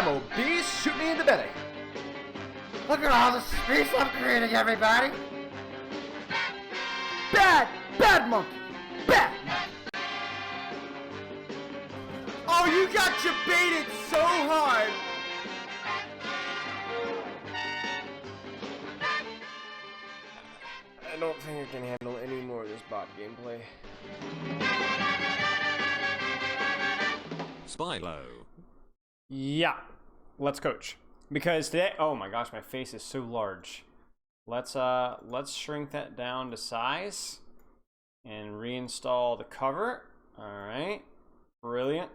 I'm obese. Shoot me in the belly. Look at all the space I'm creating, everybody. Bad monkey. Bad. Oh, you got you baited so hard. I don't think I can handle any more of this bot gameplay. Spylo. Yeah, let's coach. Because today, oh my gosh, my face is so large. Let's shrink that down to size and reinstall the cover. All right, brilliant.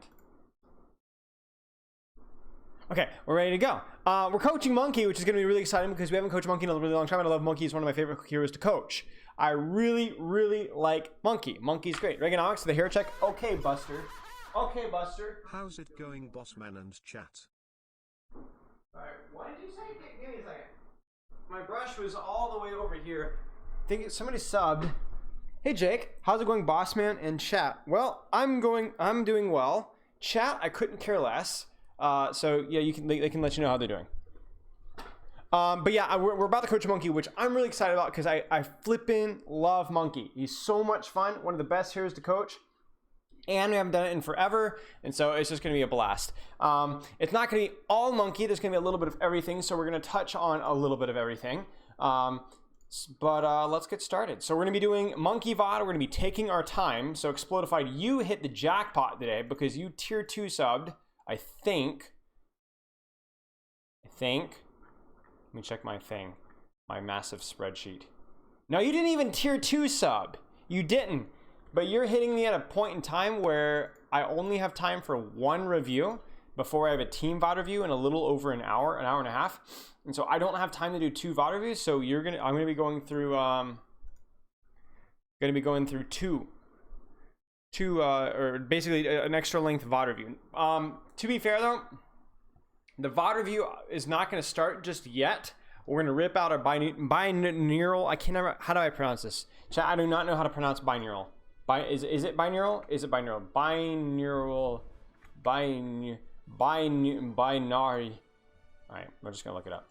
Okay, we're ready to go. We're coaching Monkey, which is going to be really exciting because we haven't coached Monkey in a really long time, and I love Monkey. He's one of my favorite heroes to coach. I really, really like Monkey. Monkey's great. Reaganomics, the hero check. Okay, Buster. Okay, Buster. How's it going, Bossman and chat? Alright, what did you say? Give me a second. My brush was all the way over here. I think somebody subbed. Hey Jake, how's it going, Bossman and chat? Well, I'm doing well. Chat, I couldn't care less. So yeah, they can let you know how they're doing. But yeah, we're about to coach Monkey, which I'm really excited about because I flippin' love Monkey. He's so much fun, one of the best heroes to coach. And we haven't done it in forever, and so it's just going to be a blast. It's not going to be all Monkey. There's going to be a little bit of everything, so we're going to touch on a little bit of everything. But let's get started. So we're going to be doing Monkey VOD. We're going to be taking our time. So Explodified, you hit the jackpot today because you tier 2 subbed, I think. Let me check my thing, my massive spreadsheet. No, you didn't even tier 2 sub. You didn't. But you're hitting me at a point in time where I only have time for one review before I have a team VOD review in a little over an hour and a half. And so I don't have time to do 2 VOD reviews. So I'm gonna be going through two or basically an extra length VOD review. To be fair though, the VOD review is not gonna start just yet. We're gonna rip out our binaural. How do I pronounce this? Chat, I do not know how to pronounce binaural. Is it binaural? Is it binaural? Binary. All right, we're just gonna look it up.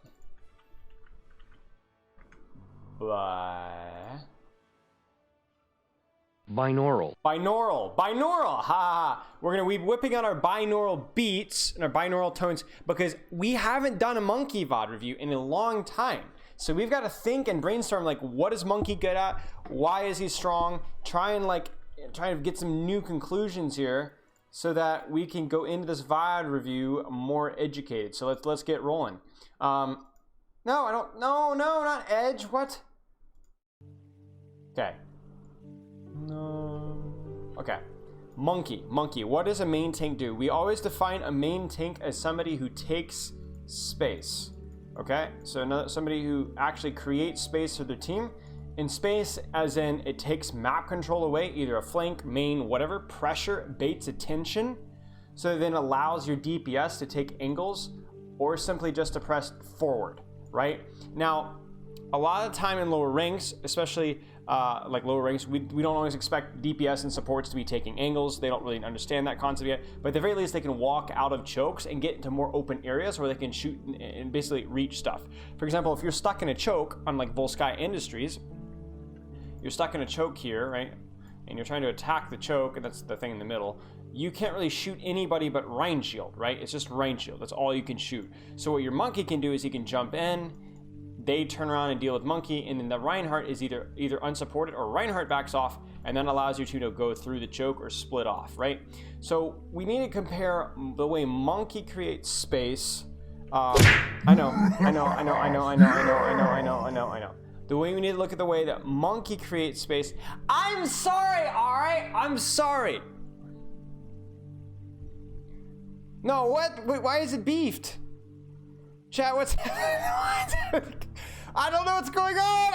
Binaural. Binaural. Ha. We're gonna be whipping out our binaural beats and our binaural tones because we haven't done a Monkey VOD review in a long time. So we've got to think and brainstorm, like, what is Monkey good at? Why is he strong? Try to get some new conclusions here so that we can go into this VOD review more educated. So let's get rolling. No, not Edge. What? Okay. No. Okay. Monkey. What does a main tank do? We always define a main tank as somebody who takes space. Okay, so somebody who actually creates space for their team. In space, as in it takes map control away, either a flank, main, whatever. Pressure baits attention, so it then allows your DPS to take angles or simply just to press forward, right? Now, a lot of the time in lower ranks, especially like lower ranks, we don't always expect DPS and supports to be taking angles. They don't really understand that concept yet, but at the very least they can walk out of chokes and get into more open areas where they can shoot and basically reach stuff. For example, if you're stuck in a choke on like Volsky Industries, you're stuck in a choke here, right? And you're trying to attack the choke, and that's the thing in the middle. You can't really shoot anybody but Rain Shield, right? It's just Rain Shield. That's all you can shoot. So what your Monkey can do is he can jump in, they turn around and deal with Monkey, and then the Reinhardt is either unsupported or Reinhardt backs off, and then allows you to go through the choke or split off, right? So we need to compare the way Monkey creates space. I know. The way we need to look at the way that Monkey creates space. I'm sorry, all right? I'm sorry. No, what? Wait, why is it beefed? Chat, what's I don't know what's going on.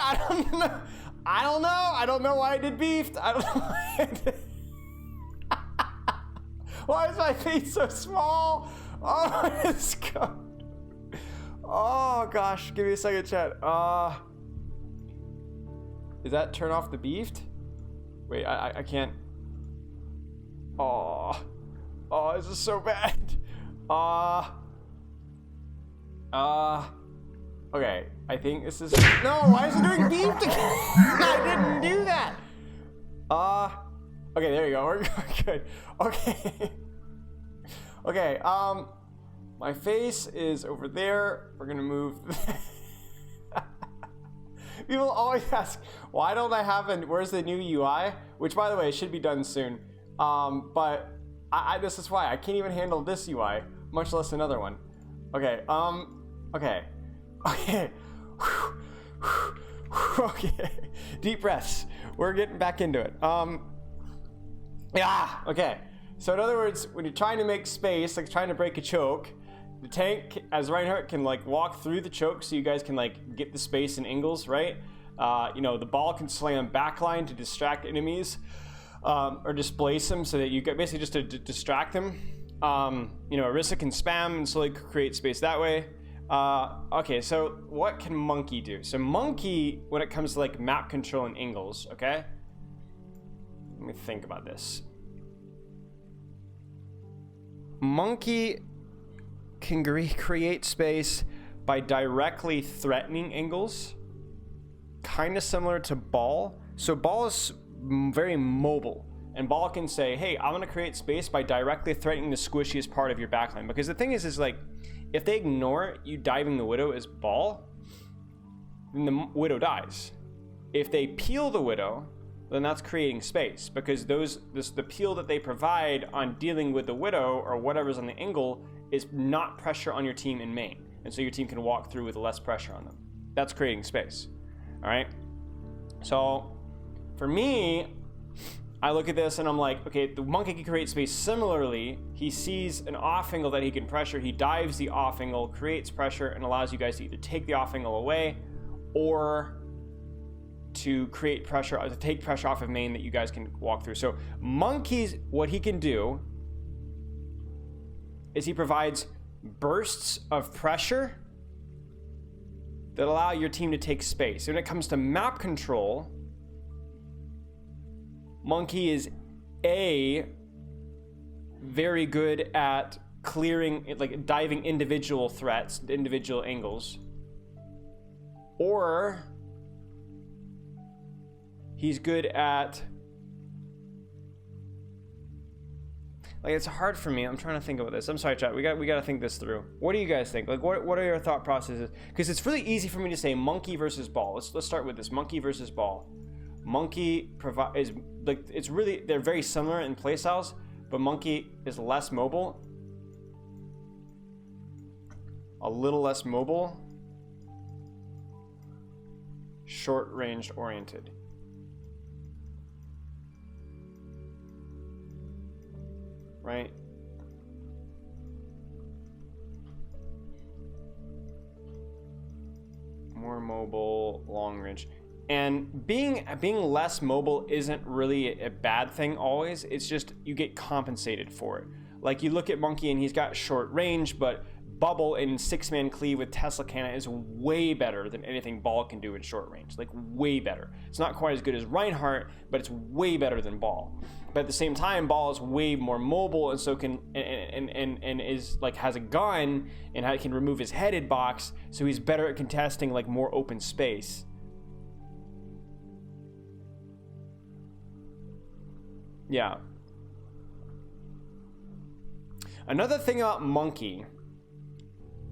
I don't know why I did beefed. I don't know why I did. Why is my face so small? Oh, it's God. Oh gosh, give me a second, chat. Is that turn off the beefed? Wait, I can't. Oh, this is so bad. Okay, I think this is... No, why is it doing beef again? I didn't do that! Okay, there you go, we're good. Okay. Okay, my face is over there. We're gonna move... People always ask, why don't I have where's the new UI? Which, by the way, should be done soon. But this is why I can't even handle this UI, much less another one. Okay, okay. Okay. Okay. Deep breaths. We're getting back into it. Yeah, okay. So in other words, when you're trying to make space, like trying to break a choke, the tank, as Reinhardt, can like walk through the choke so you guys can like get the space in angles, right? You know, the ball can slam backline to distract enemies, or displace them so that you get basically just to distract them. You know, Orisa can spam and slowly create space that way. Okay, so what can Monkey do? So Monkey, when it comes to like map control and angles, okay? Let me think about this. Monkey can create space by directly threatening angles, kind of similar to Ball. So Ball is very mobile, and Ball can say, hey, I'm going to create space by directly threatening the squishiest part of your backline. Because the thing is like, if they ignore you diving the Widow as Ball, then the Widow dies. If they peel the Widow, then that's creating space, because the peel that they provide on dealing with the Widow or whatever's on the angle is not pressure on your team in main, and so your team can walk through with less pressure on them. That's creating space. All right. So for me, I look at this and I'm like, okay, the Monkey can create space similarly. He sees an off angle that he can pressure. He dives the off angle, creates pressure, and allows you guys to either take the off angle away or to create pressure, to take pressure off of main that you guys can walk through. So Monkey's, what he can do is he provides bursts of pressure that allow your team to take space. When it comes to map control, Monkey is very good at clearing, like diving individual threats, individual angles, or he's good at, like, it's hard for me. I'm trying to think about this. I'm sorry, chat. We got to think this through. What do you guys think? Like, what are your thought processes? Because it's really easy for me to say Monkey versus Ball. Let's start with this. Monkey versus Ball. Monkey is like, it's really, they're very similar in playstyles, but Monkey is less mobile, a little less mobile, short range oriented. Right? More mobile, long range. And being less mobile isn't really a bad thing always. It's just you get compensated for it. Like, you look at Monkey and he's got short range, but Bubble in 6-man cleave with Tesla Cannon is way better than anything Ball can do in short range. Like, way better. It's not quite as good as Reinhardt, but it's way better than Ball. But at the same time, Ball is way more mobile, and so can and is like, has a gun and can remove his headed box, so he's better at contesting like more open space. Yeah. Another thing about Monkey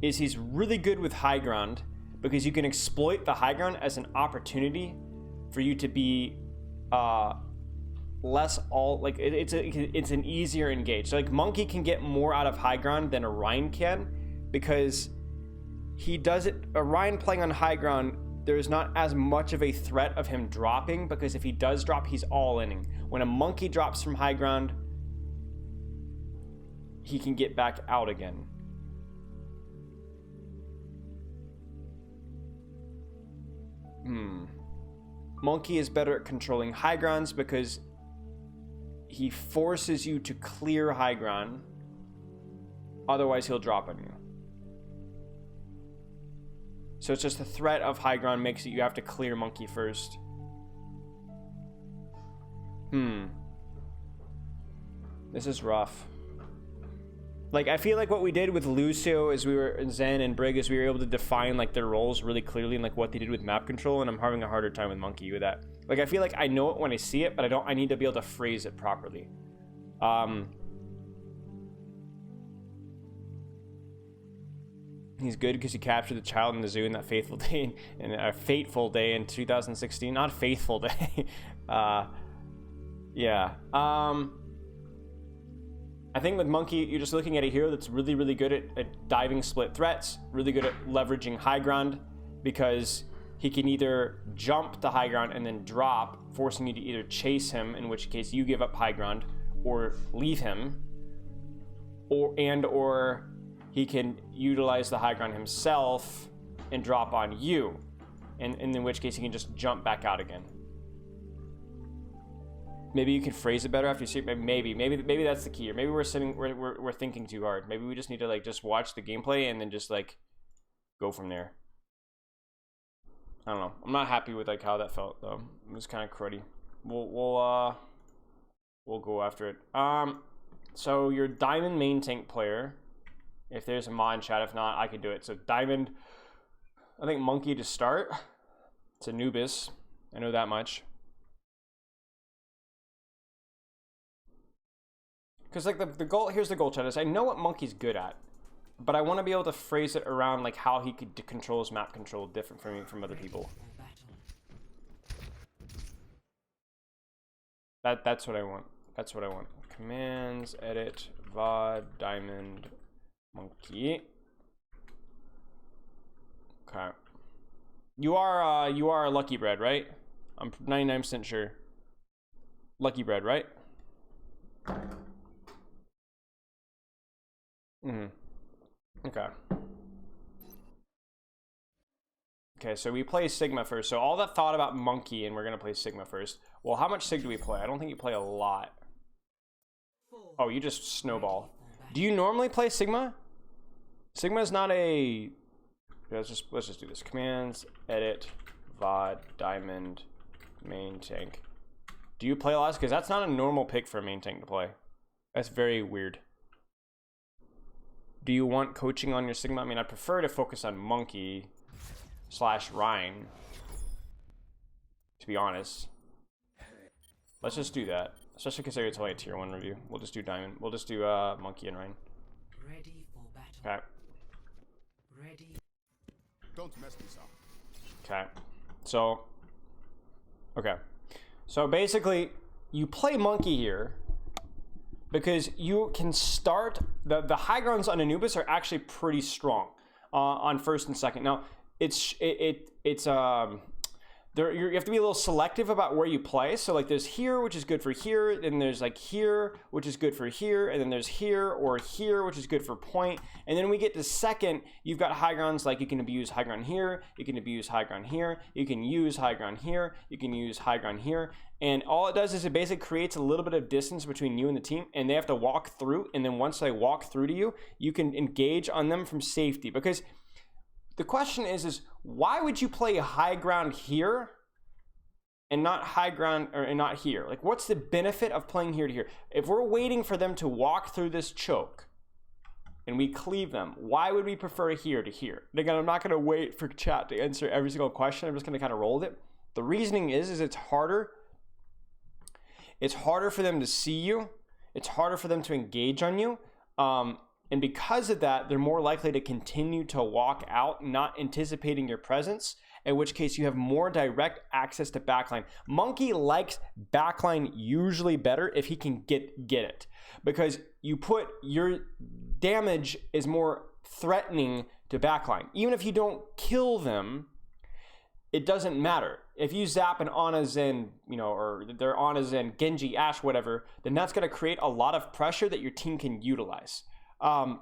is he's really good with high ground, because you can exploit the high ground as an opportunity for you to be less it's an easier engage. So like, Monkey can get more out of high ground than Orion can, because he does it. Orion playing on high ground, there's not as much of a threat of him dropping, because if he does drop, he's all inning. When a Monkey drops from high ground, he can get back out again. Monkey is better at controlling high grounds because he forces you to clear high ground. Otherwise, he'll drop on you. So it's just the threat of high ground makes it you have to clear Monkey first. This is rough. Like, I feel like what we did with Lucio is Zen and Brig is we were able to define like their roles really clearly and like what they did with map control, and I'm having a harder time with Monkey with that. Like, I feel like I know it when I see it, but I need to be able to phrase it properly. He's good because he captured the child in the zoo in that fateful day in 2016. Not faithful day. Yeah. I think with Monkey, you're just looking at a hero that's really, really good at diving split threats, really good at leveraging high ground, because he can either jump the high ground and then drop, forcing you to either chase him, in which case you give up high ground, or leave him, or he can utilize the high ground himself and drop on you, and in which case he can just jump back out again. Maybe you could phrase it better after you see it. Maybe that's the key. Or maybe we're thinking too hard. Maybe we just need to like just watch the gameplay and then just like go from there. I don't know. I'm not happy with like how that felt though. It was kind of cruddy. We'll go after it. So your Diamond main tank player. If there's a mod in chat, if not, I can do it. So Diamond, I think Monkey to start. It's Anubis. I know that much. Because like the goal, here's the goal, chat, is I know what Monkey's good at, but I want to be able to phrase it around like how he could control his map control different from other people. That's what I want. That's what I want. Commands, edit, VOD, Diamond, Monkey. Okay. You are Lucky Bread, right? I'm 99% sure. Lucky Bread, right? Okay. Okay, so we play Sigma first. So all that thought about Monkey, and we're gonna play Sigma first. Well, how much Sig do we play? I don't think you play a lot. Oh, you just snowball. Do you normally play Sigma? Sigma is not a... Let's just do this. Commands, edit, VOD, Diamond, main tank. Do you play a lot? Because that's not a normal pick for a main tank to play. That's very weird. Do you want coaching on your Sigma? I mean, I prefer to focus on Monkey / Rhine, to be honest. Let's just do that. Especially considering it's only a tier 1 review. We'll just do Diamond. We'll just do Monkey and Rhine. Ready for battle. Okay. Ready. Don't mess this up. Okay. So, okay. So basically, you play Monkey here because you can start the high grounds on Anubis are actually pretty strong on first and second. Now you have to be a little selective about where you play. So like there's here, which is good for here, then there's like here, which is good for here, and then there's here or here, which is good for point. And then we get to second, you've got high grounds like you can abuse high ground here, you can abuse high ground here, you can use high ground here, you can use high ground here. And all it does is it basically creates a little bit of distance between you and the team, and they have to walk through, and then once they walk through to you, you can engage on them from safety. Because the question is why would you play high ground here and not high ground and not here? Like, what's the benefit of playing here to here? If we're waiting for them to walk through this choke and we cleave them, why would we prefer here to here? And again, I'm not going to wait for chat to answer every single question. I'm just going to kind of roll with it. The reasoning is it's harder. It's harder for them to see you. It's harder for them to engage on you. And because of that, they're more likely to continue to walk out, not anticipating your presence, in which case you have more direct access to backline. Monkey likes backline usually better if he can get it, because you put your damage is more threatening to backline. Even if you don't kill them, it doesn't matter. If you zap an Ana Zen, or they're Ana Zen, Genji, Ashe, whatever, then that's going to create a lot of pressure that your team can utilize.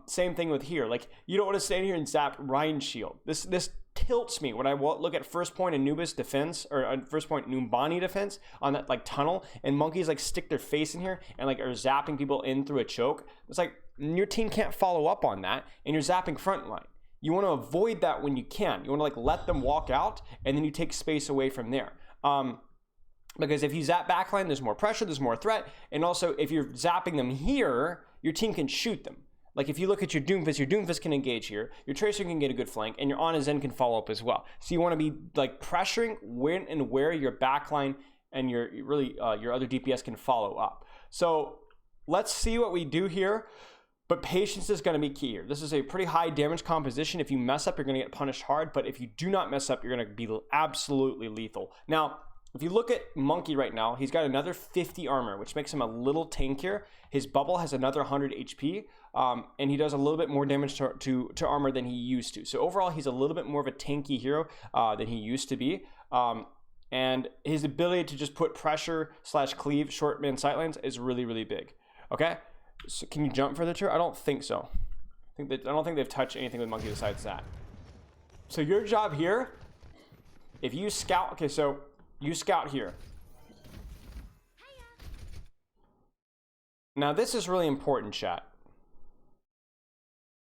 Same thing with here. Like, you don't want to stand here and zap Rhine Shield. This tilts me when I look at first point Anubis defense, or first point Numbani defense on that like tunnel, and monkeys like stick their face in here and like are zapping people in through a choke. It's like your team can't follow up on that, and you're zapping front line. You want to avoid that when you can. You want to like let them walk out, and then you take space away from there. Because if you zap backline, there's more pressure, there's more threat, and also if you're zapping them here, your team can shoot them. Like if you look at your Doomfist can engage here, your Tracer can get a good flank, and your Ana Zen can follow up as well. So you want to be like pressuring when and where your backline and your other DPS can follow up. So let's see what we do here. But patience is going to be key here. This is a pretty high damage composition. If you mess up, you're going to get punished hard. But if you do not mess up, you're going to be absolutely lethal. Now, if you look at Monkey right now, he's got another 50 armor, which makes him a little tankier. His bubble has another 100 HP, and he does a little bit more damage to armor than he used to. So overall, he's a little bit more of a tanky hero than he used to be. And his ability to just put pressure / cleave short man sightlines is really, really big. Okay? So can you jump for the turret? I don't think so. I don't think they've touched anything with Monkey besides that. So your job here, if you scout, okay, so you scout here. Now this is really important, chat.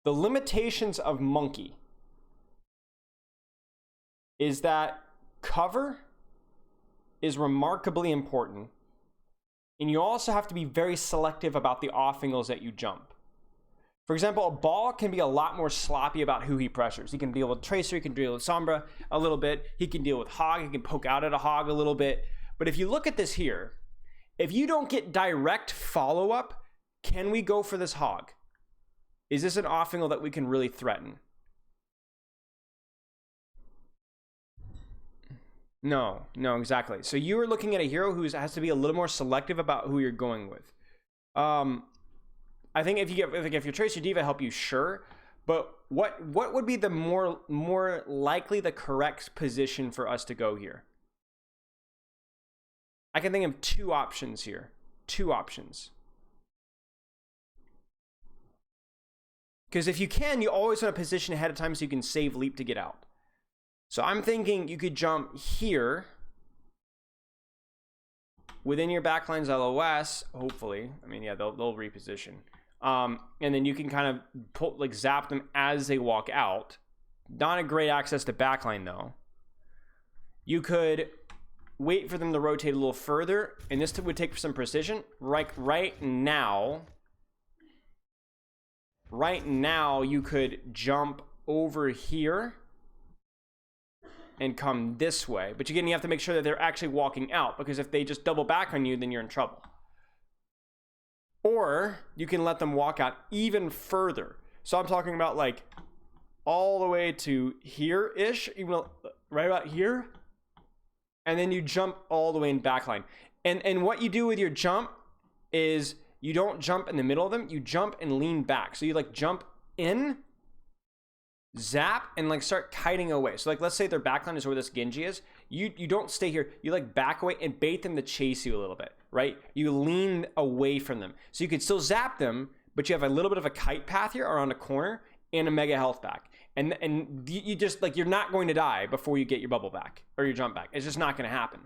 The limitations of Monkey is that cover is remarkably important. And you also have to be very selective about the off angles that you jump. For example, a Ball can be a lot more sloppy about who he pressures. He can deal with Tracer, he can deal with Sombra a little bit, he can deal with Hog, he can poke out at a Hog a little bit. But if you look at this here, if you don't get direct follow-up, can we go for this Hog? Is this an off angle that we can really threaten? No, exactly. So you are looking at a hero who has to be a little more selective about who you're going with. I think if your Tracer D.Va help you, sure. But what would be the more likely the correct position for us to go here? I can think of two options here. Two options. Because if you can, you always want to position ahead of time so you can save leap to get out. So I'm thinking you could jump here within your backline's LOS, hopefully. I mean, yeah, they'll reposition. And then you can kind of zap them as they walk out. Not a great access to backline though. You could wait for them to rotate a little further, and this would take some precision. Right now, you could jump over here and come this way. But again, you have to make sure that they're actually walking out, because if they just double back on you, then you're in trouble. Or you can let them walk out even further. So I'm talking about like all the way to here-ish, even right about here. And then you jump all the way in backline. And what you do with your jump is you don't jump in the middle of them, you jump and lean back. So you like jump in, zap, and like start kiting away. So like let's say their backline is where this Genji is. You don't stay here. You like back away and bait them to chase you a little bit, right? You lean away from them. So you could still zap them, but you have a little bit of a kite path here around a corner and a mega health back. And you just like, you're not going to die before you get your bubble back or your jump back. It's just not going to happen.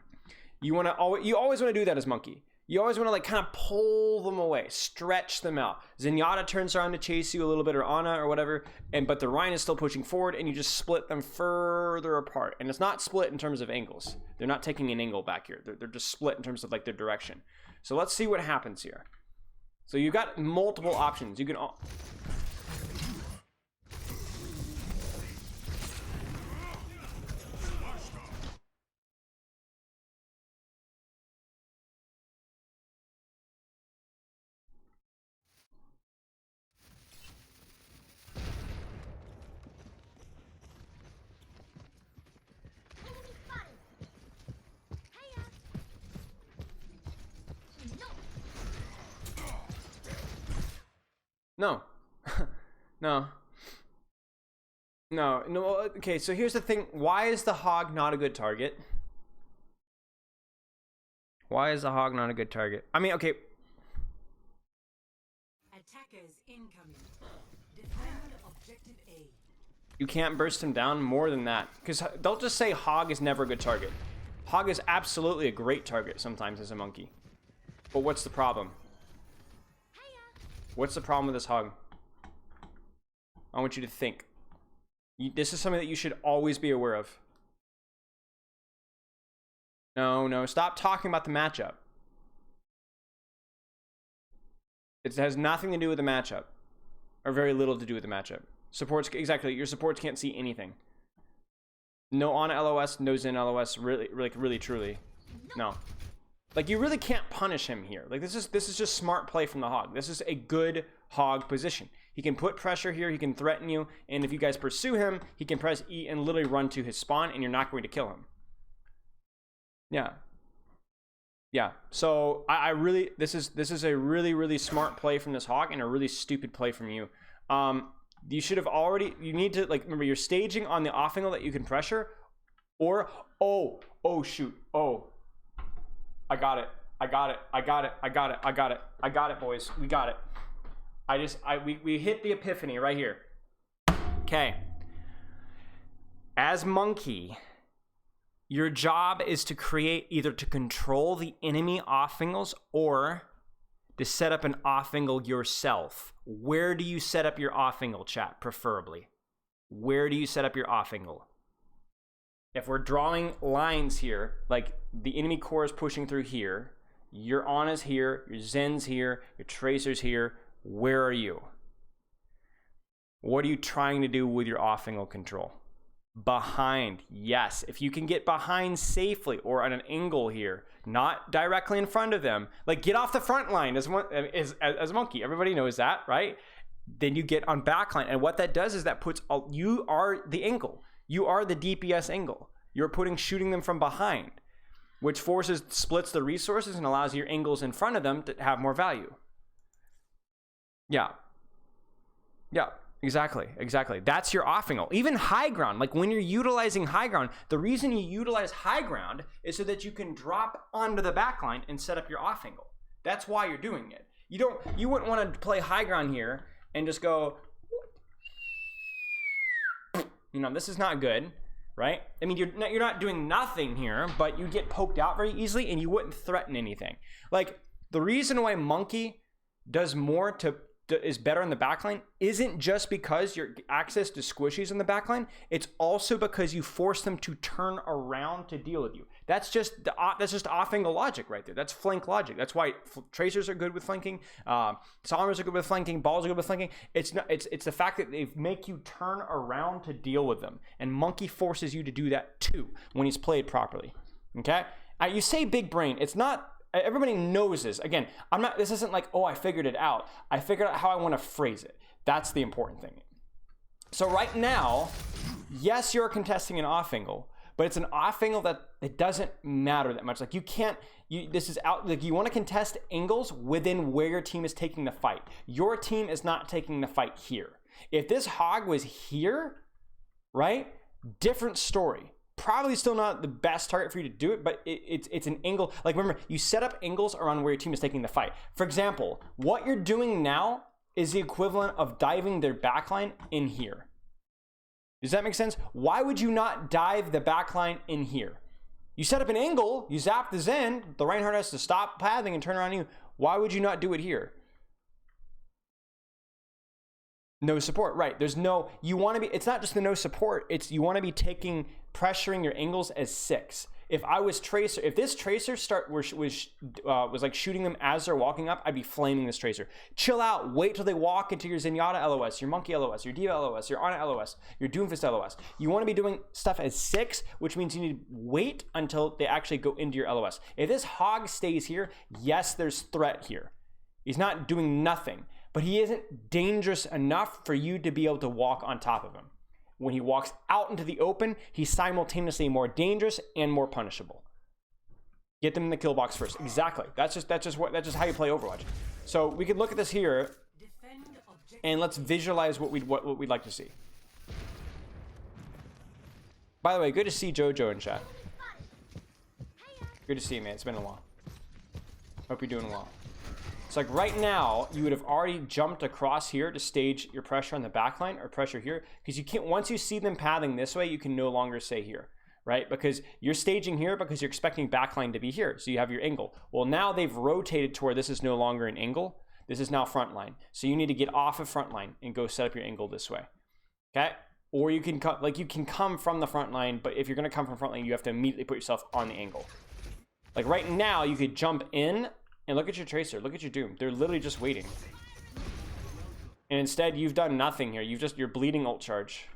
You always want to do that as Monkey. You always want to like kind of pull them away, stretch them out. Zenyatta turns around to chase you a little bit, or Ana or whatever, but the Rein is still pushing forward, and you just split them further apart. And it's not split in terms of angles. They're not taking an angle back here. They're just split in terms of like their direction. So let's see what happens here. So you've got multiple options. You can No. Okay, so here's the thing. Why is the Hog not a good target? Why is the Hog not a good target? I mean, okay. Attackers incoming. Defend objective A. You can't burst him down more than that. Because they'll just say Hog is never a good target. Hog is absolutely a great target sometimes as a Monkey. But what's the problem? What's the problem with this Hog? I want you to think. This is something that you should always be aware of. No, stop talking about the matchup. It has nothing to do with the matchup. or very little to do with the matchup. Supports, exactly, your supports can't see anything. No on LOS, no Zen LOS, really, like really truly. No. Like you really can't punish him here. Like this is just smart play from the Hog. This is a good Hog position. He can put pressure here, he can threaten you, and if you guys pursue him, he can press E and literally run to his spawn, and you're not going to kill him. Yeah. Yeah. So I really, this is a really, really smart play from this Hog and a really stupid play from you. You should have already, you need to, like, remember, you're staging on the off angle that you can pressure, or, oh shoot, I got it, boys, we got it. We hit the epiphany right here. Okay. As Monkey, your job is to create, either to control the enemy off angles or to set up an off angle yourself. Where do you set up your off angle, chat, preferably? Where do you set up your off angle? If we're drawing lines here, like the enemy core is pushing through here, your on is here, your Zen's here, your Tracer's here, where are you? What are you trying to do with your off angle control? Behind, yes. If you can get behind safely or at an angle here, not directly in front of them, like get off the front line as Monkey. Everybody knows that, right? Then you get on backline, and what that does is that puts you are the angle. You are the DPS angle. You're shooting them from behind, which splits the resources and allows your angles in front of them to have more value. Yeah. Exactly. That's your off angle. Even high ground, like when you're utilizing high ground, the reason you utilize high ground is so that you can drop onto the backline and set up your off angle. That's why you're doing it. You wouldn't want to play high ground here and just go, this is not good, right? I mean, you're not doing nothing here, but you get poked out very easily and you wouldn't threaten anything. Like the reason why Monkey does more is better in the backline isn't just because your access to squishies in the backline. It's also because you force them to turn around to deal with you. That's just off angle logic right there. That's flank logic. That's why Tracers are good with flanking. Sombras are good with flanking. Balls are good with flanking. It's the fact that they make you turn around to deal with them. And Monkey forces you to do that too when he's played properly. Okay? You say big brain. It's not. Everybody knows this. Again, this isn't like, I figured it out. I figured out how I want to phrase it. That's the important thing. So right now, yes, you're contesting an off angle, but it's an off angle that it doesn't matter that much. Like you want to contest angles within where your team is taking the fight. Your team is not taking the fight here. If this Hog was here, right? Different story. Probably still not the best target for you to do it, but it's an angle. Like remember, you set up angles around where your team is taking the fight. For example, what you're doing now is the equivalent of diving their backline in here. Does that make sense? Why would you not dive the backline in here? You set up an angle, you zap the Zen, the Reinhardt has to stop pathing and turn around you. Why would you not do it here? No support, right? It's not just the no support, you want to be pressuring your angles as 6. If this Tracer was like shooting them as they're walking up, I'd be flaming this Tracer. Chill out, wait till they walk into your Zenyatta LOS, your Monkey LOS, your Diva LOS, your Ana LOS, your Doomfist LOS. You want to be doing stuff as 6, which means you need to wait until they actually go into your LOS. If this Hog stays here, yes, there's threat here. He's not doing nothing, but he isn't dangerous enough for you to be able to walk on top of him. When he walks out into the open, he's simultaneously more dangerous and more punishable. Get them in the kill box first. Exactly. That's just how you play Overwatch. So we could look at this here, and let's visualize what we'd like to see. By the way, good to see JoJo in chat. Good to see you, man. It's been a while. Hope you're doing well. So like right now, you would have already jumped across here to stage your pressure on the backline or pressure here, because you can't. Once you see them pathing this way, you can no longer stay here, right? Because you're staging here because you're expecting backline to be here, so you have your angle. Well, now they've rotated to where this is no longer an angle. This is now front line. So you need to get off of front line and go set up your angle this way, okay? Or you can come from the front line, but if you're gonna come from front line, you have to immediately put yourself on the angle. Like right now, you could jump in. And look at your Tracer, look at your Doom. They're literally just waiting. And instead, you've done nothing here. You're bleeding ult charge.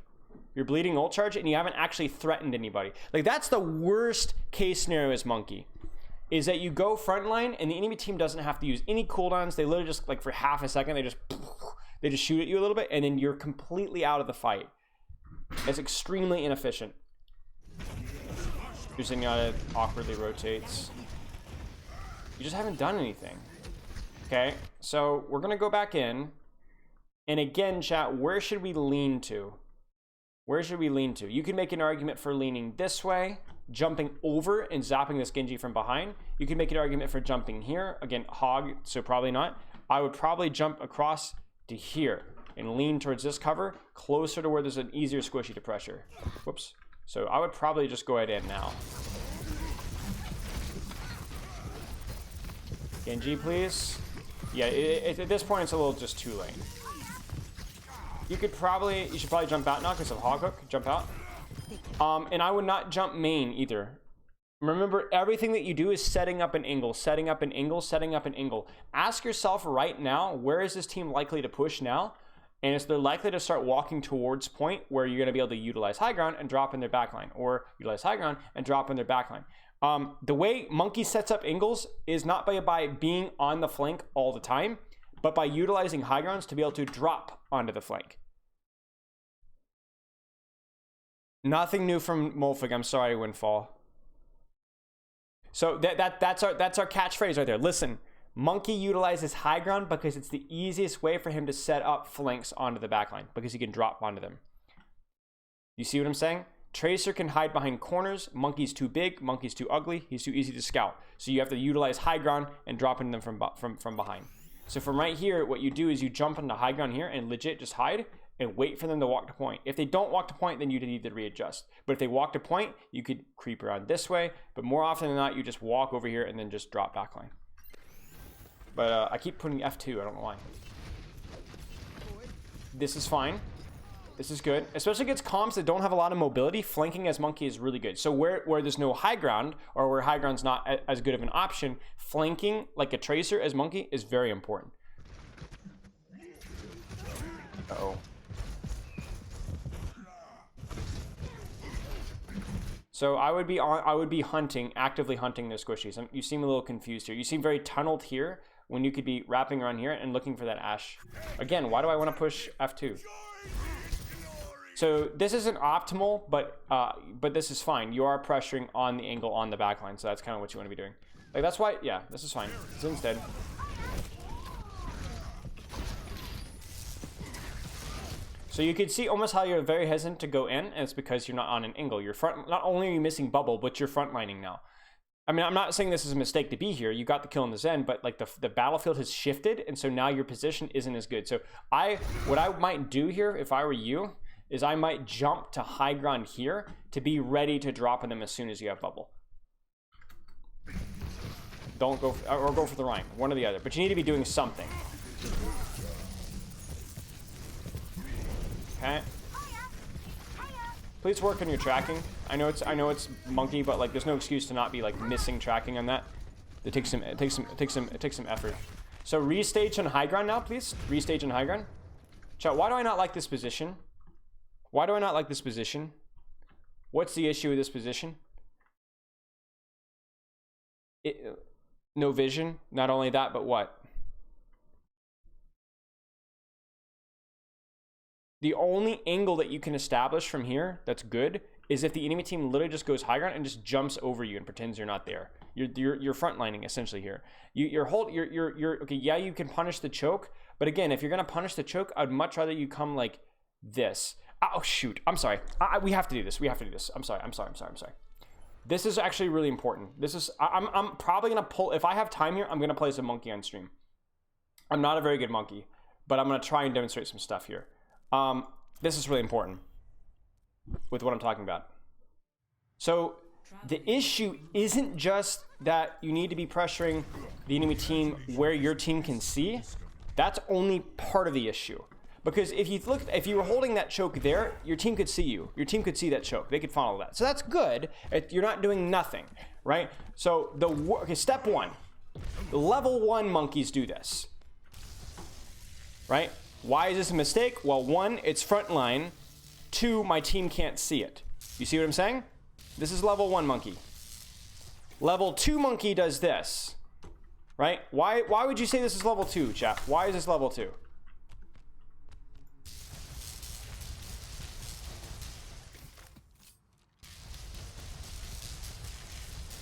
You're bleeding ult charge, and you haven't actually threatened anybody. Like, that's the worst case scenario as Monkey. Is that you go frontline, and the enemy team doesn't have to use any cooldowns. They literally just, like, for half a second, they just shoot at you a little bit, and then you're completely out of the fight. It's extremely inefficient. Your Zenyatta awkwardly rotates. You just haven't done anything. Okay, so we're gonna go back in. And again, chat, where should we lean to? Where should we lean to? You can make an argument for leaning this way, jumping over and zapping this Genji from behind. You can make an argument for jumping here. Again, hog, so probably not. I would probably jump across to here and lean towards this cover, closer to where there's an easier squishy to pressure. Whoops. So I would probably just go ahead in now. Genji, please. Yeah, at this point, it's a little just too late. You should probably jump out now because of hog hook. Jump out. And I would not jump main either. Remember, everything that you do is setting up an angle, setting up an angle, setting up an angle. Ask yourself right now, where is this team likely to push now? And is they're likely to start walking towards point where you're going to be able to utilize high ground and drop in their backline, or utilize high ground and drop in their backline. The way Monkey sets up angles is not by being on the flank all the time, but by utilizing high grounds to be able to drop onto the flank. Nothing new from Molfig. I'm sorry, Windfall. So that's our catchphrase right there. Listen, Monkey utilizes high ground because it's the easiest way for him to set up flanks onto the backline, because he can drop onto them. You see what I'm saying? Tracer can hide behind corners. Monkey's too big. Monkey's too ugly. He's too easy to scout. So you have to utilize high ground and drop into them from behind. So from right here, what you do is you jump into high ground here and legit just hide and wait for them to walk to point. If they don't walk to point, then you need to readjust. But if they walk to point, you could creep around this way. But more often than not, you just walk over here and then just drop backline. But I keep putting F2. I don't know why. This is fine. This is good. Especially against comps that don't have a lot of mobility, flanking as Monkey is really good. So where there's no high ground, or where high ground's not as good of an option, flanking like a Tracer as Monkey is very important. Uh-oh. So I would be actively hunting those squishies. You seem a little confused here. You seem very tunneled here when you could be wrapping around here and looking for that Ashe. Again, why do I want to push F2? So this isn't optimal, but this is fine. You are pressuring on the angle on the backline, so that's kind of what you want to be doing. Like, that's why, yeah, this is fine. Zin's dead. So you could see almost how you're very hesitant to go in, and it's because you're not on an angle. Not only are you missing bubble, but you're frontlining now. I mean, I'm not saying this is a mistake to be here. You got the kill in the Zen, but like the battlefield has shifted, and so now your position isn't as good. So what I might do here, if I were you, is I might jump to high ground here to be ready to drop on them as soon as you have bubble. Don't go, or go for the Rhine, one or the other. But you need to be doing something. Okay. Please work on your tracking. I know it's Monkey, but like there's no excuse to not be like missing tracking on that. It takes some effort. So restage on high ground now, please. Restage on high ground. Chat, why do I not like this position? Why do I not like this position? What's the issue with this position? No vision. Not only that, but what? The only angle that you can establish from here that's good is if the enemy team literally just goes high ground and just jumps over you and pretends you're not there. You're frontlining essentially here. You're okay. Yeah, you can punish the choke, but again, if you're gonna punish the choke, I'd much rather you come like this. Oh shoot! I'm sorry. We have to do this. We have to do this. I'm sorry. This is actually really important. I'm probably gonna pull, if I have time here, I'm gonna play some Monkey on stream. I'm not a very good Monkey, but I'm gonna try and demonstrate some stuff here. This is really important with what I'm talking about. So the issue isn't just that you need to be pressuring the enemy team where your team can see. That's only part of the issue. Because if you were holding that choke there, your team could see you. Your team could see that choke. They could follow that. So that's good. You're not doing nothing, right? So step one, level 1 monkeys do this, right? Why is this a mistake? Well, 1, it's frontline. 2, my team can't see it. You see what I'm saying? This is level 1 monkey. Level 2 monkey does this. Right? Why would you say this is level 2, chat? Why is this level 2?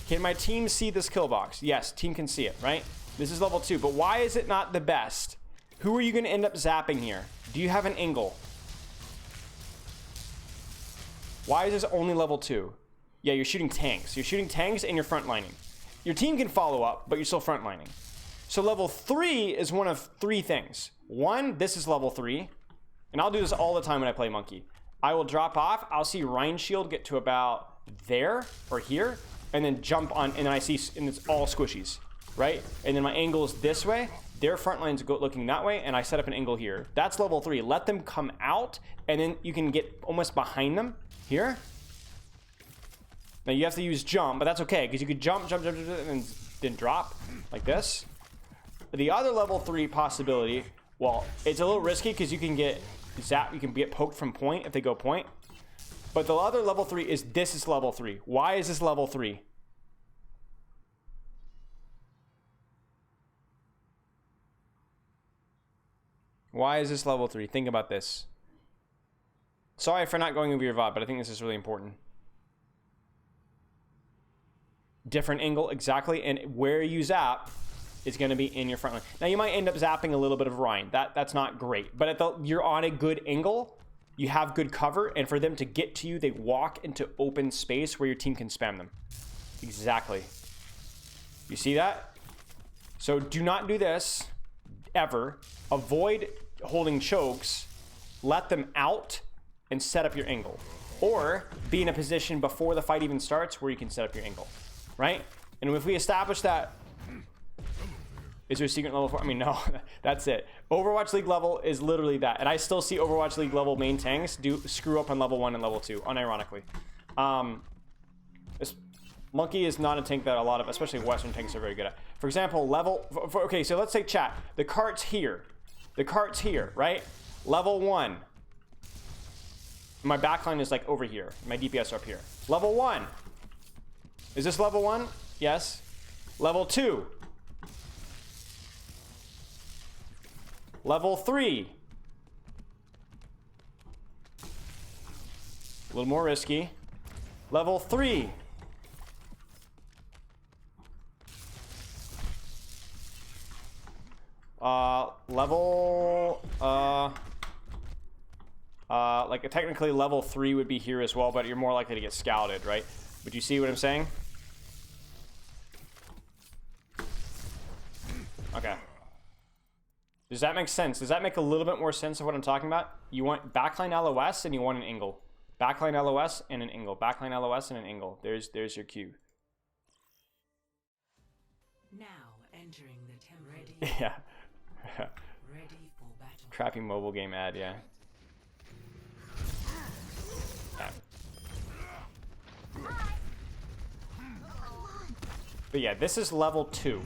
Can my team see this kill box? Yes, team can see it, right? This is level 2, but why is it not the best? Who are you going to end up zapping here? Do you have an angle? Why is this only level 2? Yeah, you're shooting tanks. You're shooting tanks and you're frontlining. Your team can follow up, but you're still frontlining. So level 3 is one of 3 things. 1, this is level 3. And I'll do this all the time when I play monkey. I will drop off. I'll see Rhine Shield get to about there or here. And then jump on, and then I see, and it's all squishies, right? And then my angle is this way. Their front line's looking that way, and I set up an angle here. That's level 3. Let them come out, and then you can get almost behind them here. Now you have to use jump, but that's okay, because you could jump, and then drop like this. The other level 3 possibility, well, it's a little risky because you can get zapped, you can get poked from point if they go point. But the other level 3 is this is level 3. Why is this level 3? Why is this level 3? Think about this. Sorry for not going over your VOD, but I think this is really important. Different angle, exactly, and where you zap is going to be in your front line. Now, you might end up zapping a little bit of Rhine. That's not great, but you're on a good angle. You have good cover, and for them to get to you, they walk into open space where your team can spam them. Exactly. You see that? So do not do this, ever. Avoid holding chokes. Let them out and set up your angle. Or be in a position before the fight even starts where you can set up your angle. Right? And if we establish that... Is there a secret level 4? I mean, no, that's it. Overwatch League level is literally that. And I still see Overwatch League level main tanks screw up on level 1 and level 2, unironically. Monkey is not a tank that a lot of, especially Western tanks, are very good at. For example, okay, so let's say chat. The cart's here. The cart's here, right? Level 1. My backline is like over here. My DPS are up here. Level 1. Is this level 1? Yes. Level 2. Level 3. A little more risky. Level 3. Like technically level 3 would be here as well, but you're more likely to get scouted, right? But you see what I'm saying? Okay. Does that make sense? Does that make a little bit more sense of what I'm talking about? You want backline LOS and you want an angle. Backline LOS and an angle. Backline LOS and an angle. There's your cue. Now entering the temple. Ready. Yeah. Ready for battle. Crappy mobile game ad, yeah. But yeah, this is level 2.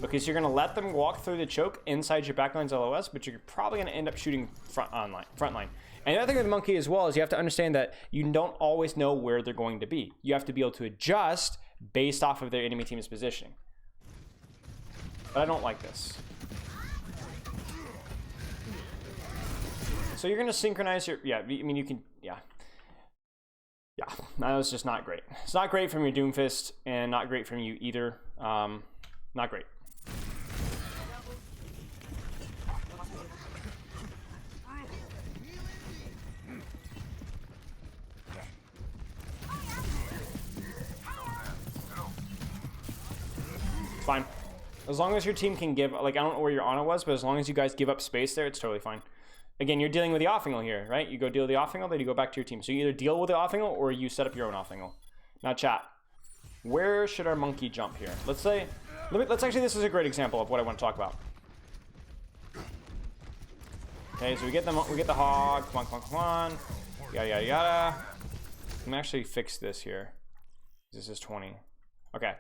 Because you're going to let them walk through the choke inside your backline's LOS, but you're probably going to end up shooting front line. And the other thing with Monkey as well is you have to understand that you don't always know where they're going to be. You have to be able to adjust based off of their enemy team's positioning. But I don't like this. So you're going to synchronize your... Yeah, I mean, you can... Yeah. Yeah, that was just not great. It's not great from your Doomfist, and not great from you either. Not great. It's fine. As long as your team can give... Like, I don't know where your Ana was, but as long as you guys give up space there, it's totally fine. Again, you're dealing with the off angle here, right? You go deal with the off angle, then you go back to your team. So you either deal with the off angle or you set up your own off angle. Now, chat, where should our monkey jump here? Let's say, let's actually, this is a great example of what I want to talk about. Okay, so we get the hog. Come on. Yada yada yada. Let me actually fix this here. This is 20. Okay,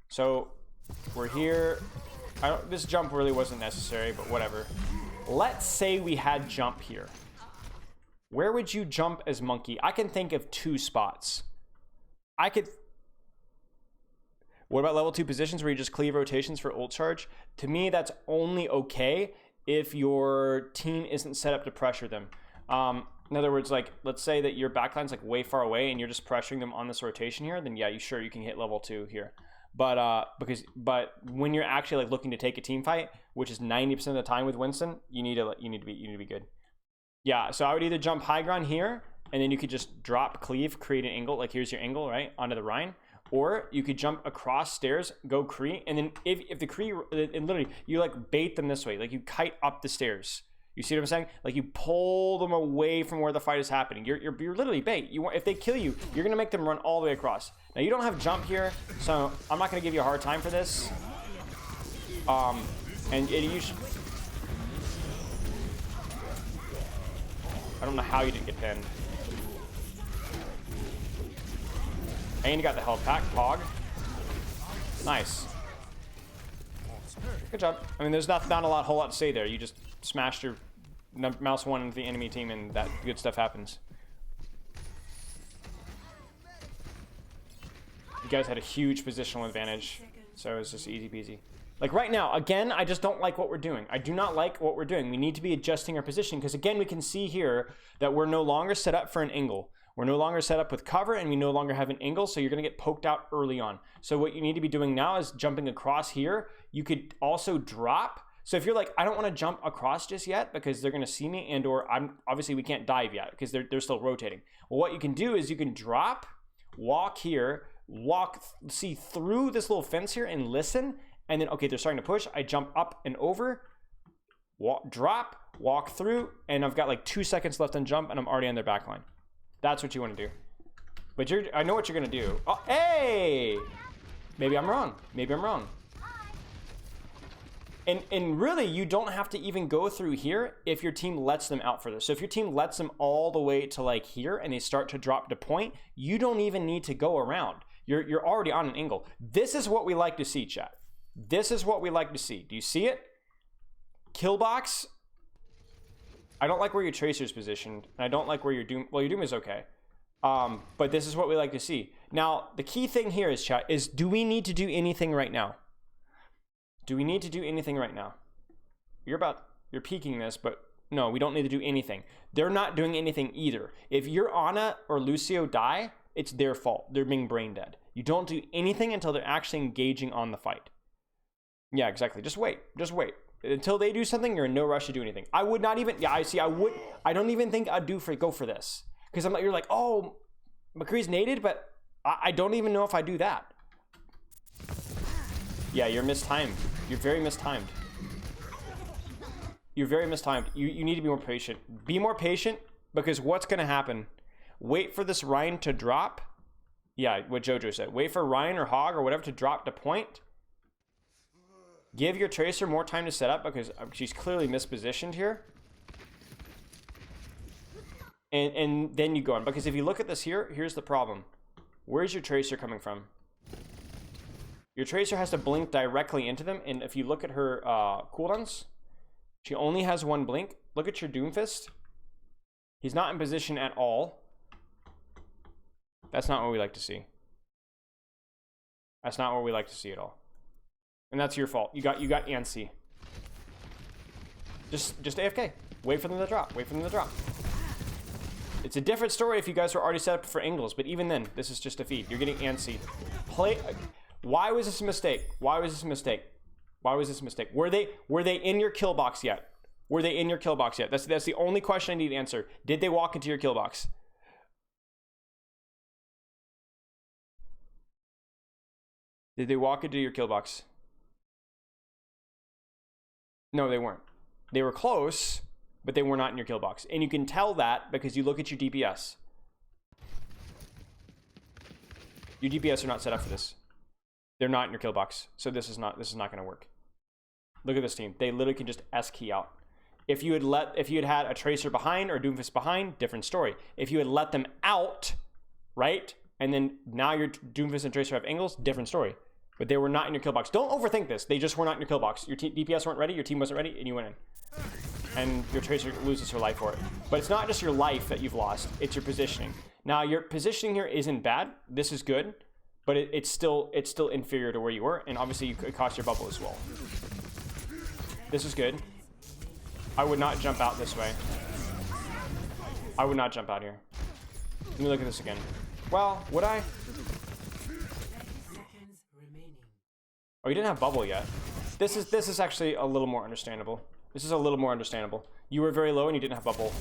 so we're here. This jump really wasn't necessary, but whatever. let's say we had jump here. Where would you jump as Monkey? I can think of 2 spots. What about level 2 positions where you just cleave rotations for ult charge? To me, that's only okay if your team isn't set up to pressure them. In other words, like, let's say that your backline's like way far away and you're just pressuring them on this rotation here, then yeah, you can hit level 2 here. But when you're actually like looking to take a team fight, which is 90% of the time with Winston, you need to be good. Yeah, so I would either jump high ground here, and then you could just drop cleave, create an angle, like here's your angle, right, onto the Rein. Or you could jump across stairs, go Kree, and then if the Kree, and literally, you like bait them this way, like you kite up the stairs. You see what I'm saying? Like you pull them away from where the fight is happening. You're literally bait. If they kill you, you're gonna make them run all the way across. Now you don't have jump here, so I'm not gonna give you a hard time for this. You should. I don't know how you didn't get pinned. And you got the health pack, Hog. Nice. Good job. I mean, there's not a whole lot to say there. You just smashed your mouse 1 into the enemy team, and that good stuff happens. You guys had a huge positional advantage, so it was just easy peasy. Like right now, again, I just don't like what we're doing. I do not like what we're doing. We need to be adjusting our position because, again, we can see here that we're no longer set up for an angle. We're no longer set up with cover, and we no longer have an angle, so you're going to get poked out early on. So what you need to be doing now is jumping across here. You could also drop. So if you're like, I don't want to jump across just yet because they're going to see me, and or obviously we can't dive yet because they're still rotating. Well, what you can do is you can drop, walk here, see through this little fence here and listen. And then, okay, they're starting to push. I jump up and over, drop, walk through, and I've got like 2 seconds left on jump, and I'm already on their back line. That's what you want to do. But I know what you're going to do. Oh, hey! Maybe I'm wrong. Maybe I'm wrong. And really, you don't have to even go through here if your team lets them out for this. So if your team lets them all the way to like here, and they start to drop to point, you don't even need to go around. You're already on an angle. This is what we like to see, chat. This is what we like to see. Do you see it? Kill box. I don't like where your Tracer's positioned, and I don't like where your Doom. Well, your Doom is okay, but this is what we like to see. Now, the key thing here is, chat, is do we need to do anything right now? Do we need to do anything right now? You're peeking this, but no, we don't need to do anything. They're not doing anything either. If your Ana or Lucio die, it's their fault. They're being brain dead. You don't do anything until they're actually engaging on the fight. Yeah, exactly. Just wait. Just wait. Until they do something, you're in no rush to do anything. I would not even, I don't even think I'd go for this. Because I'm like, you're like, oh, McCree's naded, but I don't even know if I do that. Yeah, you're mistimed. You're very mistimed. You're very mistimed. You need to be more patient. Be more patient, because what's going to happen? Wait for this Rein to drop. Yeah, what Jojo said. Wait for Rein or Hog or whatever to drop to point. Give your Tracer more time to set up because she's clearly mispositioned here. And then you go on. Because if you look at this here, here's the problem. Where's your Tracer coming from? Your Tracer has to blink directly into them. And if you look at her cooldowns, she only has 1 blink. Look at your Doomfist. He's not in position at all. That's not what we like to see. That's not what we like to see at all. And that's your fault. You got antsy. Just AFK. Wait for them to drop. Wait for them to drop. It's a different story if you guys were already set up for angles, but even then, this is just a feed. You're getting antsy. Why was this a mistake? Why was this a mistake? Why was this a mistake? Were they in your kill box yet? Were they in your kill box yet? That's the only question I need to answer. Did they walk into your kill box? Did they walk into your kill box? No, they weren't. They were close, but they were not in your kill box. And you can tell that because you look at your DPS. Your DPS are not set up for this. They're not in your kill box. So this is not going to work. Look at this team. They literally can just S key out. If you had had a Tracer behind or Doomfist behind, different story. If you had let them out, right? And then now your Doomfist and Tracer have angles, different story. But they were not in your kill box. Don't overthink this. They just were not in your kill box. Your DPS weren't ready, your team wasn't ready, and you went in. and your Tracer loses her life for it. But it's not just your life that you've lost, it's your positioning. Now, your positioning here isn't bad. This is good, but it's still inferior to where you were, and obviously it cost your bubble as well. This is good. I would not jump out this way. I would not jump out here. Let me look at this again. Well, would I? 30 seconds remaining. Oh, you didn't have bubble yet. This is actually a little more understandable. This is a little more understandable. You were very low and you didn't have bubble.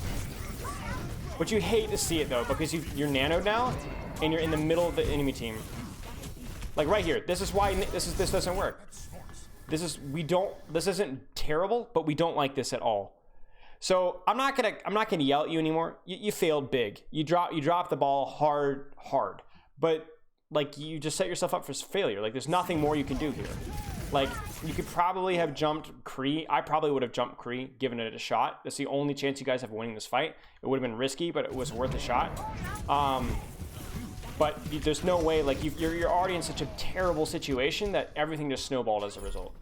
But you hate to see it though, because you're nanoed now, and you're in the middle of the enemy team. Like right here. This is why this doesn't work. This isn't terrible, but we don't like this at all. So I'm not gonna yell at you anymore. You failed big. You dropped the ball hard, but like you just set yourself up for failure. Like there's nothing more you can do here. Like you could probably have jumped Kree. I probably would have jumped Kree, given it a shot. That's the only chance you guys have of winning this fight. It would have been risky, but it was worth a shot. But there's no way. Like you're already in such a terrible situation that everything just snowballed as a result.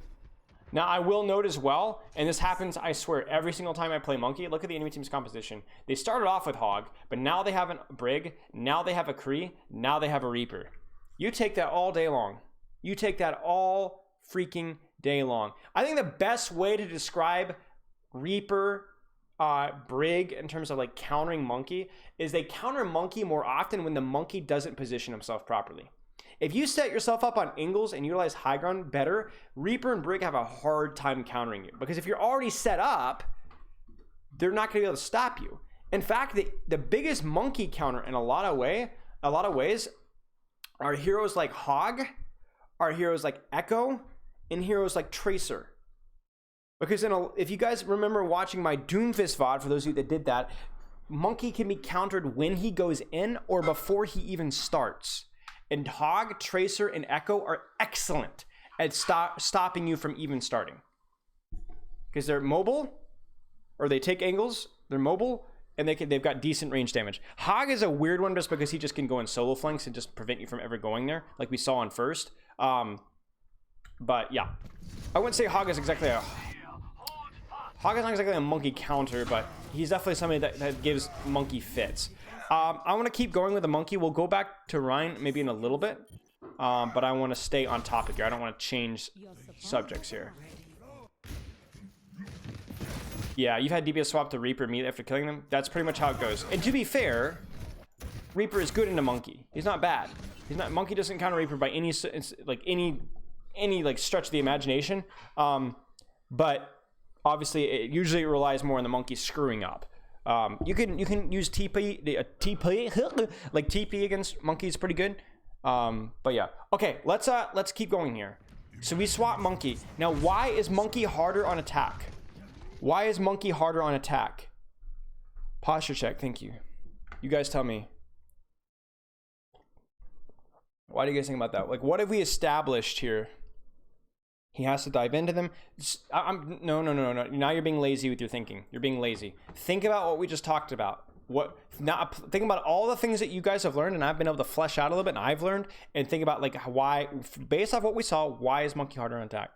Now, I will note as well, and this happens, I swear, every single time I play Monkey. Look at the enemy team's composition. They started off with Hog, but now they have a Brig, now they have a Kree, now they have a Reaper. You take that all day long. You take that all freaking day long. I think the best way to describe Reaper, Brig, in terms of like countering Monkey, is they counter Monkey more often when the Monkey doesn't position himself properly. If you set yourself up on angles and utilize high ground better, Reaper and Brig have a hard time countering you. Because if you're already set up, they're not going to be able to stop you. In fact, the biggest Monkey counter in a lot of ways are heroes like Hog, are heroes like Echo, and heroes like Tracer. Because if you guys remember watching my Doomfist VOD, for those of you that did that, Monkey can be countered when he goes in or before he even starts. And Hog, Tracer, and Echo are excellent at stopping you from even starting. Because they're mobile, or they take angles, they're mobile, and they've got decent range damage. Hog is a weird one just because he just can go in solo flanks and just prevent you from ever going there, like we saw on first. But yeah, I wouldn't say Hog is exactly a Monkey counter, but he's definitely somebody that gives Monkey fits. I want to keep going with the Monkey. We'll go back to Ryan maybe in a little bit, but I want to stay on topic here. I don't want to change subjects here. Yeah, you've had DPS swap to Reaper immediately after killing them. That's pretty much how it goes. And to be fair, Reaper is good into Monkey. He's not bad. Monkey doesn't counter Reaper by any stretch of the imagination. But obviously, it usually relies more on the Monkey screwing up. You can use TP like TP against Monkey is pretty good. But yeah. Okay, let's keep going here. So we swap Monkey. Now, why is Monkey harder on attack? Why is Monkey harder on attack? Posture check, thank you. You guys tell me. Why do you guys think about that? Like, what have we established here? He has to dive into them. No. Now you're being lazy with your thinking. You're being lazy. Think about what we just talked about. Think about all the things that you guys have learned, and I've been able to flesh out a little bit, and I've learned, and think about like why, based off what we saw, why is Monkey harder on attack?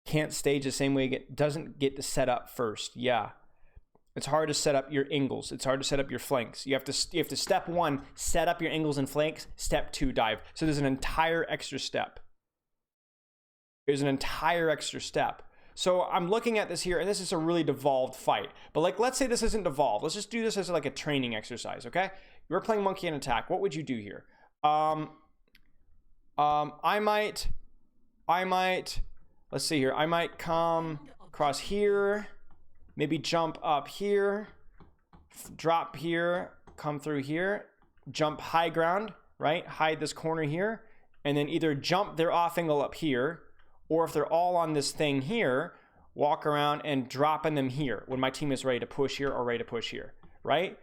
Can't stage the same way. Doesn't get to set up first. Yeah, it's hard to set up your angles. It's hard to set up your flanks. You have to step 1, set up your angles and flanks. Step 2, dive. So there's an entire extra step. There's an entire extra step. So I'm looking at this here, and this is a really devolved fight. But like, let's say this isn't devolved. Let's just do this as like a training exercise, okay? You're playing Monkey in attack. What would you do here? I might. Let's see here. I might come across here, maybe jump up here, drop here, come through here, jump high ground, right? Hide this corner here, and then either jump their off angle up here, or if they're all on this thing here, walk around and dropping them here when my team is ready to push here or ready to push here, right?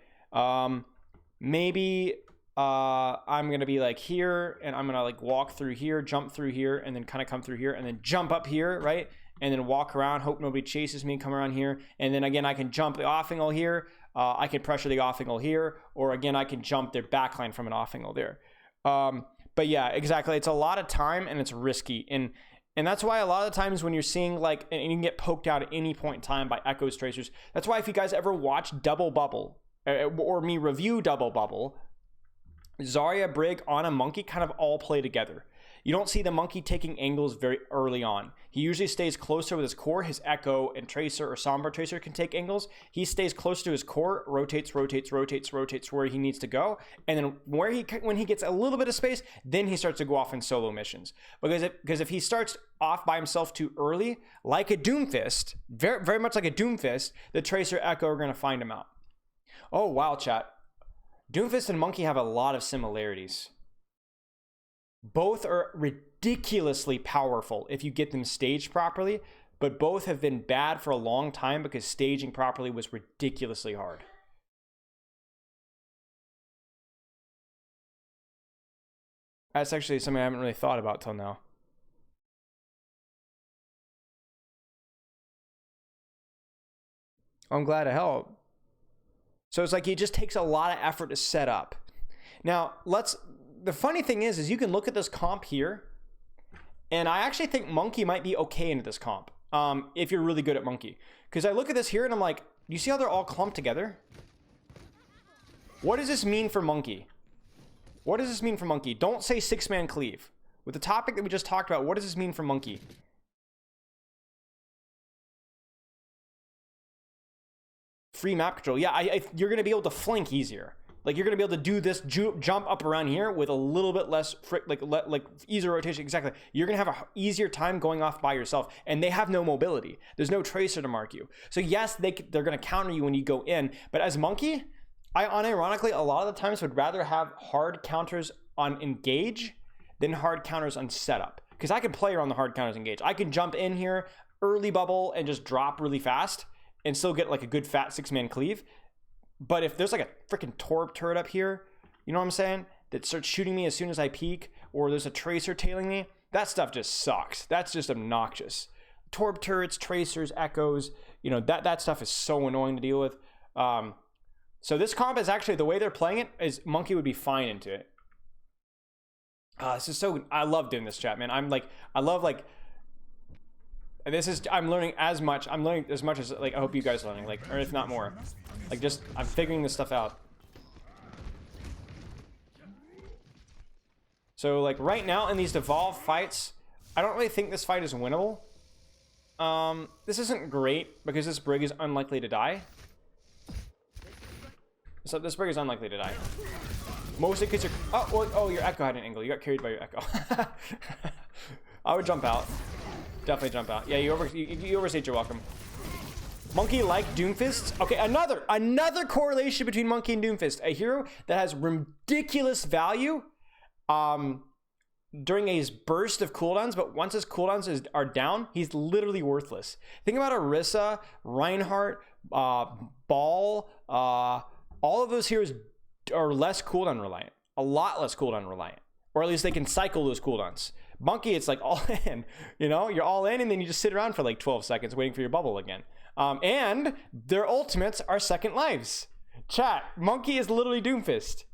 Maybe I'm gonna be like here, and I'm gonna like walk through here, jump through here, and then kind of come through here, and then jump up here, right? And then walk around, hope nobody chases me, come around here, and then again I can jump the off angle here, I can pressure the off angle here, or again I can jump their backline from an off angle there. But yeah, exactly. It's a lot of time and it's risky, and And that's why a lot of the times when you're seeing like, and you can get poked out at any point in time by Echo's tracers, that's why if you guys ever watch Double Bubble, or me review Double Bubble, Zarya, Brig, Ana, Monkey kind of all play together. You don't see the Monkey taking angles very early on. He usually stays closer with his core. His Echo and Tracer or Sombra Tracer can take angles. He stays close to his core, rotates where he needs to go. And then when he gets a little bit of space, then he starts to go off in solo missions. Because if he starts off by himself too early, like a Doomfist, very, very much like a Doomfist, the Tracer, Echo are going to find him out. Oh, wow, chat. Doomfist and Monkey have a lot of similarities. Both are ridiculously powerful if you get them staged properly, but both have been bad for a long time because staging properly was ridiculously hard. That's actually something I haven't really thought about till now. I'm glad to help. So it's like it just takes a lot of effort to set up. Now, the funny thing is you can look at this comp here, and I actually think Monkey might be okay into this comp, if you're really good at Monkey. Because I look at this here and I'm like, you see how they're all clumped together? What does this mean for Monkey? What does this mean for Monkey? Don't say 6-man cleave. With the topic that we just talked about, what does this mean for Monkey? Free map control. Yeah, you're going to be able to flank easier. Like, you're going to be able to do this jump up around here with a little bit less, like easier rotation. Exactly. You're going to have an easier time going off by yourself. And they have no mobility. There's no tracer to mark you. So, yes, they're going to counter you when you go in. But as Monkey, I unironically, a lot of the times would rather have hard counters on engage than hard counters on setup. Because I can play around the hard counters engage. I can jump in here, early bubble, and just drop really fast and still get like a good fat 6-man cleave. But if there's like a freaking Torb turret up here, you know what I'm saying, that starts shooting me as soon as I peek, or there's a Tracer tailing me, that stuff just sucks. That's just obnoxious. Torb turrets, Tracers, Echoes, you know, that stuff is so annoying to deal with. So this comp is actually, the way they're playing it, is Monkey would be fine into it. This is so, I love doing this, chat, man. I'm learning as much as, like, I hope you guys are learning, like, or if not more. Like, just, I'm figuring this stuff out. So, like, right now in these devolved fights, I don't really think this fight is winnable. This isn't great because this Brig is unlikely to die. So this Brig is unlikely to die. Mostly because you're... Oh, your Echo had an angle. You got carried by your Echo. I would jump out. Definitely jump out. Yeah, you overstayed your welcome. Monkey like Doomfist. Okay, another correlation between Monkey and Doomfist. A hero that has ridiculous value during a burst of cooldowns, but once his cooldowns are down, he's literally worthless. Think about Orisa, Reinhardt, Ball. All of those heroes are less cooldown reliant. A lot less cooldown reliant. Or at least they can cycle those cooldowns. Monkey, it's like all in. You know, you're all in and then you just sit around for like 12 seconds waiting for your bubble again. And their ultimates are second lives. Chat, Monkey is literally Doomfist.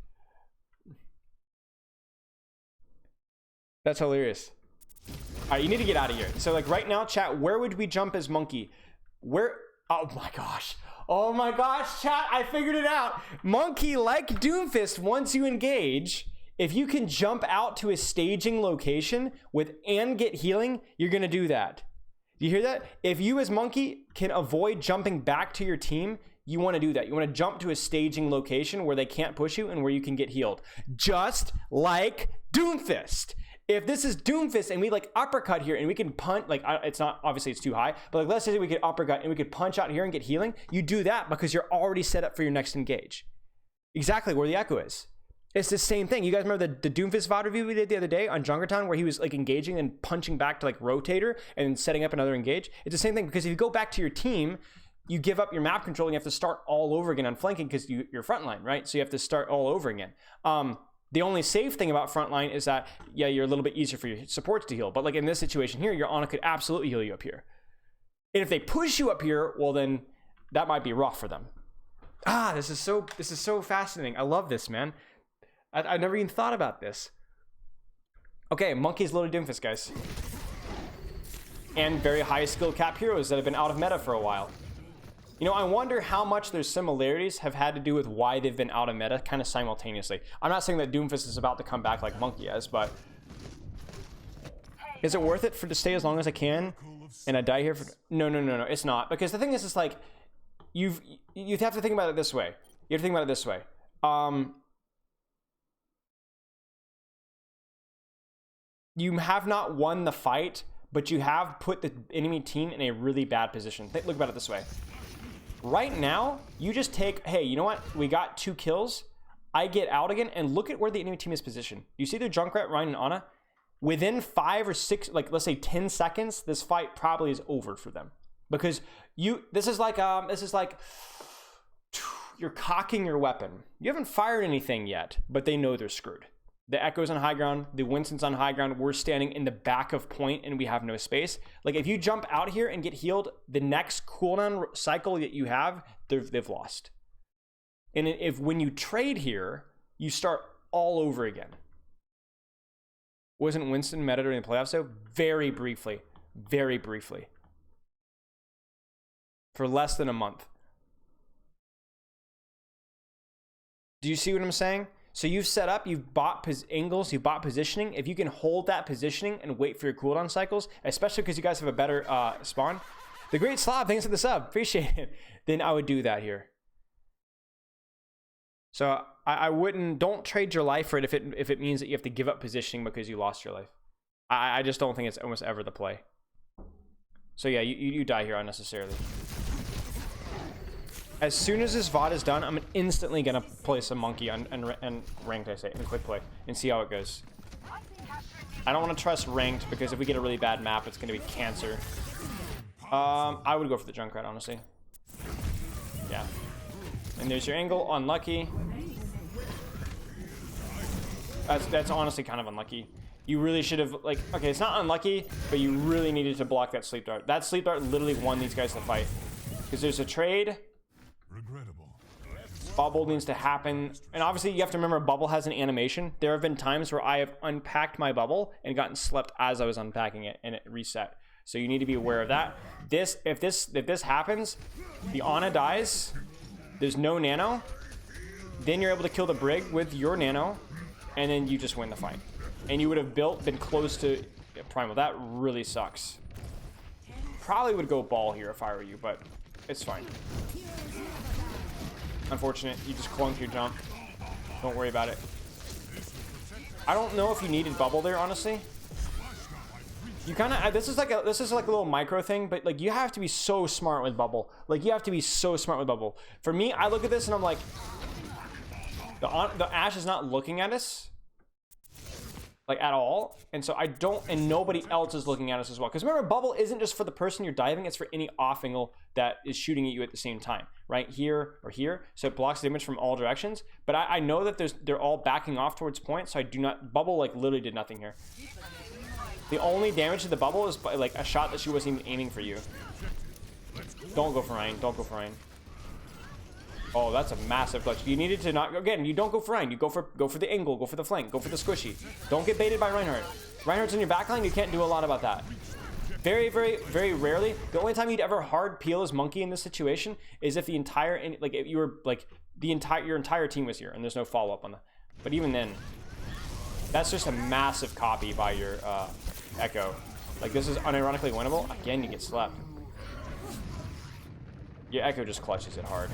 That's hilarious. All right, you need to get out of here. So like right now, chat, where would we jump as Monkey? Where? Oh my gosh. Oh my gosh, chat, I figured it out. Monkey, like Doomfist, once you engage, if you can jump out to a staging location and get healing, you're going to do that. Do you hear that? If you as Monkey can avoid jumping back to your team, you want to do that. You want to jump to a staging location where they can't push you and where you can get healed. Just like Doomfist. If this is Doomfist and we like uppercut here and we can punch, like it's not, obviously it's too high, but like let's say we could uppercut and we could punch out here and get healing, you do that because you're already set up for your next engage. Exactly where the Echo is. It's the same thing. You guys remember the Doomfist VOD review we did the other day on Junkertown where he was like engaging and punching back to like rotator and setting up another engage? It's the same thing because if you go back to your team, you give up your map control and you have to start all over again on flanking because you're frontline, right? So you have to start all over again. The only safe thing about frontline is that, yeah, you're a little bit easier for your supports to heal. But like in this situation here, your Ana could absolutely heal you up here. And if they push you up here, well then that might be rough for them. This is so fascinating. I love this, man. I've never even thought about this. Okay, Monkey's loaded Doomfist, guys. and very high skill cap heroes that have been out of meta for a while. You know, I wonder how much their similarities have had to do with why they've been out of meta kind of simultaneously. I'm not saying that Doomfist is about to come back like Monkey is, but is it worth it to stay as long as I can and I die here for... No, it's not. Because the thing is, it's like, you have to think about it this way. You have to think about it this way. You have not won the fight, but you have put the enemy team in a really bad position. Look about it this way. Right now, you just take, hey, you know what? We got 2 kills. I get out again, and look at where the enemy team is positioned. You see their Junkrat, Ryan, and Ana? Within 5 or 6, like, let's say 10 seconds, this fight probably is over for them. Because this is like, you're cocking your weapon. You haven't fired anything yet, but they know they're screwed. The Echo's on high ground, the Winston's on high ground, we're standing in the back of point and we have no space. Like, if you jump out here and get healed, the next cooldown cycle that you have, they've lost. And if when you trade here, you start all over again. Wasn't Winston meta during the playoffs though? Very briefly. Very briefly. For less than a month. Do you see what I'm saying? So you've set up, you've bought angles, you've bought positioning. If you can hold that positioning and wait for your cooldown cycles, especially because you guys have a better spawn. The Great Slav, thanks for the sub, appreciate it. Then I would do that here. So I wouldn't, don't trade your life for it if it means that you have to give up positioning because you lost your life. I just don't think it's almost ever the play. So yeah, you die here unnecessarily. As soon as this VOD is done, I'm instantly gonna play some Monkey and ranked, I say, in quick play, and see how it goes. I don't want to trust ranked because if we get a really bad map, it's gonna be cancer. I would go for the Junkrat, honestly. Yeah. And there's your angle, unlucky. That's honestly kind of unlucky. You really should have, like, okay, it's not unlucky, but you really needed to block that sleep dart. That sleep dart literally won these guys the fight. Because there's a trade. Bubble needs to happen, and obviously you have to remember bubble has an animation. There have been times where I have unpacked my bubble and gotten slept as I was unpacking it and it reset, so you need to be aware of that. If this happens, the Ana dies, there's no nano, then you're able to kill the Brig with your nano, and then you just win the fight, and you would have been close to primal. That really sucks. Probably would go ball here if I were you, but it's fine. Unfortunate, you just clunked your jump. Don't worry about it. I don't know if you needed bubble there, honestly. You kind of, this is like a little micro thing, but like you have to be so smart with bubble. Like you have to be so smart with bubble. For me, I look at this and I'm like, the Ashe is not looking at us, like at all, and so I don't, and nobody else is looking at us as well. Because remember, bubble isn't just for the person you're diving; it's for any off angle that is shooting at you at the same time, right here or here. So it blocks the image from all directions. But I know that they're all backing off towards point, so I do not bubble. Like literally did nothing here. The only damage to the bubble is by, like a shot that she wasn't even aiming for you. Don't go for Ryan. Don't go for Ryan. Oh, that's a massive clutch. You needed to not, again, you don't go for Ryan. You go for the angle, go for the flank, go for the squishy. Don't get baited by Reinhardt. Reinhardt's in your backline, you can't do a lot about that. Very, very, very rarely. The only time you'd ever hard peel as Monkey in this situation is if the entire, like if you were like your entire team was here and there's no follow up on that. But even then, that's just a massive copy by your Echo. Like this is unironically winnable. Again, you get slept. Your Echo just clutches it hard.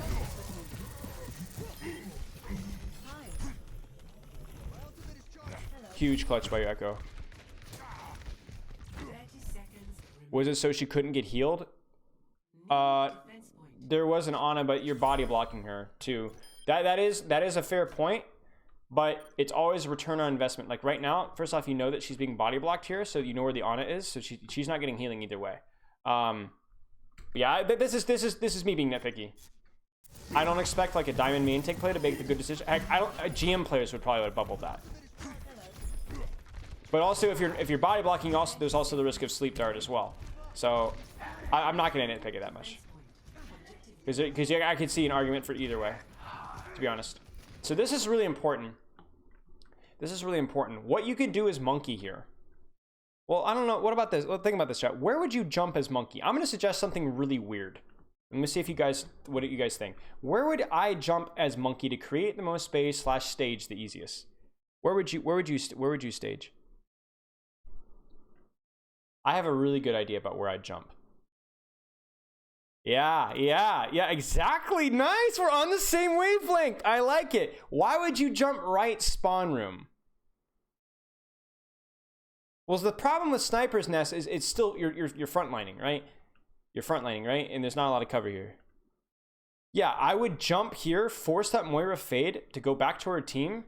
Huge clutch by your Echo. Was it so she couldn't get healed? There was an Ana, but you're body blocking her too. That is a fair point, but it's always a return on investment. Like right now, first off, you know that she's being body blocked here, so you know where the Ana is, so she's not getting healing either way. Yeah, this is me being nitpicky. I don't expect like a diamond main take play to make the good decision. GM players would probably have bubbled that. But also, if you're body blocking, there's also the risk of sleep dart as well. So I'm not going to nitpick it that much, because I could see an argument for either way, to be honest. So this is really important. This is really important. What you could do is Monkey here Well, I don't know. What about this? Well, think about this, chat. Where would you jump as Monkey? I'm going to suggest something really weird. Let me see if you guys, what do you guys think? Where would I jump as Monkey to create the most space / stage the easiest? Where would you stage? I have a really good idea about where I'd jump. Yeah, exactly. Nice. We're on the same wavelength. I like it. Why would you jump right spawn room? Well, the problem with Sniper's Nest is it's still, you're frontlining, right? You're frontlining, right? And there's not a lot of cover here. Yeah, I would jump here, force that Moira fade to go back to her team,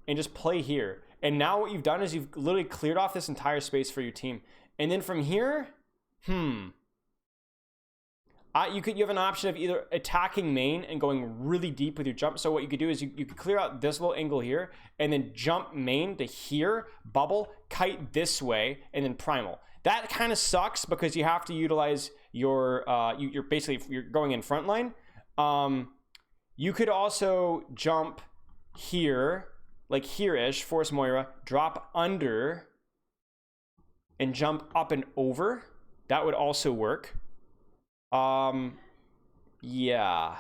and just play here. And now what you've done is you've literally cleared off this entire space for your team. And then from here, you have an option of either attacking main and going really deep with your jump. So what you could do is you could clear out this little angle here and then jump main to here, bubble, kite this way, and then primal. That kind of sucks because you have to utilize your, you're going in front line. You could also jump here, like here-ish, force Moira, drop under, and jump up and over. That would also work. Yeah.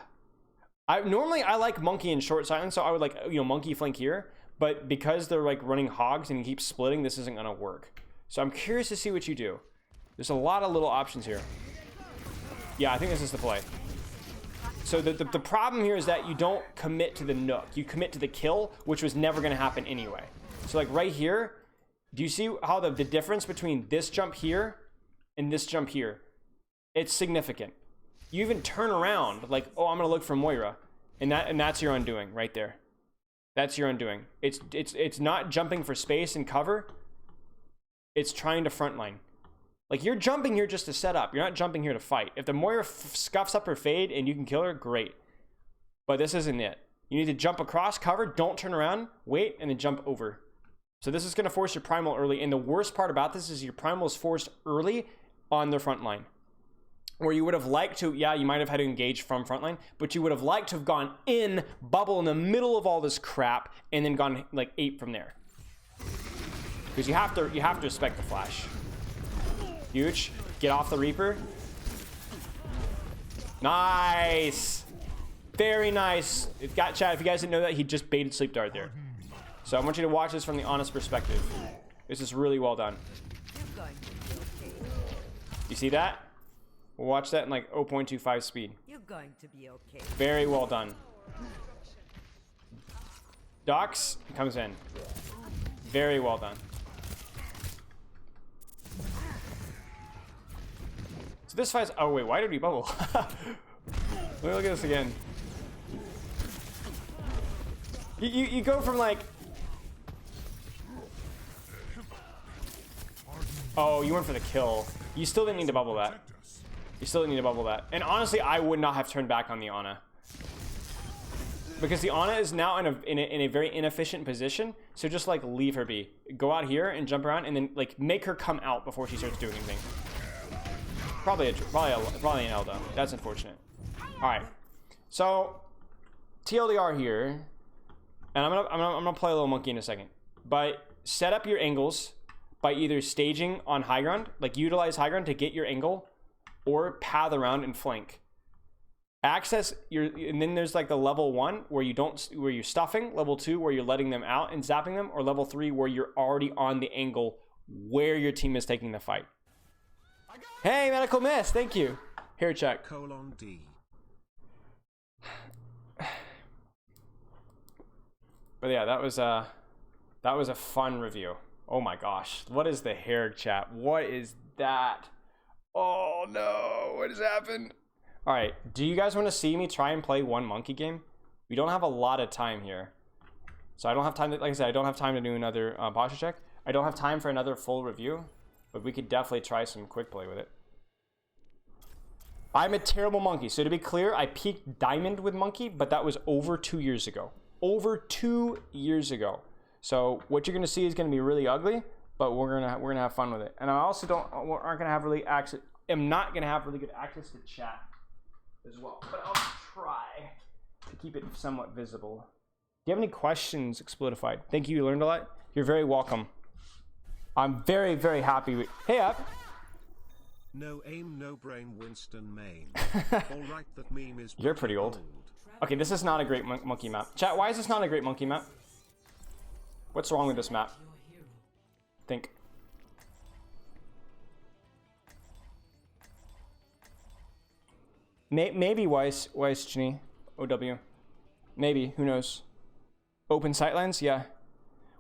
Normally I like Monkey and short silence, so I would like, Monkey flank here, but because they're like running hogs and you keep splitting, this isn't gonna work. So I'm curious to see what you do. There's a lot of little options here. Yeah, I think this is the play. So the problem here is that you don't commit to the Nook. You commit to the kill, which was never gonna happen anyway. So like right here, do you see how the difference between this jump here and this jump here? It's significant. You even turn around like, oh, I'm gonna look for Moira, and that's your undoing right there. That's your undoing. It's not jumping for space and cover. It's trying to frontline. Like you're jumping here just to set up. You're not jumping here to fight. If the Moira scuffs up her fade and you can kill her, great. But this isn't it. You need to jump across, cover, don't turn around, wait, and then jump over. So this is gonna force your primal early. And the worst part about this is your primal is forced early on their front line. Where you would have liked to, yeah, you might have had to engage from frontline, but you would have liked to have gone in, bubble in the middle of all this crap, and then gone like 8 from there. Because you have to respect the flash. Huge. Get off the Reaper. Nice. Very nice. Chat, if you guys didn't know that, he just baited Sleep Dart there. So I want you to watch this from the honest perspective. This is really well done. You see that? We'll watch that in like 0.25 speed. You're going to be okay. Very well done. Dox comes in. Very well done. So this fight's, oh wait, why did we bubble? Let me look at this again. You go from like, oh, you went for the kill. You still didn't need to bubble that. You still didn't need to bubble that. And honestly, I would not have turned back on the Ana. Because the Ana is now in a very inefficient position. So just like leave her be. Go out here and jump around and then like make her come out before she starts doing anything. Probably an Elda. That's unfortunate. Alright. So TLDR here. And I'm gonna play a little monkey in a second. But set up your angles by either staging on high ground, like utilize high ground to get your angle, or path around and flank. Access your, and then there's like the level 1 where you're stuffing, level 2 where you're letting them out and zapping them, or level 3 where you're already on the angle where your team is taking the fight. Hey, medical miss, thank you. Hair check. :D. But yeah, that was a fun review. Oh my gosh, what is the hair chat? What is that? Oh no, what has happened? All right, do you guys want to see me try and play one monkey game? We don't have a lot of time here. So I don't have time to, like I said, I don't have time to do another posture check. I don't have time for another full review, but we could definitely try some quick play with it. I'm a terrible monkey. So to be clear, I peaked diamond with monkey, but that was over 2 years ago. Over 2 years ago. So what you're gonna see is gonna be really ugly, but we're gonna have fun with it. And I also am not gonna have really good access to chat as well. But I'll try to keep it somewhat visible. Do you have any questions, Explodified? Thank you. You learned a lot. You're very welcome. I'm very, very happy with... Hey, up. No aim, no brain, Winston Main. Alright, that meme is You're pretty old. Okay, this is not a great monkey map. Chat, why is this not a great monkey map? What's wrong with this map? Think. Maybe Weiss Chinny. OW. Maybe, who knows? Open sightlines, yeah.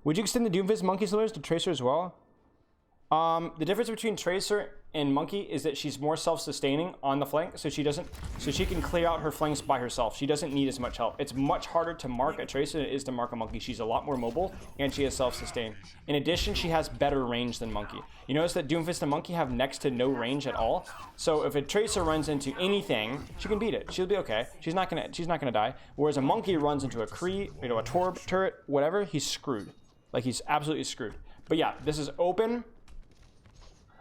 Would you extend the Doomfist Monkey Slurs to Tracer as well? The difference between Tracer and Monkey is that she's more self-sustaining on the flank, so she can clear out her flanks by herself. She doesn't need as much help. It's much harder to mark a Tracer than it is to mark a Monkey. She's a lot more mobile, and she is self-sustained. In addition, she has better range than Monkey. You notice that Doomfist and Monkey have next to no range at all. So if a Tracer runs into anything, she can beat it. She'll be okay. She's not gonna die. Whereas a Monkey runs into a Kree, you know, a Torb turret, whatever, he's screwed. Like, he's absolutely screwed. But yeah, this is open.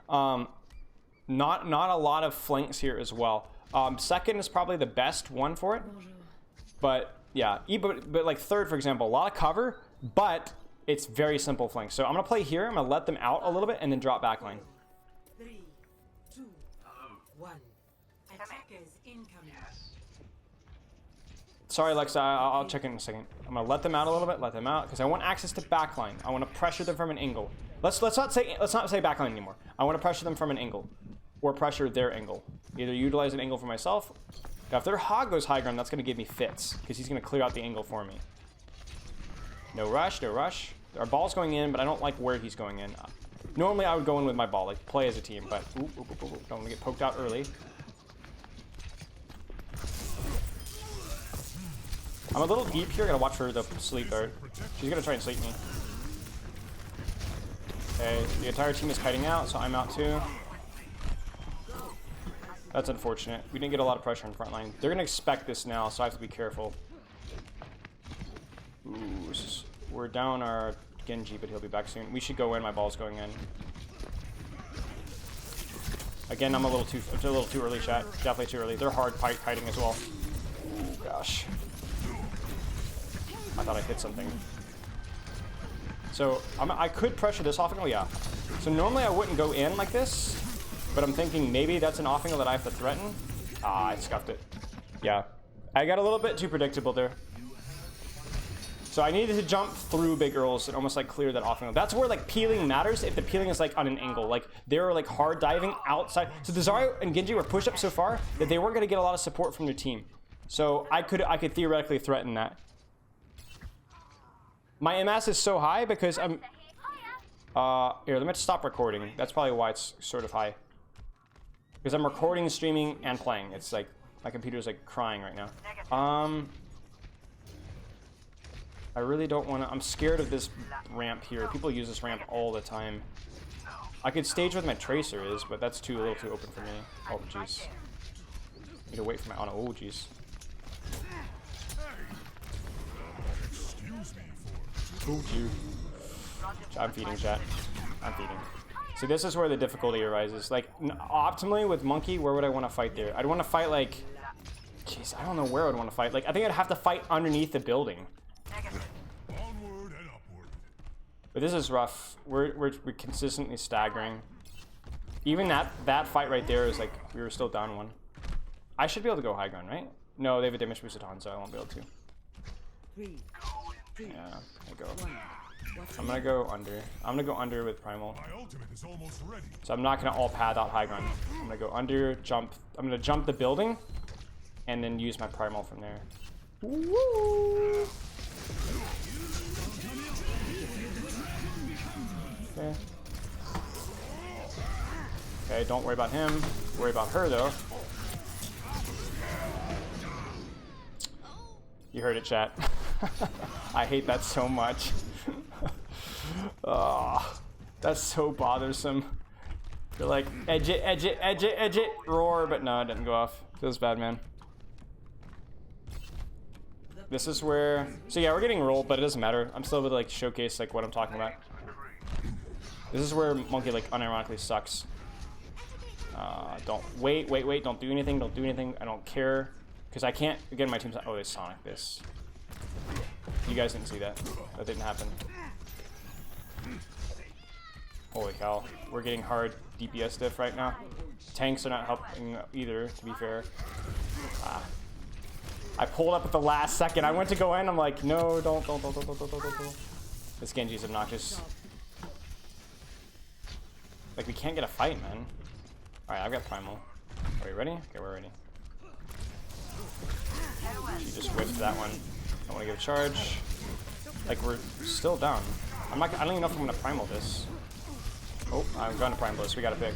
Not a lot of flanks here as well. Second is probably the best one for it. But yeah, but like third, for example, a lot of cover, but it's very simple flanks. So I'm gonna play here. I'm gonna let them out a little bit and then drop backline. 3, 2, 1. Attackers incoming. Sorry, Alexa. I'll check in a second. I'm gonna let them out a little bit. Let them out because I want access to backline. I want to pressure them from an angle. Let's not say backline anymore. I want to pressure them from an angle, or pressure their angle. Either utilize an angle for myself. Now, if their hog goes high ground, that's going to give me fits because he's going to clear out the angle for me. No rush, no rush. Our ball's going in, but I don't like where he's going in. Normally, I would go in with my ball, like play as a team, but don't want to get poked out early. I'm a little deep here. Gotta watch for the sleep dart. She's gonna try and sleep me. Okay, the entire team is kiting out, so I'm out too. That's unfortunate. We didn't get a lot of pressure on front line. They're gonna expect this now, so I have to be careful. Ooh, we're down our Genji, but he'll be back soon. We should go in. My ball's going in. Again, I'm a little too early, chat. Definitely too early. They're hard kiting as well. Oh gosh. I thought I hit something. So I could pressure this off angle, yeah. So normally I wouldn't go in like this, but I'm thinking maybe that's an off angle that I have to threaten. Ah, I scuffed it. Yeah, I got a little bit too predictable there. So I needed to jump through big Earls and almost like clear that off angle. That's where like peeling matters. If the peeling is like on an angle, like they were like hard diving outside. So the Zarya and Genji were pushed up so far that they weren't going to get a lot of support from their team. So I could theoretically threaten that. My MS is so high because I'm... here, let me stop recording. That's probably why it's sort of high. Because I'm recording, streaming, and playing. It's like, my computer's like crying right now. I really don't want to... I'm scared of this ramp here. People use this ramp all the time. I could stage where my Tracer is, but that's a little too open for me. Oh, jeez. Need to wait for my... Oh, no. Oh, jeez. I'm feeding, chat. I'm feeding. So this is where the difficulty arises. Like, optimally with Monkey, where would I want to fight there? I'd want to fight, like... Jeez, I don't know where I'd want to fight. Like, I think I'd have to fight underneath the building. But this is rough. We're consistently staggering. Even that fight right there is like, we were still down one. I should be able to go high ground, right? No, they have a damage boosted on, so I won't be able to. 3, 2, Yeah, I go. I'm gonna go under. I'm gonna go under with Primal. So I'm not gonna all pad out high ground. I'm gonna go under, jump. I'm gonna jump the building, and then use my Primal from there. Woo! Okay. Okay, don't worry about him. Worry about her though. You heard it, chat. I hate that so much. Oh, that's so bothersome. They're like, edge it, edge it, edge it, edge it, roar, but no, it didn't go off. Feels bad, man. This is where, so yeah, we're getting rolled, but it doesn't matter. I'm still able to like showcase like what I'm talking about. This is where Monkey like unironically sucks. Don't wait, don't do anything, I don't care. Because I can't, again, my team's not, oh, they Sonic this. You guys didn't see that. That didn't happen. Holy cow. We're getting hard DPS diff right now. Tanks are not helping either, to be fair. I pulled up at the last second. I went to go in. I'm like, no, don't. This Genji's obnoxious. Like, we can't get a fight, man. Alright, I've got Primal. Are we ready? Okay, we're ready. She just whipped that one. I want to give a charge. Like, we're still down. I don't even know if I'm gonna Primal this. Oh, I'm going to Primal this. We gotta pick.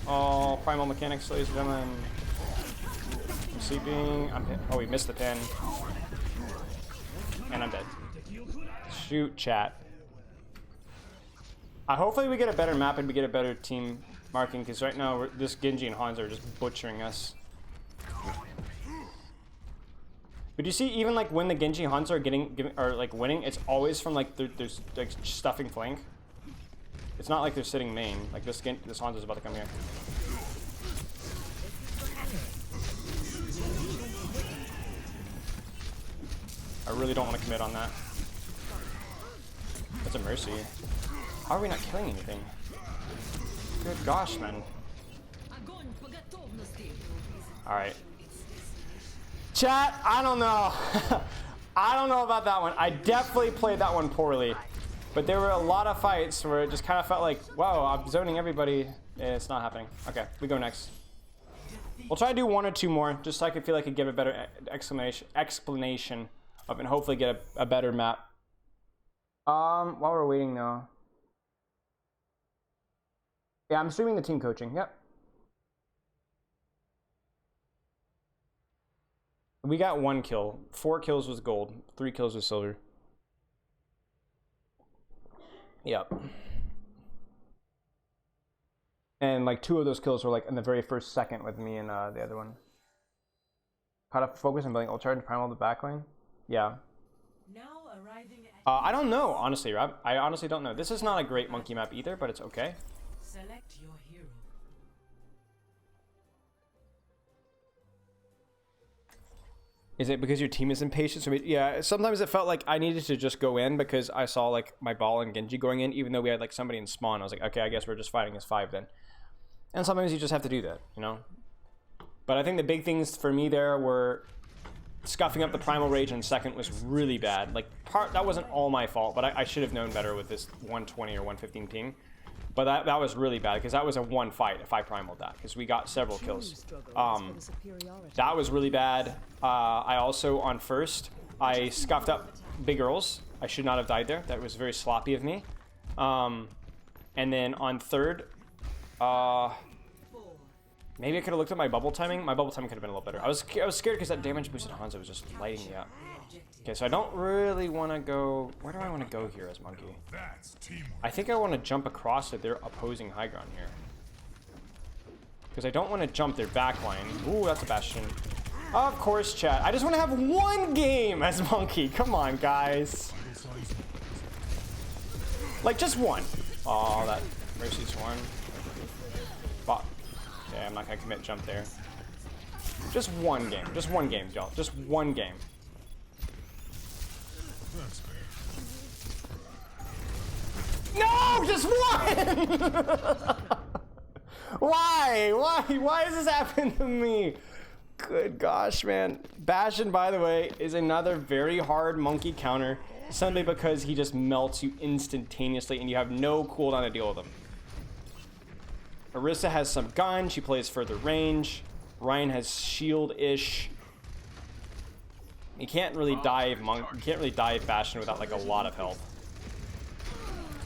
Oh, Primal mechanics, ladies and gentlemen. I'm sleeping. Oh, we missed the pin. And I'm dead. Shoot, chat. Hopefully we get a better map and we get a better team marking, because right now this Genji and Hanzo are just butchering us. But you see, even like when the Genji and Hanzo are like winning, it's always from like there's like stuffing flank. It's not like they're sitting main. Like this Hanzo's about to come here. I really don't want to commit on that. That's a Mercy. How are we not killing anything? Good gosh, man. Alright. Chat, I don't know. I don't know about that one. I definitely played that one poorly. But there were a lot of fights where it just kind of felt like, wow, I'm zoning everybody. It's not happening. Okay, we go next. We'll try to do 1 or 2 more, just so I could feel like I could give a better explanation of and hopefully get a better map. While we're waiting though. Yeah, I'm streaming the team coaching. Yep. We got 1 kill. 4 kills was gold. 3 kills was silver. Yep. And like 2 of those kills were like in the very first second with me and the other one. Caught up focus and building ultra and primal the backline. Yeah. Now arriving at I don't know, honestly, Rob. I honestly don't know. This is not a great monkey map either, but it's okay. select your hero. Is it because your team is impatient? So yeah, sometimes it felt like I needed to just go in because I saw like my ball and Genji going in, even though we had like somebody in spawn. I was like, okay, I guess we're just fighting as 5 then. And sometimes you just have to do that, you know? But I think the big things for me there were scuffing up the Primal Rage in second was really bad. Like, that wasn't all my fault, but I should have known better with this 120 or 115 ping. But that was really bad, because that was a 1 fight if I primaled that, because we got several kills. That was really bad. I also, on first, I scuffed up Big Earls. I should not have died there. That was very sloppy of me. And then on third, maybe I could have looked at my bubble timing. My bubble timing could have been a little better. I was scared because that damage boosted Hanzo was just lighting me up. Okay, so I don't really want to go... Where do I want to go here as Monkey? I think I want to jump across to their opposing high ground here. Because I don't want to jump their backline. Ooh, that's a Bastion. Of course, chat. I just want to have 1 game as Monkey. Come on, guys. Like, just 1. Oh, that Mercy's 1. Fuck. Okay, I'm not going to commit jump there. Just 1 game. Just 1 game, y'all. Just 1 game. No! Just 1! Why does this happen to me? Good gosh, man. Bastion, by the way, is another very hard monkey counter. Simply because he just melts you instantaneously and you have no cooldown to deal with him. Orisa has some gun. She plays further range. Ryan has shield-ish. You can't really dive Bastion without like a lot of health.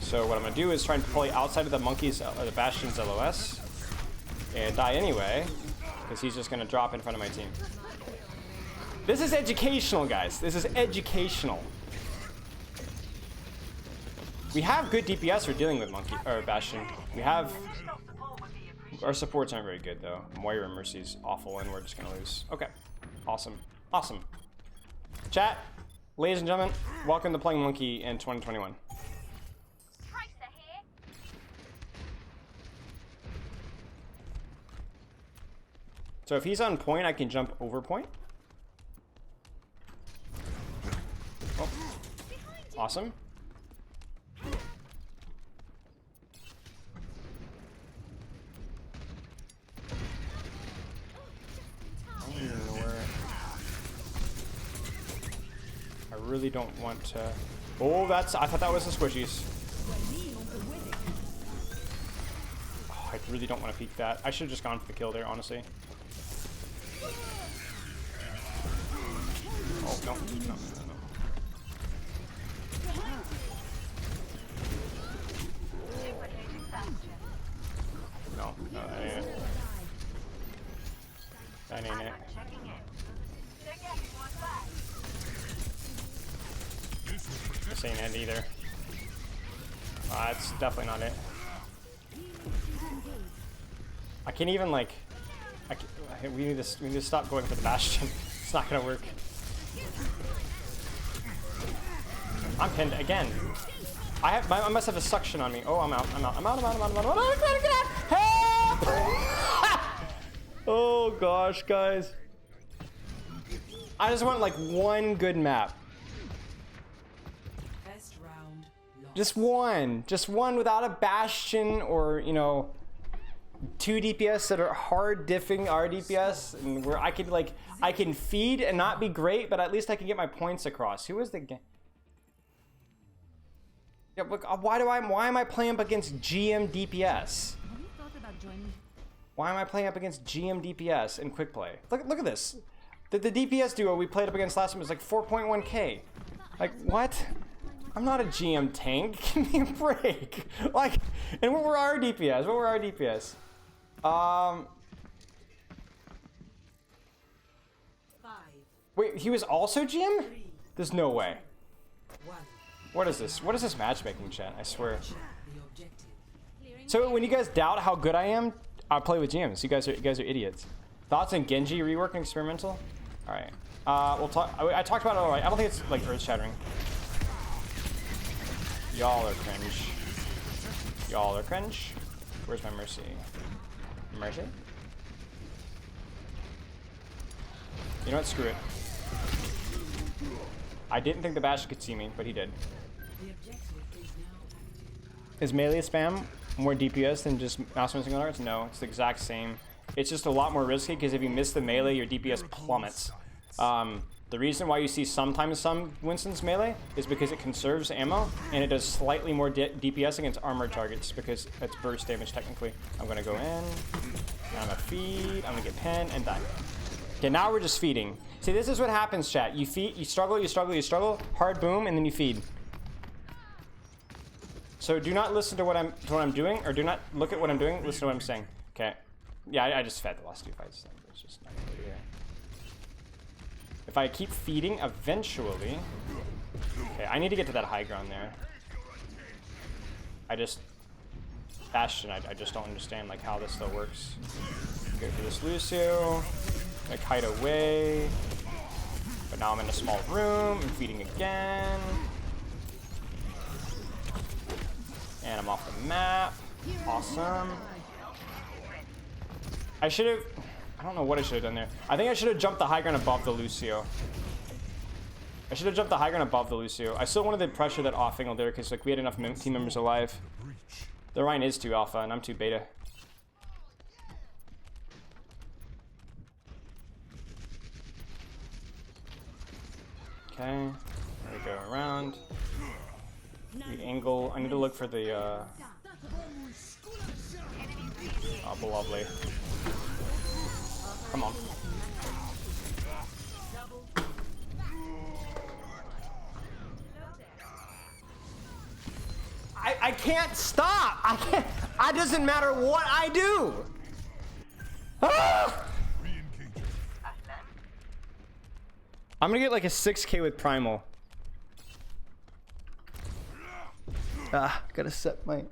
So what I'm gonna do is try and play outside of the monkey's or the Bastion's LOS and die anyway, because he's just gonna drop in front of my team. This is educational, guys. This is educational. We have good DPS for dealing with monkey or Bastion. We have. Our supports aren't very good though. Moira Mercy's awful, and we're just gonna lose. Okay, awesome, awesome. Chat, ladies and gentlemen, welcome to Playing Monkey in 2021. So if he's on point, I can jump over point. Oh, awesome. really don't want to... Oh, I thought that was the squishies. Oh, I really don't want to peek that. I should have just gone for the kill there, honestly. Oh, no. No, that ain't it. That ain't it. This ain't it either. It's definitely not it. I can't even like. We need to stop going for the Bastion. It's not gonna work. I'm pinned again. I must have a suction on me. Oh, I'm out. Get out! Help! Oh gosh, guys. I just want like one good map. Best round lost. Just one without a Bastion or, you know, 2 DPS that are hard diffing our DPS, and where I can feed and not be great, but at least I can get my points across. Who was the game? Yeah, look, why am I playing up against GM DPS? Why am I playing up against GM DPS in quick play? Look at this. The DPS duo we played up against last time was like 4.1k. Like, what? I'm not a GM tank. Give me a break. Like, and what were our DPS? What were our DPS? 5. Wait, he was also GM? 3. There's no way. 1. What is this? What is this matchmaking, chat? I swear. The objective. So when you guys doubt how good I am, I'll play with GMs. You guys are idiots. Thoughts on Genji rework and experimental? All right. We'll talk. I talked about it already. I don't think it's like earth shattering. Y'all are cringe. Y'all are cringe. Where's my Mercy? Mercy? You know what? Screw it. I didn't think the Bastion could see me, but he did. The objective is now active. Is melee spam more DPS than just mouse and single targets? No, it's the exact same. It's just a lot more risky because if you miss the melee, your DPS plummets. The reason why you see sometimes some Winston's melee is because it conserves ammo and it does slightly more DPS against armored targets because it's burst damage technically. I'm gonna go in, I'm gonna feed, I'm gonna get pinned and die. Okay, now we're just feeding. See, this is what happens, chat. You feed, you struggle, hard boom, and then you feed. So do not listen to what I'm doing, or do not look at what I'm doing. Listen to what I'm saying. Okay. Yeah, I just fed the last 2 fights. It's just not gonna be there. If I keep feeding, eventually. Okay, I need to get to that high ground there. Bastion, I just don't understand like how this still works. Go for this Lucio. Like hide away. But now I'm in a small room. I'm feeding again. And I'm off the map. Awesome. I don't know what I should have done there. I think I should have jumped the high ground above the Lucio. I still wanted to pressure that off angle there because like we had enough team members alive. The Ryan is too alpha and I'm too beta. Okay, there we go around. The angle. I need to look for the. Oh, lovely. Come on. I can't stop. I can't. It doesn't matter what I do. Ah! I'm gonna get like a 6k with Primal. Gotta set my...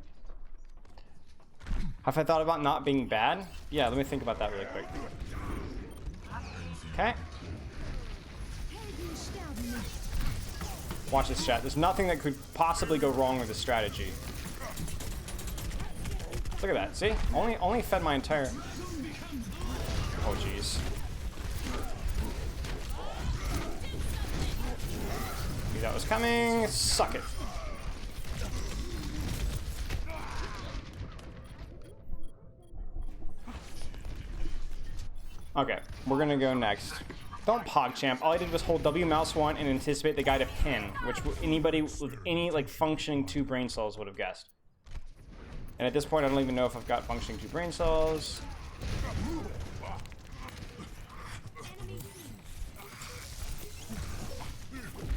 Have I thought about not being bad? Yeah, let me think about that really quick. Okay. Watch this, chat. There's nothing that could possibly go wrong with this strategy. Look at that. See? Only fed my entire... Oh, jeez. Knew that was coming. Suck it. Okay, we're gonna go next. Don't PogChamp. All I did was hold W mouse 1 and anticipate the guy to pin, which anybody with any like functioning 2 brain cells would have guessed. And at this point, I don't even know if I've got functioning 2 brain cells.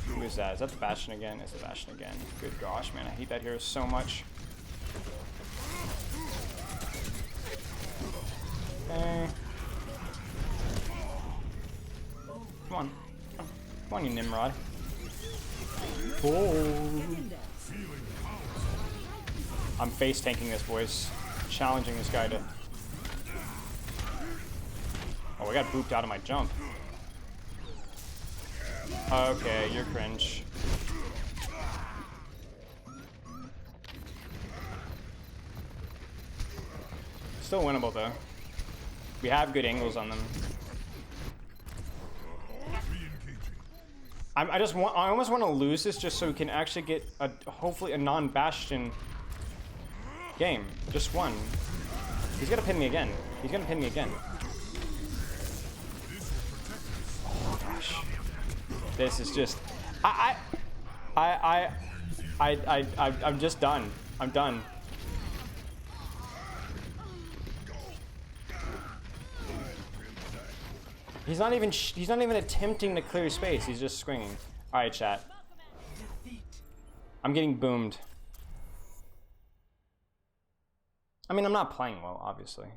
Who is that? Is that the Bastion again? It's the Bastion again. Good gosh, man. I hate that hero so much. Okay. Come on. Come on, you Nimrod. Oh. I'm face tanking this, boys. Challenging this guy to... Oh, I got booped out of my jump. Okay, you're cringe. Still winnable, though. We have good angles on them. I almost want to lose this just so we can actually get a hopefully a non-Bastion game. Just one. He's gonna pin me again. He's gonna pin me again. Oh gosh. This is just I'm just done. I'm done. He's not even attempting to clear space. He's just swinging. All right, chat. I'm getting boomed. I mean, I'm not playing well, obviously.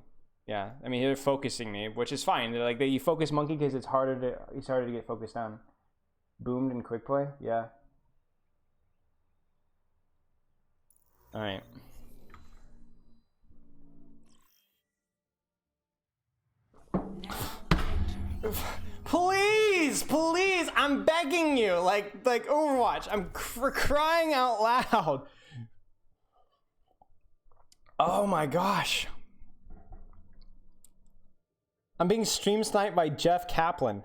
Yeah, I mean, they're focusing me, which is fine. They're like, you focus Monkey because it's harder to get focused down. Boomed in quick play, yeah. All right. Please, please, I'm begging you, like Overwatch. I'm crying out loud. Oh my gosh. I'm being stream sniped by Jeff Kaplan.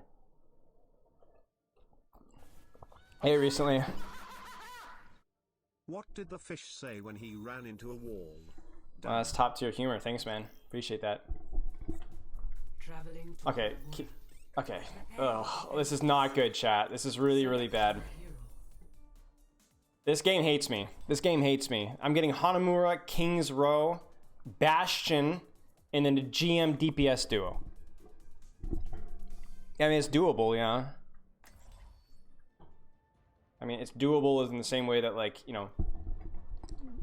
Hey, recently. What did the fish say when he ran into a wall? That's top tier humor. Thanks, man. Appreciate that. Traveling to Okay. Okay. Ugh. This is not good, chat. This is really, really bad. This game hates me. This game hates me. I'm getting Hanamura, King's Row, Bastion, and then the GM DPS duo. I mean, it's doable, yeah. I mean, it's doable in the same way that, like, you know,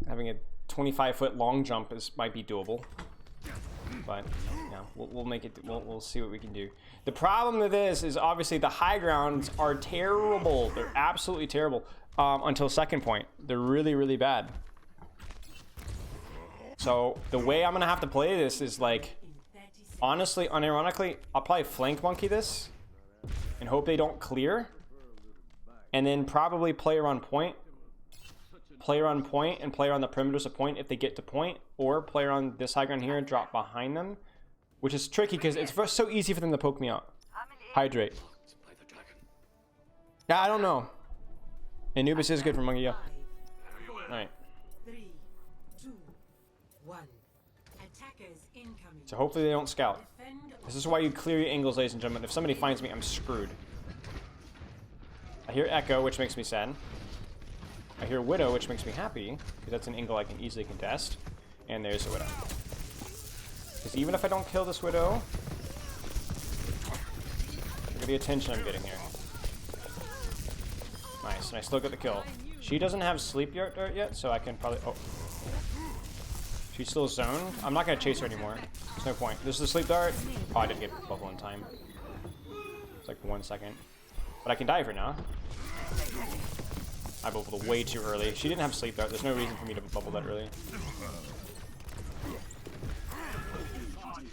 having a 25-foot long jump might be doable. But yeah, we'll make it. We'll see what we can do. The problem with this is obviously the high grounds are terrible. They're absolutely terrible until second point. They're really, really bad. So the way I'm gonna have to play this is like, honestly, unironically, I'll probably flank monkey this and hope they don't clear, and then probably play around point. Play around point and play around the perimeters of point if they get to point, or play around this high ground here and drop behind them, which is tricky because it's so easy for them to poke me out. Hydrate. Yeah, I don't know. Anubis is good for monkey, yeah. Alright. 3, 2, 1. Attackers incoming. So hopefully they don't scout. Defend. This is why you clear your angles, ladies and gentlemen. If somebody finds me, I'm screwed. I hear Echo, which makes me sad. I hear Widow, which makes me happy, because that's an angle I can easily contest. And there's a Widow. Because even if I don't kill this Widow, look at the attention I'm getting here. Nice, and I still get the kill. She doesn't have Sleep Dart yet, so I can probably... Oh. She's still zoned. I'm not going to chase her anymore. There's no point. This is the Sleep Dart. Oh, I didn't get bubble in time. It's like 1 second. But I can dive her now. I bubbled way too early. She didn't have Sleep Dart. There's no reason for me to bubble that early.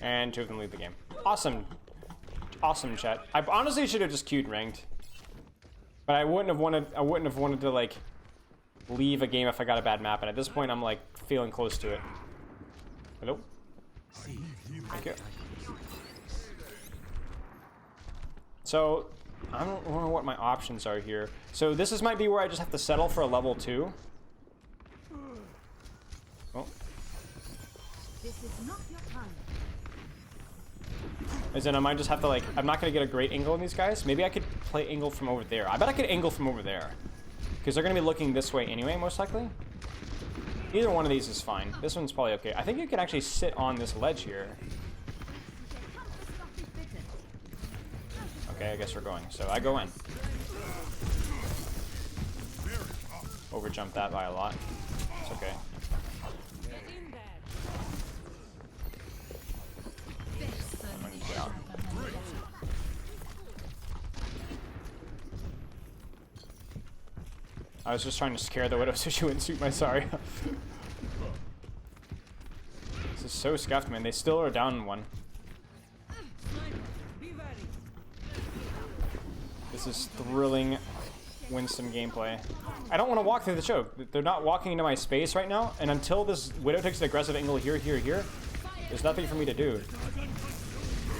And 2 of them leave the game. Awesome. Awesome, chat. I honestly should have just queued ranked. But I wouldn't have wanted to, like, leave a game if I got a bad map. And at this point, I'm, like, feeling close to it. Hello? Thank you. So, I don't know what my options are here. So this might be where I just have to settle for a level 2. Oh. This is not your time. As in, I might just have to like, I'm not gonna get a great angle on these guys. Maybe I could play angle from over there. I bet I could angle from over there. Because they're gonna be looking this way anyway, most likely. Either one of these is fine. This one's probably okay. I think you can actually sit on this ledge here. Okay, I guess we're going. So I go in. Overjump that by a lot. It's okay. I was just trying to scare the Widow so she wouldn't shoot my sorry. This is so scuffed, man. They still are down one. This is thrilling Winston gameplay. I don't want to walk through the choke. They're not walking into my space right now, and until this Widow takes an aggressive angle here, there's nothing for me to do.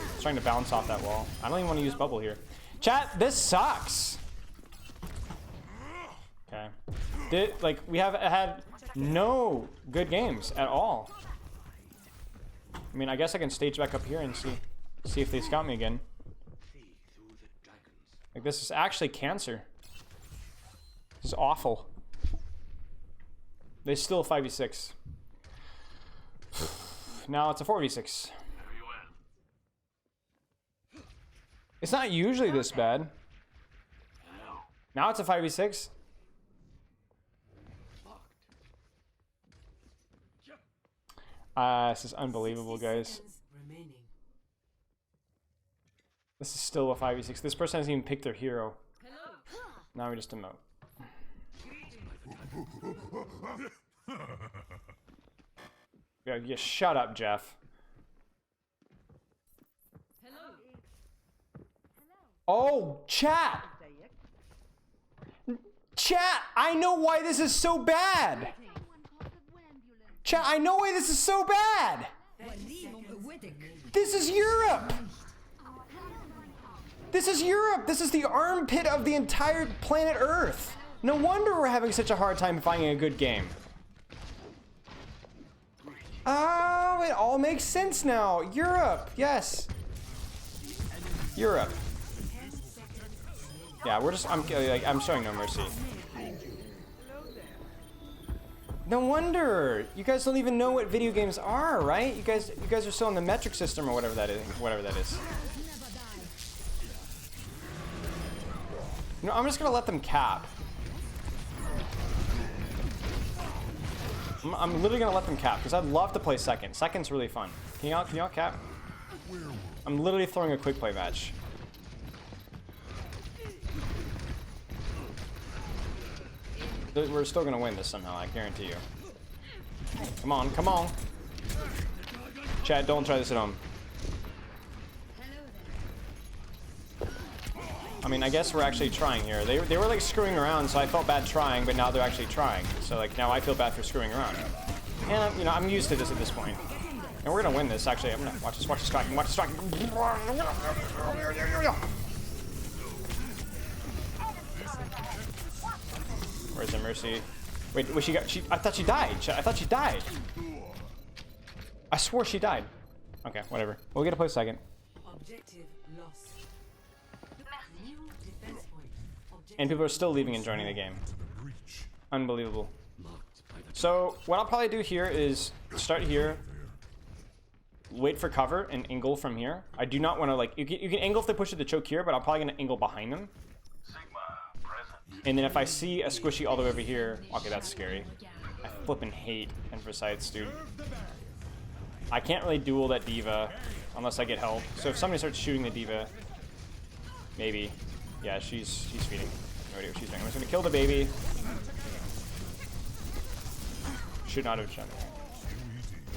Just trying to bounce off that wall. I don't even want to use bubble here. Chat, this sucks. Okay. We have had no good games at all. I mean, I guess I can stage back up here and see if they scout me again. Like, this is actually cancer. This is awful. They still 5v6. Now it's a 4v6. It's not usually this bad. Now it's a 5v6. This is unbelievable, guys. This is still a 5v6. This person hasn't even picked their hero. Now we just emote. Yeah, shut up, Jeff. Oh, chat! Chat, I know why this is so bad! Chat, I know why this is so bad! This is Europe! This is Europe! This is the armpit of the entire planet Earth! No wonder we're having such a hard time finding a good game. Oh, it all makes sense now. Europe, yes. Europe. Yeah, I'm showing no mercy. No wonder. You guys don't even know what video games are, right? You guys are still in the metric system or whatever that is. No, I'm just gonna let them cap. I'm literally gonna let them cap because I'd love to play second. Second's really fun. Can y'all cap? I'm literally throwing a quick play match. We're still gonna win this somehow, I guarantee you. Come on, come on. Chat, don't try this at home. I mean, I guess we're actually trying here. They were like screwing around, so I felt bad trying, but now they're actually trying. So like now I feel bad for screwing around. And I'm used to this at this point. And we're gonna win this. Actually, I'm gonna watch the striking, watch the striking. Where's the mercy? Wait, I thought she died. I thought she died. I swore she died. Okay, whatever. We'll get to play second. Objective lost. New defense point. And people are still leaving and joining the game. Unbelievable. So what I'll probably do here is start here, wait for cover, and angle from here. I do not want to like you can angle if they push it to choke here, but I'm probably gonna angle behind them. And then if I see a squishy all the way over here, okay, that's scary. I flippin' hate Imprecise, dude. I can't really duel that diva unless I get help. So if somebody starts shooting the diva, maybe. Yeah, she's feeding. No idea what she's doing. I'm just gonna kill the baby. Should not have jumped.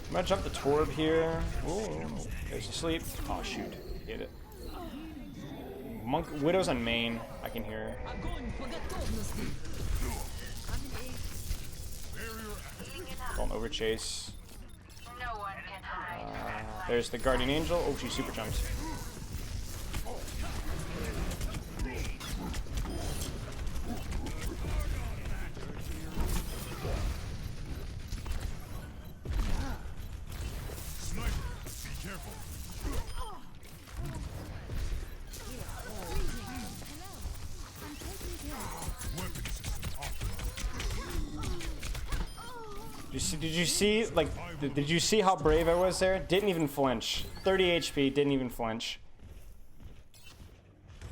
I'm gonna jump the Torb here. Ooh, there's a sleep. Oh shoot, hit it. Widow's on main. I can hear. Don't over chase. There's the Guardian Angel. Oh, she super jumps. Did you see like did you see how brave I was there? Didn't even flinch. 30 HP, didn't even flinch.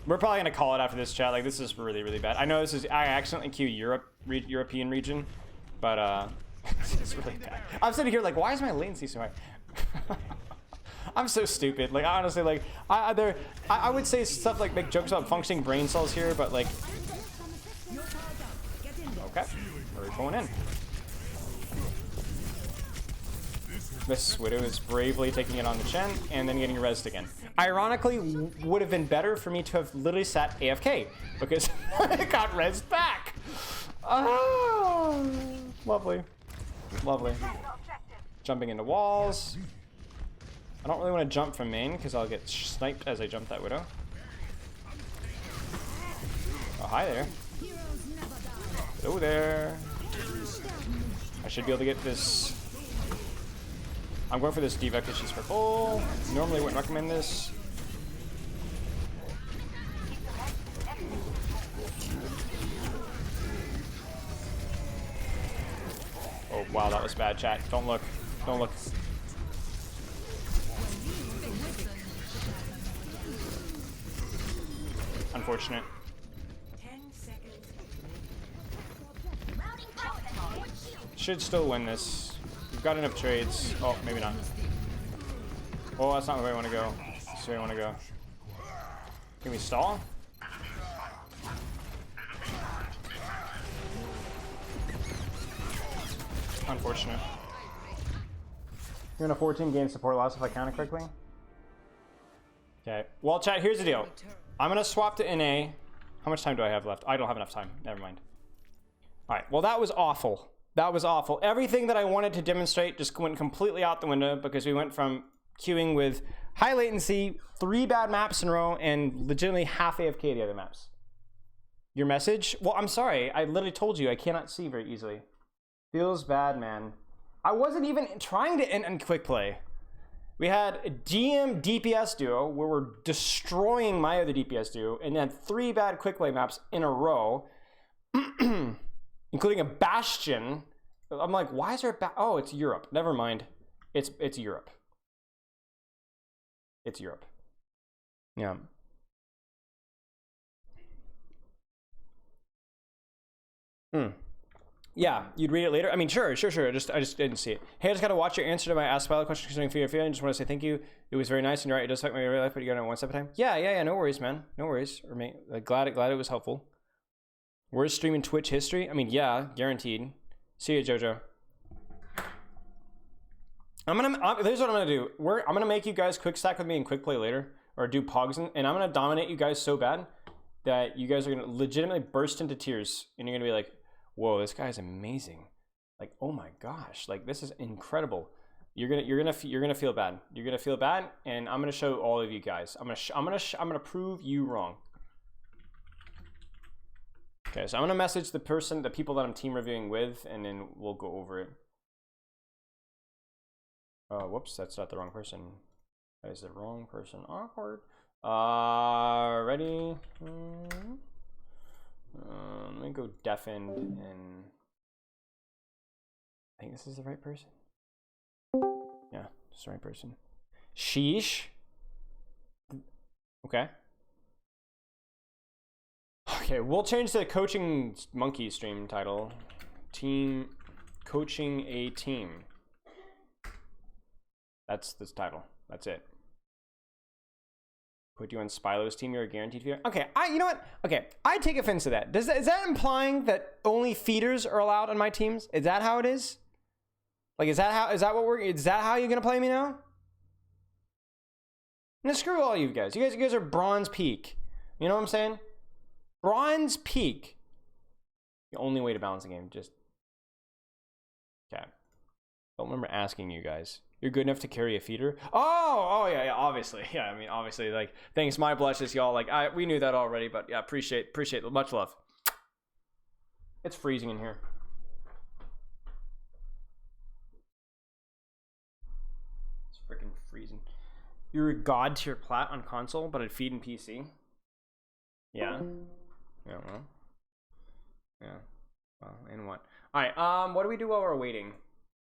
We're probably gonna call it after this, chat. Like, this is really, really bad. I know this is, I accidentally queue European region, but it's really bad. I'm sitting here like, why is my latency so high? I'm so stupid. Like, honestly, like, I would say stuff like make jokes about functioning brain cells here, but like, okay, we're going in. Miss Widow is bravely taking it on the chin and then getting rezzed again. Ironically, would have been better for me to have literally sat AFK because I got rezzed back. Oh, lovely. Lovely. Jumping into walls. I don't really want to jump from main because I'll get sniped as I jump that Widow. Oh, hi there. Hello there. I should be able to get this. I'm going for this D.Va because she's purple. Normally wouldn't recommend this. Oh, wow, that was bad, chat. Don't look. Don't look. Unfortunate. 10 seconds. Should still win this. We've got enough trades. Oh, maybe not. Oh, that's not where I want to go. That's where I want to go. Can we stall? Unfortunate. You're in a 14-game support loss if I count it correctly. Okay. Well, chat, here's the deal. I'm going to swap to NA. How much time do I have left? I don't have enough time. Never mind. All right. Well, that was awful. That was awful. Everything that I wanted to demonstrate just went completely out the window because we went from queuing with high latency, 3 bad maps in a row, and legitimately half AFK the other maps. Your message? Well, I'm sorry. I literally told you I cannot see very easily. Feels bad, man. I wasn't even trying to end in quick play. We had a GM DPS duo where we're destroying my other DPS duo, and then 3 bad quick play maps in a row. Including a Bastion. I'm like, why is there a oh, it's Europe. Never mind. It's Europe. It's Europe. Yeah. Yeah, you'd read it later. I mean, sure. I just didn't see it. Hey, I just gotta watch your answer to my Ask Pilot question concerning Fear Feeling. Just want to say thank you. It was very nice and you're right. It does affect my real life, but you got it one step at a time. Yeah. No worries, man. No worries. Or like, glad it was helpful. Worst stream in Twitch history? I mean, yeah, guaranteed. See you, Jojo. Here's what I'm gonna do. I'm gonna make you guys quick stack with me and quick play later, or do pogs, and I'm gonna dominate you guys so bad that you guys are gonna legitimately burst into tears, and you're gonna be like, "Whoa, this guy's amazing!" Like, "Oh my gosh, like this is incredible." You're gonna feel bad. You're gonna feel bad, and I'm gonna show all of you guys. I'm gonna prove you wrong. Okay, so I'm gonna message the people that I'm team reviewing with, and then we'll go over it. Oh, whoops, that's not the wrong person. That is the wrong person. Awkward. Ready? Let me go deafened, and I think this is the right person. Yeah, it's the right person. Sheesh. Okay. Okay, we'll change the Coaching Monkey stream title. Team Coaching a Team. That's this title. That's it. Put you on Spylo's team, you're a guaranteed feeder. Okay, you know what? Okay, I take offense to that. Is that implying that only feeders are allowed on my teams? Is that how it is? Like, is that how you're gonna play me now? Now screw all you guys. You guys are bronze peak. You know what I'm saying? Bronze peak. The only way to balance the game, just okay. Don't remember asking you guys. You're good enough to carry a feeder? Oh yeah, obviously. Yeah, I mean, obviously, like, thanks, my blushes, y'all. Like, we knew that already, but yeah, appreciate it. Much love. It's freezing in here. It's freaking freezing. You're a god tier plat on console, but I'd feed in PC. Yeah. Yeah, well. Yeah. Well, and what? Alright, what do we do while we're waiting?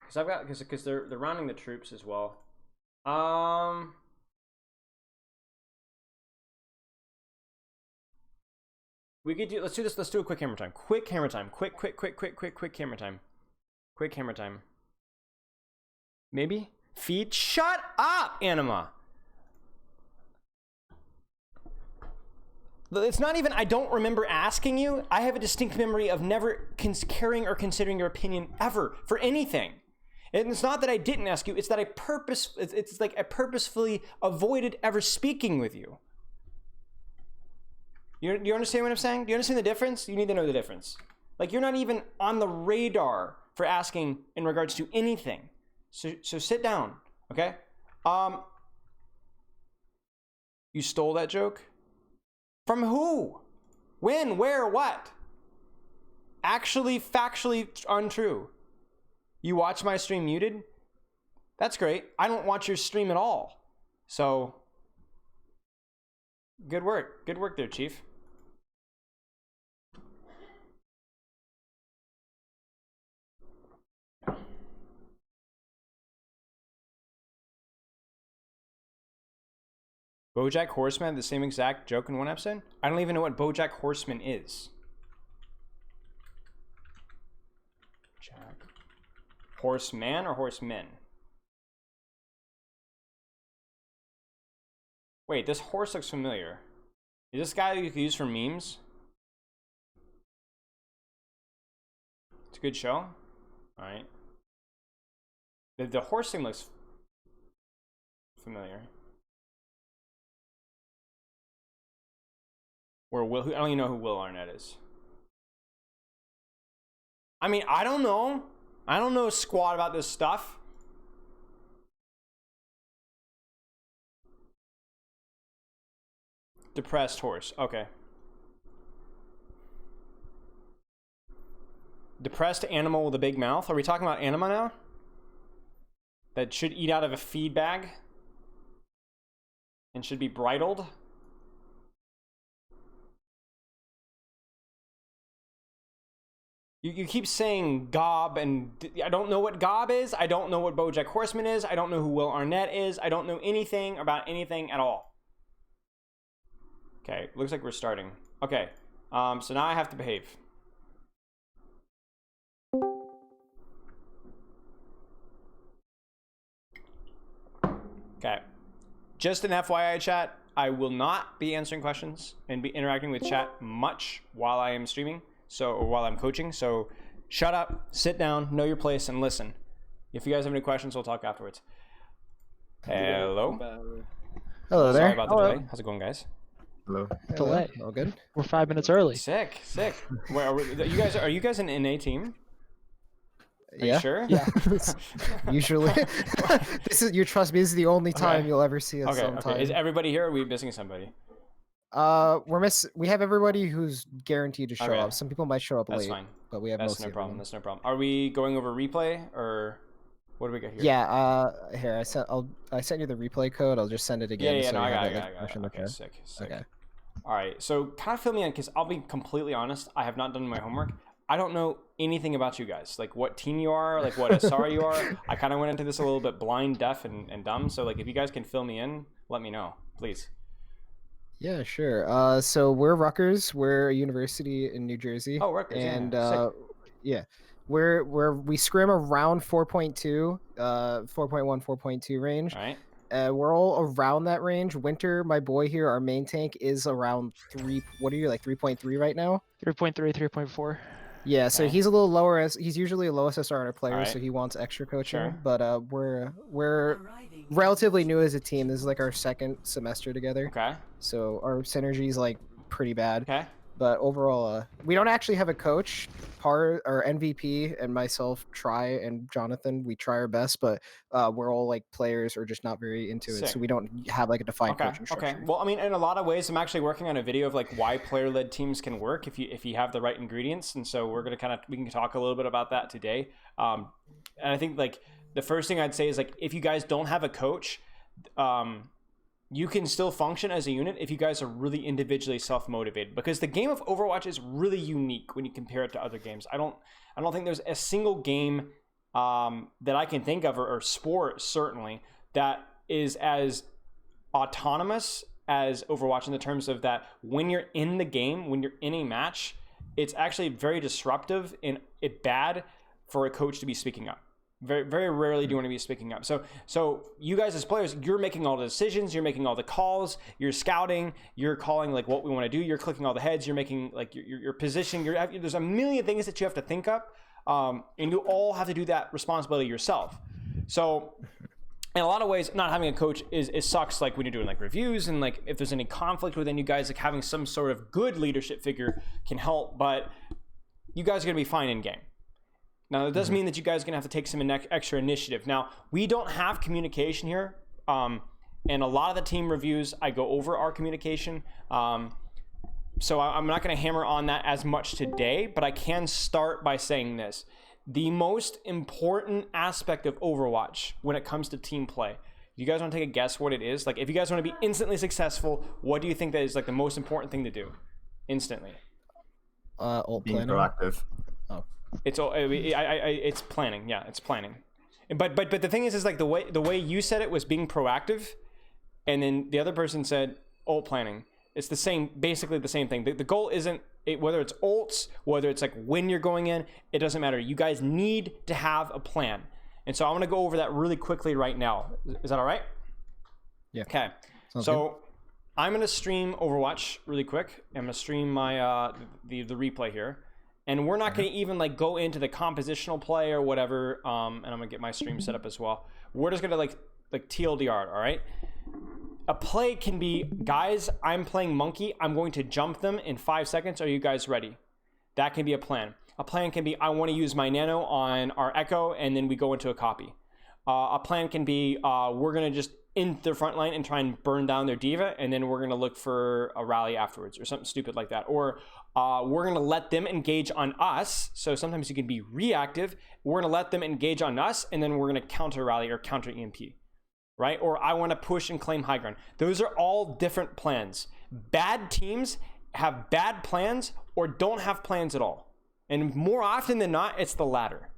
Because I've got because they're rounding the troops as well. We could do. Let's do this. Let's do a quick hammer time. Quick hammer time. Quick hammer time. Quick hammer time. Maybe feed. Shut up, Anima. It's not even. I don't remember asking you. I have a distinct memory of never caring or considering your opinion ever for anything. And it's not that I didn't ask you. It's that it's like I purposefully avoided ever speaking with you. You understand what I'm saying? Do you understand the difference? You need to know the difference. Like, you're not even on the radar for asking in regards to anything. So sit down, okay? You stole that joke? From who? When? Where? What? Actually, factually untrue. You watch my stream muted? That's great. I don't watch your stream at all. So, good work. Good work there, Chief. BoJack Horseman had the same exact joke in one episode? I don't even know what BoJack Horseman is. Jack. Horseman or horsemen? Wait, this horse looks familiar. Is this guy you could use for memes? It's a good show. Alright. The horse thing looks familiar. Or Will, I don't even know who Will Arnett is. I mean, I don't know. I don't know squat about this stuff. Depressed horse. Okay. Depressed animal with a big mouth. Are we talking about anima now? That should eat out of a feed bag and should be bridled. You keep saying Gob, and I don't know what Gob is. I don't know what BoJack Horseman is. I don't know who Will Arnett is. I don't know anything about anything at all. Okay, looks like we're starting. Okay, so now I have to behave. Okay, just an FYI, chat. I will not be answering questions and be interacting with chat much while I am streaming. Or while I'm coaching, so shut up, sit down, know your place, and listen. If you guys have any questions, we'll talk afterwards. Hello. Hello there. Sorry about the delay. How's it going, guys? Hello. Delay. All good? We're 5 minutes early. Sick. Wait, are you guys an NA team? Are Yeah. you sure? Yeah. Usually. You trust me, this is the only time you'll ever see us sometime. Okay. Is everybody here, or are we missing somebody? We have everybody who's guaranteed to show Okay. up. Some people might show up That's late, fine. but we have That's most no of problem. them. That's no problem. Are we going over replay, or what do we got here? Yeah, here I sent you the replay code. I'll just send it again. Yeah, so no, you I have got it, it. like, Okay, okay. sick. Okay. All right, so kind of fill me in, because I'll be completely honest. I have not done my homework. I don't know anything about you guys, like what team you are, like what SR you are. I kind of went into this a little bit blind, deaf, and dumb. So like, if you guys can fill me in, let me know, please. Yeah, sure. So we're Rutgers. We're a university in New Jersey. Oh, Rutgers, yeah, and sick. yeah, we scrim around 4.2, 4.1, 4.2 range. All right. We're all around that range. Winter, my boy here, our main tank is around 3. What are you, like 3.3 right now? 3.3, 3.4. Yeah, so Okay. he's a little lower as he's usually a low SSR on our players, Alright. so he wants extra coaching. Sure. But we're Arriving. relatively new as a team. This is like our second semester together, Okay. so our synergy is like pretty bad. Okay. But overall, we don't actually have a coach. Our MVP and myself try, and Jonathan, we try our best, but we're all like players or just not very into it, Sick. so we don't have like a defined Okay. coaching structure. Okay. Well, I mean, in a lot of ways, I'm actually working on a video of like why player-led teams can work if you have the right ingredients, and so we can talk a little bit about that today. And I think like the first thing I'd say is like if you guys don't have a coach, you can still function as a unit if you guys are really individually self-motivated, because the game of Overwatch is really unique when you compare it to other games. I don't think there's a single game that I can think of, or sport certainly, that is as autonomous as Overwatch in the terms of that when you're in the game, when you're in a match, it's actually very disruptive and it bad for a coach to be speaking up. Very, very rarely do you want to be speaking up. So you guys as players, you're making all the decisions, you're making all the calls, you're scouting, you're calling like what we want to do, you're clicking all the heads, you're making like your positioning, there's a million things that you have to think up, and you all have to do that responsibility yourself. So in a lot of ways, not having a coach is sucks, like when you're doing like reviews and like if there's any conflict within you guys, like having some sort of good leadership figure can help, but you guys are going to be fine in game. Now, that doesn't mean that you guys are going to have to take some extra initiative. Now, we don't have communication here. And a lot of the team reviews, I go over our communication. So I'm not going to hammer on that as much today, but I can start by saying this. The most important aspect of Overwatch when it comes to team play, you guys want to take a guess what it is? Like, if you guys want to be instantly successful, what do you think that is like the most important thing to do instantly? Ult Being planning. proactive. It's planning. Yeah, it's planning. But the thing is like the way you said it was being proactive, and then the other person said ult planning. It's the same, basically the same thing. The goal isn't whether it's ults, whether it's like when you're going in, it doesn't matter. You guys need to have a plan. And so I want to go over that really quickly right now. Is that all right? Yeah. Okay. Sounds So good. I'm going to stream Overwatch really quick. I'm going to stream my the replay here. And we're not going to even like go into the compositional play or whatever. And I'm going to get my stream set up as well. We're just going to like TLDR, all right? A play can be, guys, I'm playing Monkey. I'm going to jump them in 5 seconds. Are you guys ready? That can be a plan. A plan can be, I want to use my nano on our Echo, and then we go into a copy. A plan can be, we're going to just in their front line and try and burn down their diva, and then we're going to look for a rally afterwards or something stupid like that. Or we're going to let them engage on us. So sometimes you can be reactive. We're going to let them engage on us, and then we're going to counter rally or counter EMP. Right? Or I want to push and claim high ground. Those are all different plans. Bad teams have bad plans or don't have plans at all. And more often than not, it's the latter.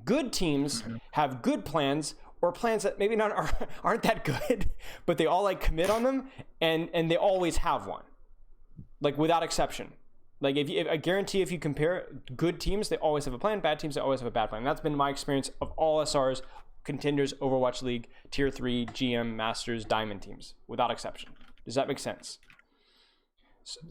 Good teams have good plans or plans that maybe aren't that good, but they all like commit on them and they always have one. Like without exception. Like I guarantee if you compare good teams, they always have a plan. Bad teams, they always have a bad plan. And that's been my experience of all SRs, Contenders, Overwatch League, Tier 3, GM, Masters, Diamond teams, without exception. Does that make sense?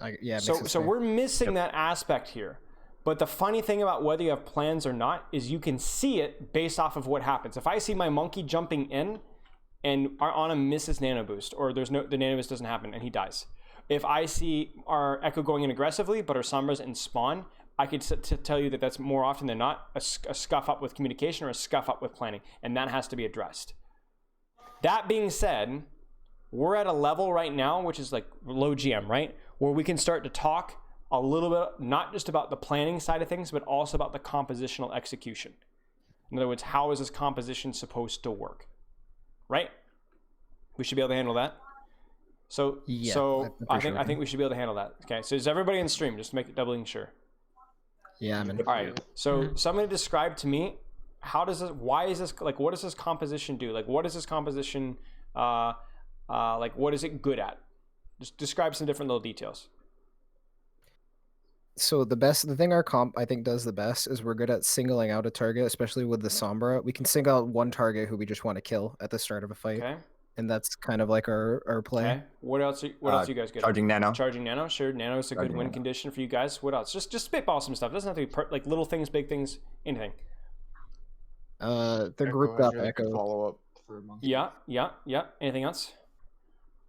Yeah. It makes sense So to me. we're missing that aspect here. But the funny thing about whether you have plans or not is you can see it based off of what happens. If I see my Monkey jumping in and our Ana misses nano boost, or the nano boost doesn't happen and he dies. If I see our Echo going in aggressively, but our Sombras in spawn, I could tell you that that's more often than not a scuff up with communication or a scuff up with planning, and that has to be addressed. That being said, we're at a level right now, which is like low GM, right? Where we can start to talk a little bit, not just about the planning side of things, but also about the compositional execution. In other words, how is this composition supposed to work? Right? We should be able to handle that. So I think we should be able to handle that. Okay, so is everybody in stream? Just to make it doubling sure. Yeah, I'm in. All right. So somebody describe to me, why is this, like, what does this composition do? Like, what is this composition, like, what is it good at? Just describe some different little details. So the thing our comp I think does the best is we're good at singling out a target, especially with the Sombra. We can single out one target who we just want to kill at the start of a fight. Okay. And that's kind of like our play. Okay. What else are you guys good at? Charging nano. Charging nano. Sure. Nano is a good win condition for you guys. What else? Just spitball some stuff. It doesn't have to be like little things, big things, anything. They're grouped up. Echo. Follow up for Monkey. Yeah. Anything else?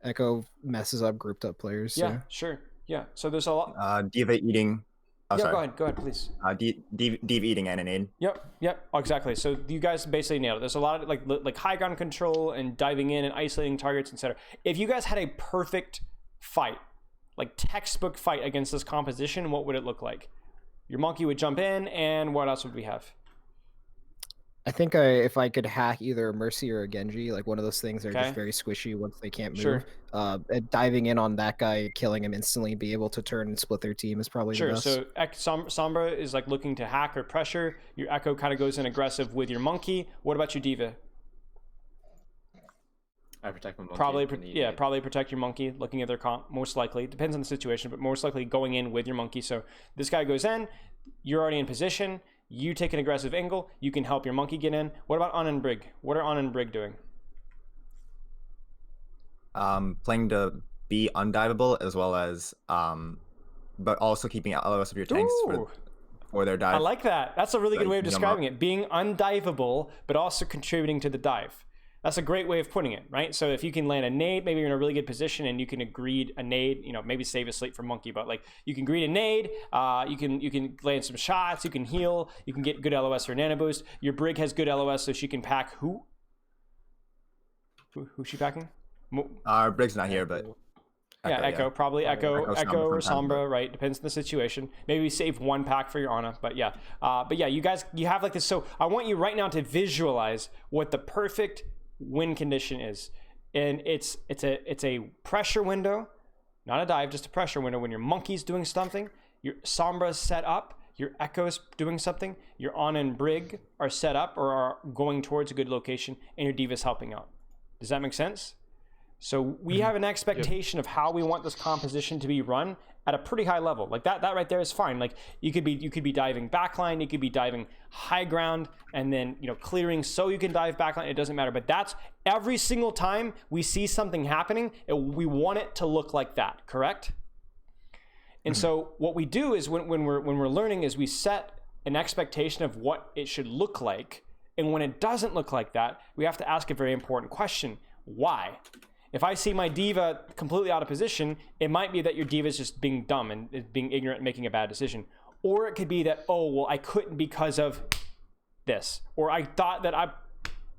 Echo messes up grouped up players. Yeah, sure. Yeah. So there's a lot. Diva eating. Oh, yeah, sorry. go ahead, please. Diva eating and an aid. Yep, exactly. So you guys basically nailed it. There's a lot of like high ground control and diving in and isolating targets, etc. If you guys had a perfect fight, like textbook fight against this composition, what would it look like? Your Monkey would jump in, and what else would we have? I think if I could hack either a Mercy or a Genji, like one of those things, they're Okay. just very squishy once they can't move. Sure. And diving in on that guy, killing him instantly, be able to turn and split their team is probably the Sure. best. So Sombra is like looking to hack or pressure. Your Echo kind of goes in aggressive with your Monkey. What about your D.Va? I protect my monkey. Probably, and he- probably protect your Monkey. Looking at their comp, most likely depends on the situation, but most likely going in with your Monkey. So this guy goes in. You're already in position. You take an aggressive angle. You can help your Monkey get in. What about On and Brig? What are On and Brig doing? Playing to be undiveable as well as but also keeping LOS of your tanks Ooh. for their dive. I like that. That's a really good way of Jump describing up. it. Being undiveable, but also contributing to the dive. That's a great way of putting it, right? So if you can land a nade, maybe you're in a really good position and you can greed a nade, maybe save a sleep for Monkey, but like you can greed a nade, you can land some shots, you can heal, you can get good LOS for nano boost. Your Brig has good LOS, so she can pack who? Who's she packing? Briggs not here, but Yeah, Echo, probably Echo Sombra or from time to Sombra, right? Depends on the situation. Maybe save one pack for your Ana, but yeah. You guys, you have like this. So I want you right now to visualize what the perfect win condition is, and it's a pressure window, not a dive, just a pressure window. When your Monkey's doing something, your Sombra's set up, your Echo's doing something, your Ana and Brig are set up or are going towards a good location, and your D.Va's helping out. Does that make sense? So we have an expectation of how we want this composition to be run at a pretty high level. Like that right there is fine. Like you could be diving backline, you could be diving high ground, and then clearing so you can dive backline. It doesn't matter. But that's every single time we see something happening, we want it to look like that. Correct? And so what we do is when we're learning is we set an expectation of what it should look like, and when it doesn't look like that, we have to ask a very important question: why? If I see my D.Va completely out of position, it might be that your D.Va is just being dumb and is being ignorant and making a bad decision. Or it could be that, oh, well, I couldn't because of this. Or I thought that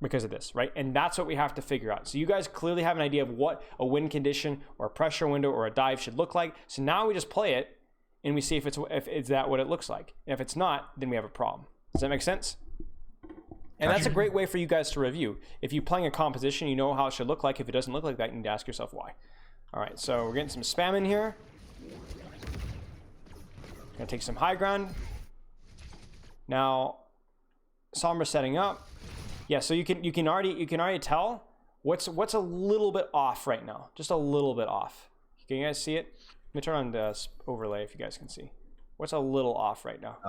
because of this, right? And that's what we have to figure out. So you guys clearly have an idea of what a win condition or a pressure window or a dive should look like. So now we just play it and we see if it's that what it looks like. And if it's not, then we have a problem. Does that make sense? And that's a great way for you guys to review. If you're playing a composition, you know how it should look like. If it doesn't look like that, you need to ask yourself why. All right, so we're getting some spam in here. Gonna take some high ground. Now, Sombra setting up. Yeah, so you can already tell what's a little bit off right now. Just a little bit off. Can you guys see it? Let me turn on the overlay if you guys can see. What's a little off right now?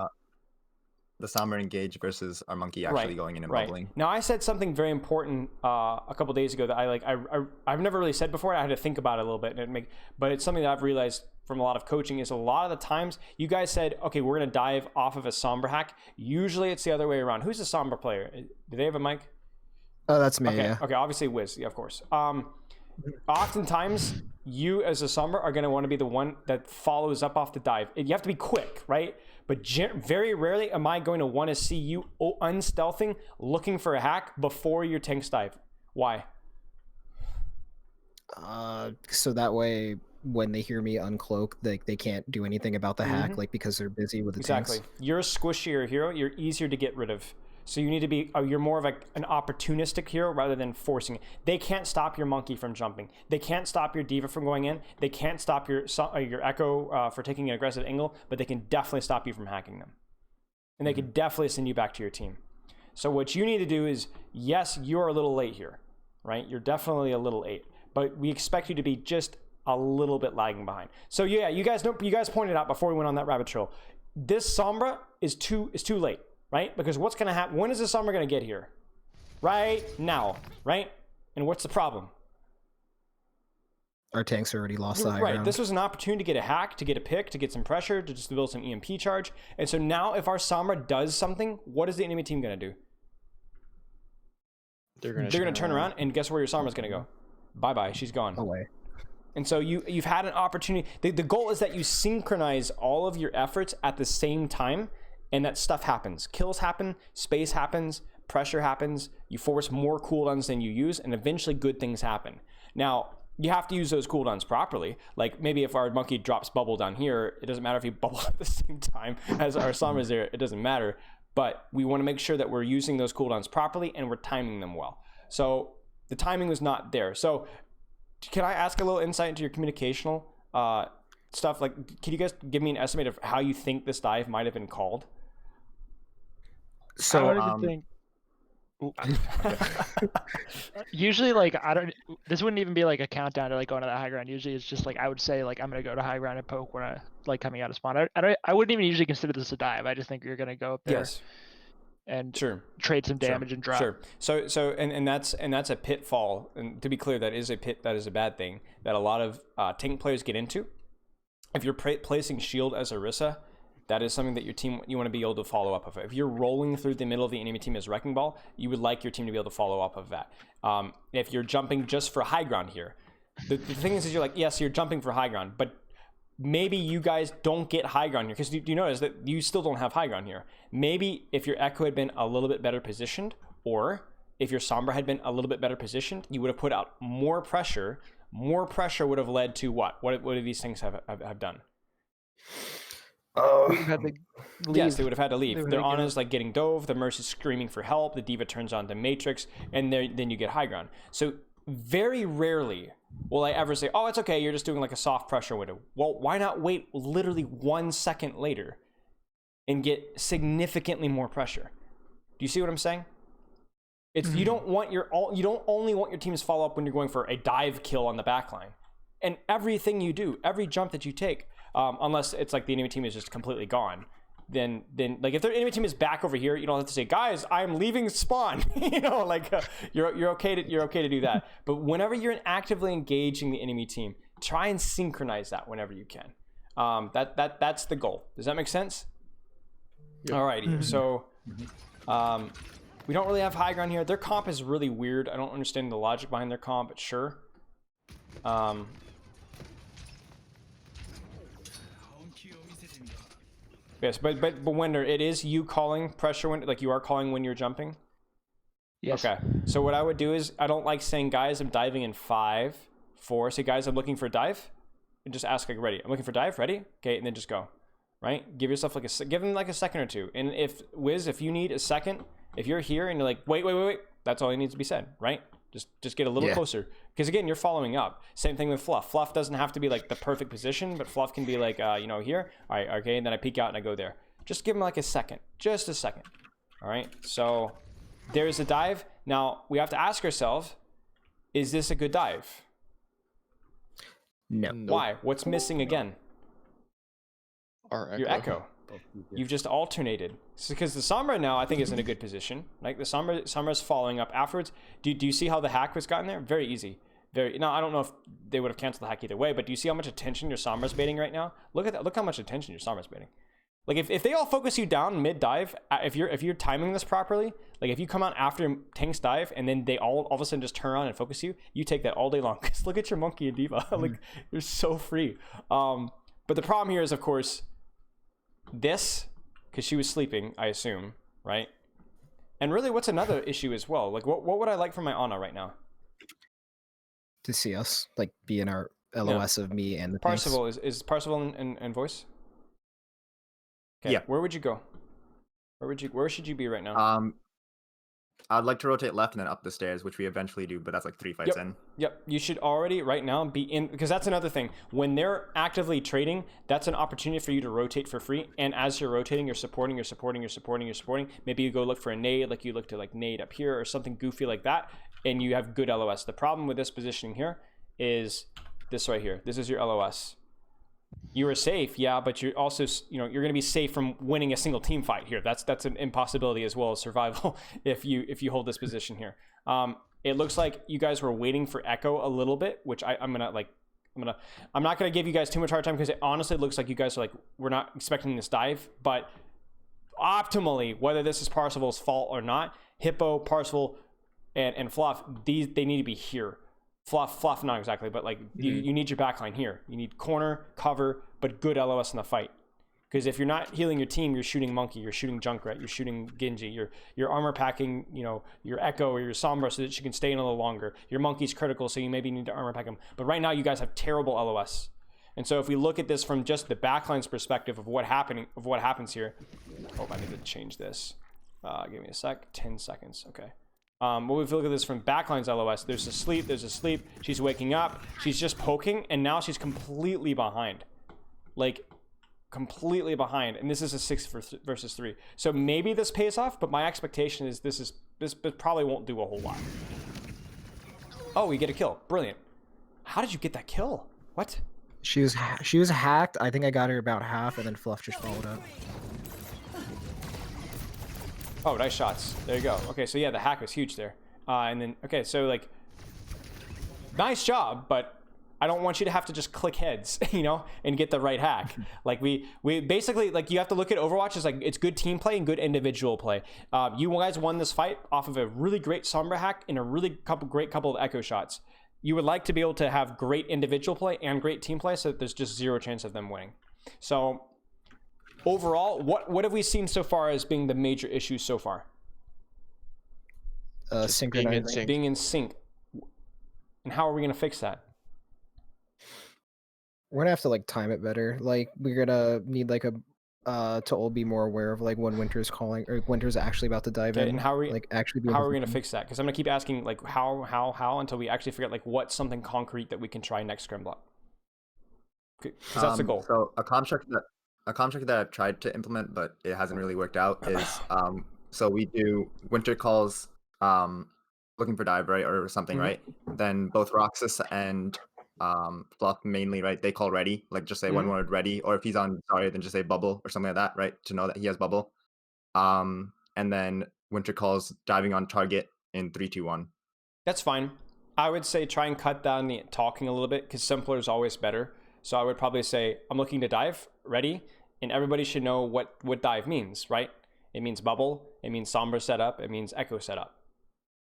The Sombra engage versus our Monkey actually going in and bubbling. Now I said something very important a couple days ago that I've never really said before. I had to think about it a little bit, but it's something that I've realized from a lot of coaching is a lot of the times you guys said, okay, we're gonna dive off of a Sombra hack. Usually it's the other way around. Who's the Sombra player? Do they have a mic? Oh, that's me. Okay, Yeah. okay, obviously Wiz, yeah, of course. Oftentimes you as a Sombra are gonna want to be the one that follows up off the dive. You have to be quick, right? But very rarely am I going to want to see you unstealthing, looking for a hack before your tanks dive. Why? So that way, when they hear me uncloak, they can't do anything about the hack, like because they're busy with the Exactly. tanks. You're a squishier hero. You're easier to get rid of. So you need to be, you're more of an opportunistic hero rather than forcing it. They can't stop your Monkey from jumping. They can't stop your D.Va from going in. They can't stop your Echo for taking an aggressive angle, but they can definitely stop you from hacking them. And they can definitely send you back to your team. So what you need to do is, yes, you're a little late here, right? You're definitely a little late, but we expect you to be just a little bit lagging behind. So yeah, you guys pointed out before we went on that rabbit trail, this Sombra is too late. Right? Because what's going to happen? When is the Sombra going to get here? Right now, right? And what's the problem? Our tanks already lost the high Right. ground. This was an opportunity to get a hack, to get a pick, to get some pressure, to just build some EMP charge. And so now if our Sombra does something, what is the enemy team going to do? They're going to turn around, and guess where your Sombra's going to go? Bye-bye. She's gone. Away. And so you've had an opportunity. The goal is that you synchronize all of your efforts at the same time, and that stuff happens. Kills happen, space happens, pressure happens, you force more cooldowns than you use, and eventually good things happen. Now, you have to use those cooldowns properly. Like maybe if our Monkey drops bubble down here, it doesn't matter if you bubble at the same time as our Sombra's there, it doesn't matter. but we want to make sure that we're using those cooldowns properly and we're timing them well. So the timing was not there. So can I ask a little insight into your communicational stuff? Like, can you guys give me an estimate of how you think this dive might have been called? So I don't even think. Usually, like, I don't. This wouldn't even be like a countdown to like going to the high ground. Usually, it's just like I would say like I'm gonna go to high ground and poke when I like coming out of spawn. I wouldn't even usually consider this a dive. I just think you're gonna go up there Yes. and Sure. trade some damage and drop. Sure. So and that's a pitfall. And to be clear, that is a bad thing that a lot of tank players get into. If you're placing shield as Orisa, that is something that your team, you want to be able to follow up of. If you're rolling through the middle of the enemy team as Wrecking Ball, you would like your team to be able to follow up of that. If you're jumping just for high ground here, the thing is you're like, yes, you're jumping for high ground, but maybe you guys don't get high ground here, because you notice that you still don't have high ground here. Maybe if your Echo had been a little bit better positioned, or if your Sombra had been a little bit better positioned, you would have put out more pressure. More pressure would have led to what? What do these things have done? We had to leave. Yes, they would have had to leave. They would Their have Ana's like getting dove, the Mercy's screaming for help, the Diva turns on the Matrix, and then you get high ground. So very rarely will I ever say, oh, it's okay, you're just doing like a soft pressure window. Well, why not wait literally 1 second later and get significantly more pressure? Do you see what I'm saying? It's you don't only want your team's follow up when you're going for a dive kill on the backline. And everything you do, every jump that you take, unless it's like the enemy team is just completely gone, then like if their enemy team is back over here, you don't have to say, guys, I'm leaving spawn. You're okay to do that. But whenever you're actively engaging the enemy team, try and synchronize that whenever you can. That's the goal. Does that make sense? Yep. Alrighty. So we don't really have high ground here. Their comp is really weird. I don't understand the logic behind their comp, but sure. Yes, but Wender, it is you calling pressure when, like, you are calling when you're jumping? Yes. Okay. So what I would do is, I don't like saying, guys, I'm diving in 5, 4. Say, guys, I'm looking for dive. And just ask, like, ready. I'm looking for dive, ready? Okay, and then just go. Right? Give yourself like give them like a second or two. And if you need a second, if you're here and you're like, wait, that's all that needs to be said, right? Just get a little closer. Because again, you're following up. Same thing with Fluff. Fluff doesn't have to be like the perfect position, but Fluff can be like, here. All right, okay, and then I peek out and I go there. Just give him like a second. Just a second. All right, so there's a dive. Now, we have to ask ourselves, is this a good dive? no. Why? What's missing again? Our Your Echo. You've just alternated. Because the Sombra now, I think, is in a good position. Like, the Sombra's following up afterwards. Do you see how the hack was gotten there? Very easy. Now, I don't know if they would have canceled the hack either way, but do you see how much attention your Sombra's baiting right now? Look at that. Look how much attention your Sombra's baiting. Like, if they all focus you down mid-dive, if you're timing this properly, like, if you come out after Tank's dive, and then they all of a sudden just turn around and focus you, you take that all day long. Because look at your Monkey and Diva. Like, you're so free. But the problem here is, of course, this, because she was sleeping, I assume, right? And really, what's another issue as well? Like, what would I like from my Ana right now? To see us, like, be in our LOS of me and the tanks. Parsival, is Parsival in voice? Okay, Yeah. Where would you go? Where should you be right now? I'd like to rotate left and then up the stairs, which we eventually do, but that's like 3 fights in. Yep, you should already right now be in, because that's another thing. When they're actively trading, that's an opportunity for you to rotate for free. And as you're rotating, you're supporting. Maybe you go look for a nade, like you look to like nade up here or something goofy like that, and you have good LOS. The problem with this positioning here is this right here. This is your LOS. You are safe, yeah, but you're also, you're going to be safe from winning a single team fight here. That's an impossibility as well as survival if you hold this position here. It looks like you guys were waiting for Echo a little bit, which I'm not gonna give you guys too much hard time, because it honestly looks like you guys are like, we're not expecting this dive. But optimally, whether this is Parsival's fault or not, Hippo, Parsival, and Fluff, they need to be here. Fluff, not exactly, but like you need your backline here. You need corner, cover, but good LOS in the fight. Because if you're not healing your team, you're shooting Monkey, you're shooting Junkrat, you're shooting Genji, you're armor packing, your Echo or your Sombra so that she can stay in a little longer. Your Monkey's critical, so you maybe need to armor pack him. But right now, you guys have terrible LOS. And so if we look at this from just the backline's perspective of what happens here. Oh, I need to change this. Give me a sec. 10 seconds. Okay. Well, if we look at this from Backline's LOS, there's a sleep. There's a sleep. She's waking up. She's just poking, and now she's completely behind. Like, completely behind. And this is a 6 versus 3. So maybe this pays off, but my expectation is this probably won't do a whole lot. Oh, we get a kill. Brilliant. How did you get that kill? What? She was hacked. I think I got her about half, and then Fluff just followed up. Oh, nice shots. There you go. Okay, so yeah, the hack was huge there. And then, okay, so like, nice job, but I don't want you to have to just click heads, you know, and get the right hack. Like we basically, like, you have to look at Overwatch as like, it's good team play and good individual play. You guys won this fight off of a really great Sombra hack and a really great couple of Echo shots. You would like to be able to have great individual play and great team play, so that there's just zero chance of them winning. So overall, what have we seen so far as being the major issues so far? Synchronizing. Being in sync. And how are we gonna fix that? We're gonna have to like time it better. Like we're gonna need like a to all be more aware of like when Winter's calling or Winter's actually about to dive in. And how are we like actually how are we gonna fix that? Because I'm gonna keep asking like how until we actually figure out like what's something concrete that we can try next scrim block. Because that's the goal. So a construct that I've tried to implement but it hasn't really worked out is so we do Winter calls looking for dive, right, or something, right? Then both Roxas and Fluff mainly, right, they call ready, like just say one word ready, or if he's on sorry, then just say bubble or something like that, right, to know that he has bubble. And then Winter calls diving on target in 3, 2, 1. That's fine. I would say try and cut down the talking a little bit, because simpler is always better. So I would probably say I'm looking to dive, ready, and everybody should know what dive means, right? It means bubble, it means Sombra setup, it means Echo setup,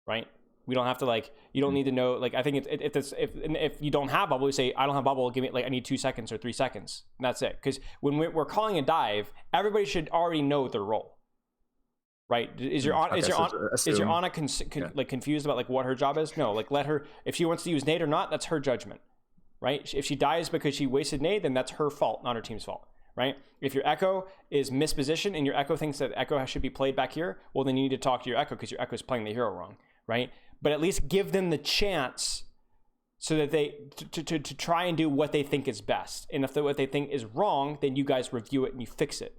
right? We don't have to like, you don't need to know, like, I think if you don't have bubble, you say, I don't have bubble, give me, like, I need 2 seconds or 3 seconds. And that's it. Because when we're calling a dive, everybody should already know their role, right? Is your Ana confused about like what her job is? No, like let her, if she wants to use nade or not, that's her judgment, right? If she dies because she wasted nade, then that's her fault, not her team's fault, right? If your Echo is mispositioned and your Echo thinks that Echo should be played back here, well, then you need to talk to your Echo because your Echo is playing the hero wrong, right? But at least give them the chance so that they to try and do what they think is best. And if what they think is wrong, then you guys review it and you fix it.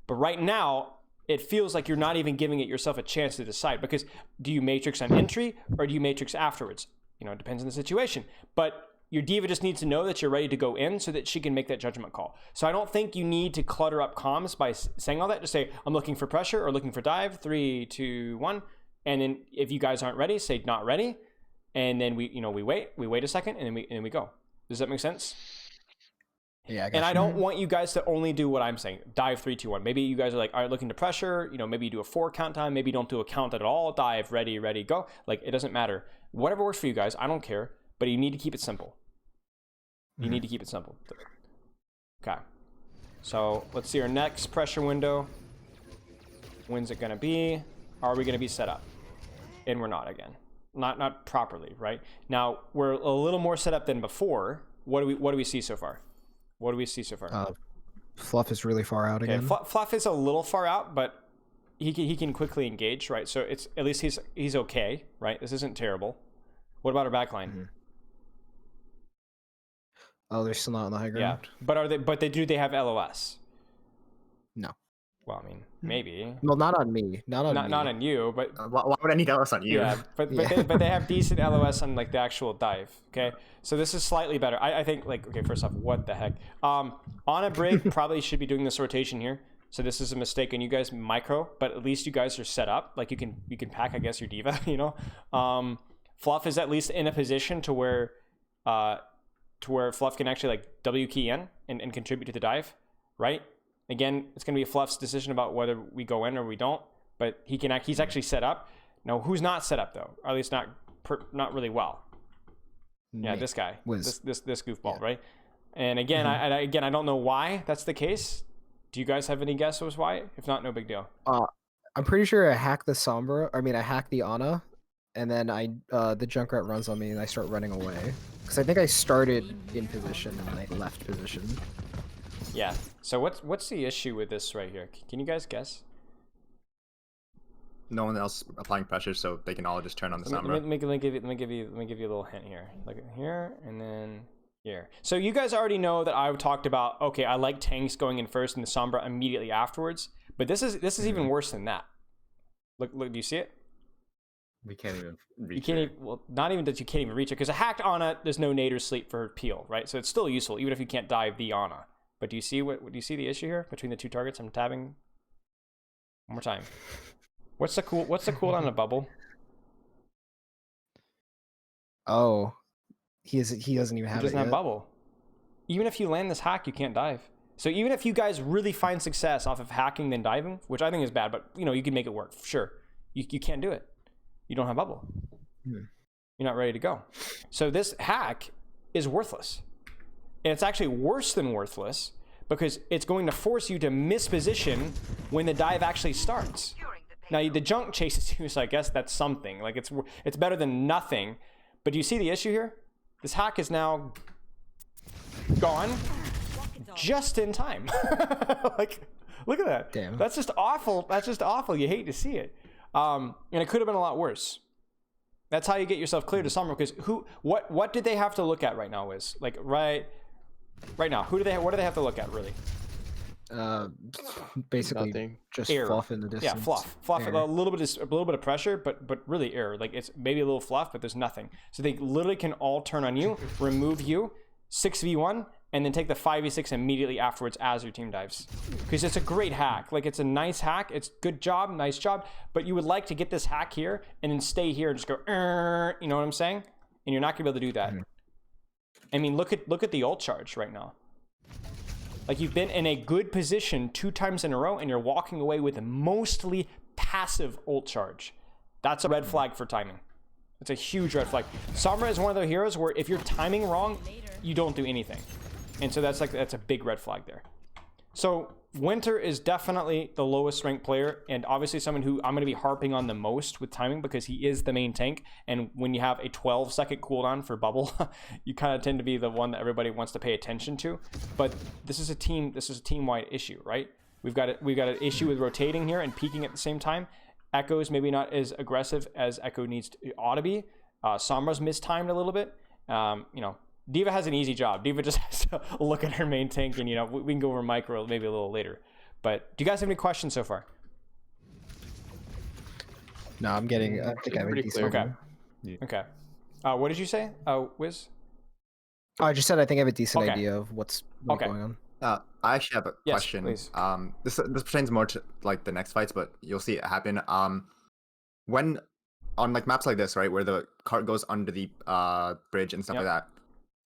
But right now, it feels like you're not even giving it yourself a chance to decide, because do you matrix on entry or do you matrix afterwards? You know, it depends on the situation. But your diva just needs to know that you're ready to go in so that she can make that judgment call. So I don't think you need to clutter up comms by saying all that. Just say, I'm looking for pressure or looking for dive, 3, 2, 1. And then if you guys aren't ready, say not ready. And then we wait a second and then we go. Does that make sense? Yeah, and I don't want you guys to only do what I'm saying. Dive 3, 2, 1. Maybe you guys are like, all right, looking to pressure, you know, maybe you do a 4 count time, maybe you don't do a count at all. Dive, ready, go. Like, it doesn't matter. Whatever works for you guys, I don't care, but you need to keep it simple. You need to keep it simple. Okay. So let's see our next pressure window. When's it gonna be? Are we gonna be set up? And we're not again. Not properly, right? Now we're a little more set up than before. What do we see so far? What do we see so far? Fluff is really far out again. Fluff is a little far out, but he can quickly engage, right? So it's at least he's okay, right? This isn't terrible. What about our backline? Oh, they're still not on the high ground. Yeah, but are they? But they have LOS? No. Well, I mean, maybe. Well, not on me. Not on you, but why would I need LOS on you? Yeah, but they have decent LOS on like the actual dive. Okay, so this is slightly better. I think like, okay, first off, what the heck? On a break probably should be doing this rotation here. So this is a mistake on you guys, micro, but at least you guys are set up. Like you can pack, I guess, your diva. You know, Fluff is at least in a position to where Fluff can actually like W key in and contribute to the dive, right? Again, it's going to be Fluff's decision about whether we go in or we don't, but he's actually set up. Now, who's not set up though? Or at least not really well. Yeah, this guy, this goofball, yeah. Right? And again, I don't know why that's the case. Do you guys have any guesses why? If not, no big deal. I'm pretty sure I hacked the Sombra. I mean, I hacked the Ana, and then the Junkrat runs on me and I start running away. Because I think I started in position and then I left position. Yeah. So what's the issue with this right here? Can you guys guess? no one else applying pressure, so they can all just turn on the Let Sombra. me give you a little hint here. Look at here and then here. So you guys already know that I talked about, okay, I like tanks going in first and the Sombra immediately afterwards. But this is even worse than that. Look, do you see it? We can't even reach You can't it. even, well, not even that you can't even reach it, because a hacked Ana, there's no nade or sleep for peel, right? So it's still useful, even if you can't dive the Ana. But do you see do you see the issue here between the two targets? I'm tabbing one more time. What's the cooldown on a bubble? Oh, he doesn't even It have doesn't it have yet. bubble. Even if you land this hack, you can't dive. So even if you guys really find success off of hacking then diving, which I think is bad, but you know, you can make it work, sure. You can't do it. You don't have bubble. You're not ready to go. So this hack is worthless. And it's actually worse than worthless because it's going to force you to miss position when the dive actually starts. Now the junk chases you, so I guess that's something. Like it's better than nothing. But do you see the issue here? This hack is now gone just in time. Like, look at that. Damn. That's just awful. That's just awful. You hate to see it. And it could have been a lot worse. That's how you get yourself clear to Sombra, because what did they have to look at right now is like right now, what do they have to look at really? Basically Nothing. just Air. fluff in the distance. Yeah, fluff, Air. a little bit of pressure, but really air. Like it's maybe a little fluff, but there's nothing. So they literally can all turn on you, remove you, 6v1, and then take the 5v6 immediately afterwards as your team dives. Because it's a great hack. Like it's a nice hack. It's good job, nice job. But you would like to get this hack here and then stay here and just go, you know what I'm saying? And you're not gonna be able to do that. I mean, look at the ult charge right now. Like you've been in a good position 2 times in a row and you're walking away with a mostly passive ult charge. That's a red flag for timing. It's a huge red flag. Sombra is one of the heroes where if you're timing wrong, you don't do anything. And so that's a big red flag there. So Winter is definitely the lowest ranked player, and obviously someone who I'm going to be harping on the most with timing because he is the main tank. And when you have a 12-second cooldown for bubble, you kind of tend to be the one that everybody wants to pay attention to. But this is a team-wide issue, right? We've got an issue with rotating here and peeking at the same time. Echo's maybe not as aggressive as Echo ought to be. Sombra's mistimed a little bit. You know, D.Va has an easy job. D.Va just has to look at her main tank, and you know we can go over micro maybe a little later. But do you guys have any questions so far? No, I'm getting. I think I have a Pretty decent. clear. Okay. Yeah. Okay. What did you say, Wiz? Oh, I just said I think I have a decent Okay. idea of what's Okay. going on. I actually have a Yes, question. please. This pertains more to like the next fights, but you'll see it happen. When on like maps like this, right, where the cart goes under the bridge and stuff Yep. like that,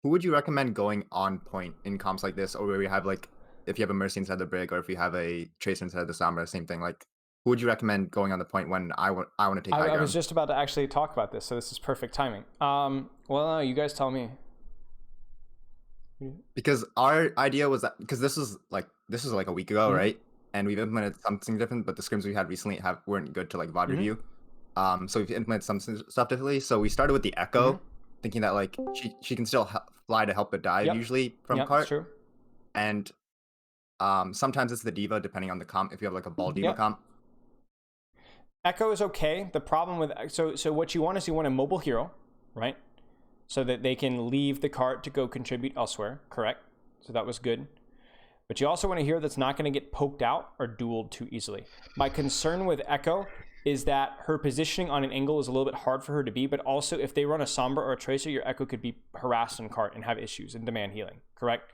who would you recommend going on point in comps like this, or where we have like if you have a Mercy inside the brig, or if you have a Tracer inside the Sombra, same thing. Like, who would you recommend going on the point when I want to take high I ground? was just about to actually talk about this, so this is perfect timing. Well, no, you guys tell me. Because our idea was that because this was like a week ago, Mhm. right? And we've implemented something different, but the scrims we had recently weren't good to like VOD Mhm. review. So we've implemented some stuff differently. So we started with the Echo, Mhm. thinking that like she can still fly to help it dive Yep. usually from Yeah, cart, that's true. and sometimes it's the D.Va depending on the comp. If you have like a ball D.Va Yep. comp, Echo is okay. The problem with so what you want is you want a mobile hero, right? So that they can leave the cart to go contribute elsewhere, correct? So that was good. But you also want a hero that's not going to get poked out or dueled too easily. My concern with Echo is that her positioning on an angle is a little bit hard for her to be, but also if they run a Sombra or a Tracer, your Echo could be harassed in cart and have issues and demand healing, correct?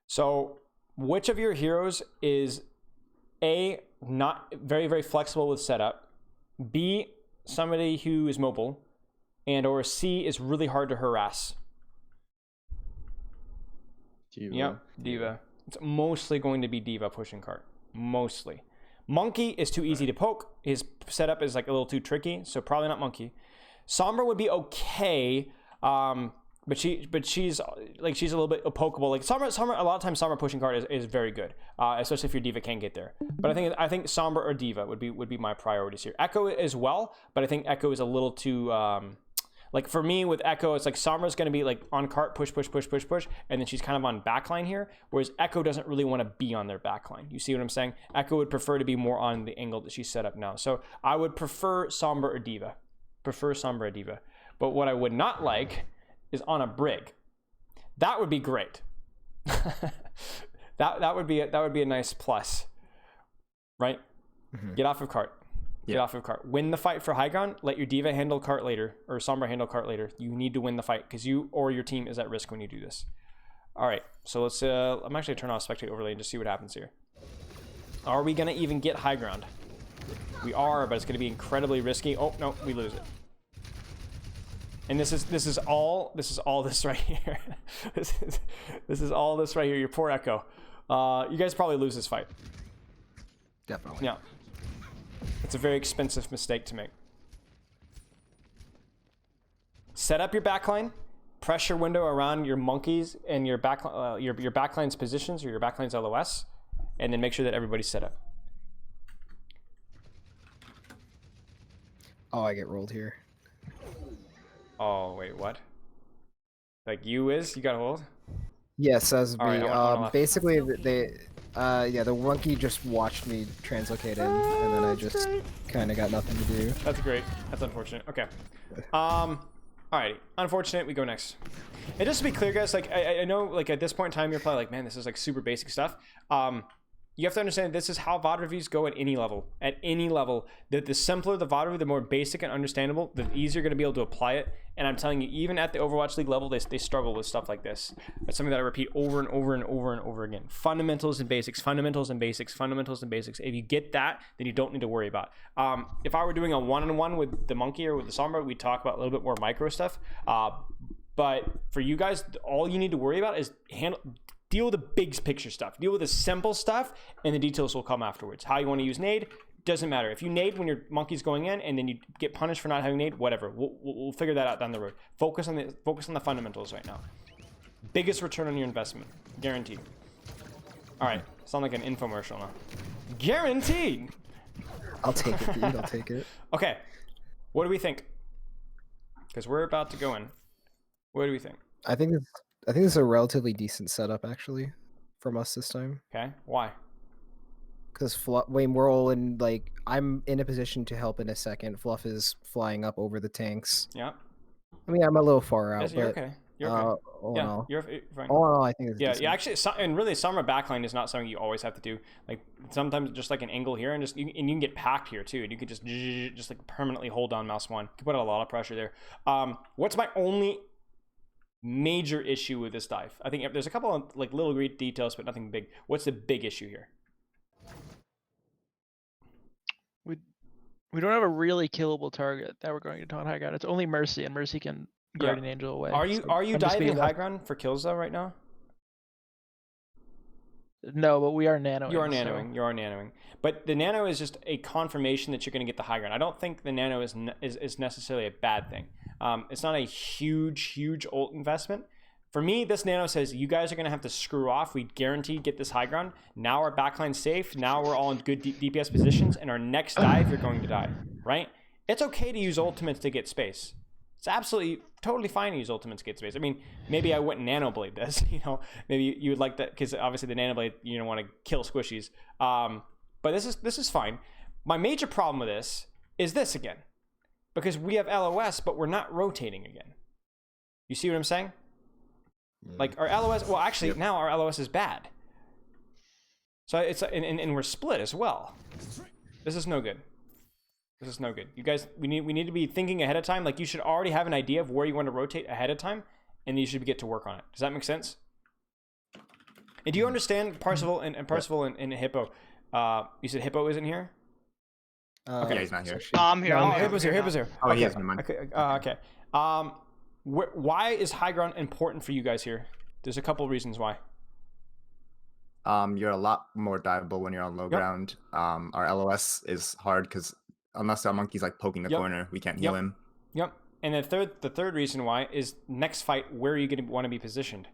So which of your heroes is A, not very, very flexible with setup, B, somebody who is mobile, and or C, is really hard to harass? D.Va. Yep, D.Va. It's mostly going to be D.Va pushing cart. Mostly. Monkey is too easy to poke. His setup is like a little too tricky, so probably not Monkey. Sombra would be okay, but she's a little bit pokeable. Like Sombra, a lot of times Sombra pushing cart is very good, especially if your D.Va can't get there. But I think Sombra or D.Va would be my priorities here. Echo as well, but I think Echo is a little too Like for me with Echo, it's like Sombra's going to be like on cart, push, and then she's kind of on backline here, whereas Echo doesn't really want to be on their backline. You see what I'm saying? Echo would prefer to be more on the angle that she's set up now. So I would prefer Sombra or D.Va. But what I would not like is on a Brig. That would be great. that would be a nice plus, right? Get off of cart. Get off of cart. Win the fight for high ground. Let your D.Va handle cart later, or Sombra handle cart later. You need to win the fight because you or your team is at risk when you do this. All right, so let's. I'm actually turn off spectate overlay and just see what happens here. Are we gonna even get high ground? We are, but it's gonna be incredibly risky. Oh no, we lose it. And this is all this right here. this is all this right here. Your poor Echo. You guys probably lose this fight. Definitely. Yeah. It's a very expensive mistake to make. Set up your backline, pressure window around your monkeys and your backline's positions or your backline's LOS, and then make sure that everybody's set up. Oh, I get rolled here. Oh wait, what? Like you got hold? Yes, as me. All right, I wanna Basically, the monkey just watched me translocate in, and then I just kind of got nothing to do. That's great. That's unfortunate. Okay. Alrighty. Unfortunate. We go next. And just to be clear, guys, like I know, like at this point in time, you're probably like, man, this is like super basic stuff. You have to understand this is how VOD reviews go at any level. At any level, the simpler the VOD review, the more basic and understandable, the easier you're going to be able to apply it. And I'm telling you, even at the Overwatch League level, they struggle with stuff like this. That's something that I repeat over and over and over and over again. Fundamentals and basics, fundamentals and basics, fundamentals and basics. If you get that, then you don't need to worry about. If I were doing a one-on-one with the monkey or with the Sombra, we'd talk about a little bit more micro stuff. But for you guys, all you need to worry about is deal with the big picture stuff. Deal with the simple stuff, and the details will come afterwards. How you want to use nade doesn't matter. If you nade when your monkey's going in, and then you get punished for not having nade, whatever. We'll figure that out down the road. Focus on the fundamentals right now. Biggest return on your investment, guaranteed. All right, sound like an infomercial now. Guaranteed. I'll take it, dude. I'll take it. Okay, what do we think? Because we're about to go in. What do we think? I think this is a relatively decent setup, actually, from us this time. Okay, why? Because Wayne, we're all in, like, I'm in a position to help in a second. Fluff is flying up over the tanks. Yeah. I mean, I'm a little far out, Yes, but you're okay. You're okay. yeah, You're fine. all in all, I think it's Yeah, decent. yeah. Actually, and really, Sombra backline is not something you always have to do. Like sometimes just like an angle here, and you can get packed here too, and you could just like permanently hold down mouse one. You can put a lot of pressure there. What's my only major issue with this dive? I think there's a couple of like little details, but nothing big. What's the big issue here? We don't have a really killable target that we're going to taunt high ground. It's only Mercy, and Mercy can guard an angel away. Are you so are you I'm just diving being high left- ground for kills though right now? No, but we are nanoing. You are so- nanoing. You are nanoing. But the nano is just a confirmation that you're going to get the high ground. I don't think the nano is necessarily a bad thing. It's not a huge ult investment. For me, this nano says you guys are going to have to screw off. We guarantee get this high ground. Now our backline's safe. Now we're all in good DPS positions. And our next dive, you're going to die. Right? It's okay to use ultimates to get space. It's absolutely totally fine to use ultimates to get space. I mean, maybe I wouldn't nanoblade this. You know, maybe you would like that because obviously the nanoblade, you don't want to kill squishies. But this is fine. My major problem with this is this again, because we have LOS, but we're not rotating again. You see what I'm saying? Like our LOS. Well, actually, now our LOS is bad. So it's and we're split as well. This is no good. This is no good. You guys, we need to be thinking ahead of time. Like you should already have an idea of where you want to rotate ahead of time, and you should get to work on it. Does that make sense? And do you understand Parzival and Parzival and Hippo? You said Hippo isn't here. Okay, yeah, he's not here. I'm here. No, Hippo's here. Hippo's here. Oh, okay. he has been mine. Okay. Why is high ground important for you guys here? There's a couple reasons why. You're a lot more diveable when you're on low ground. Our LOS is hard because unless our monkey's like poking the corner, we can't heal him. Yep. And the third reason why is next fight, where are you going to want to be positioned?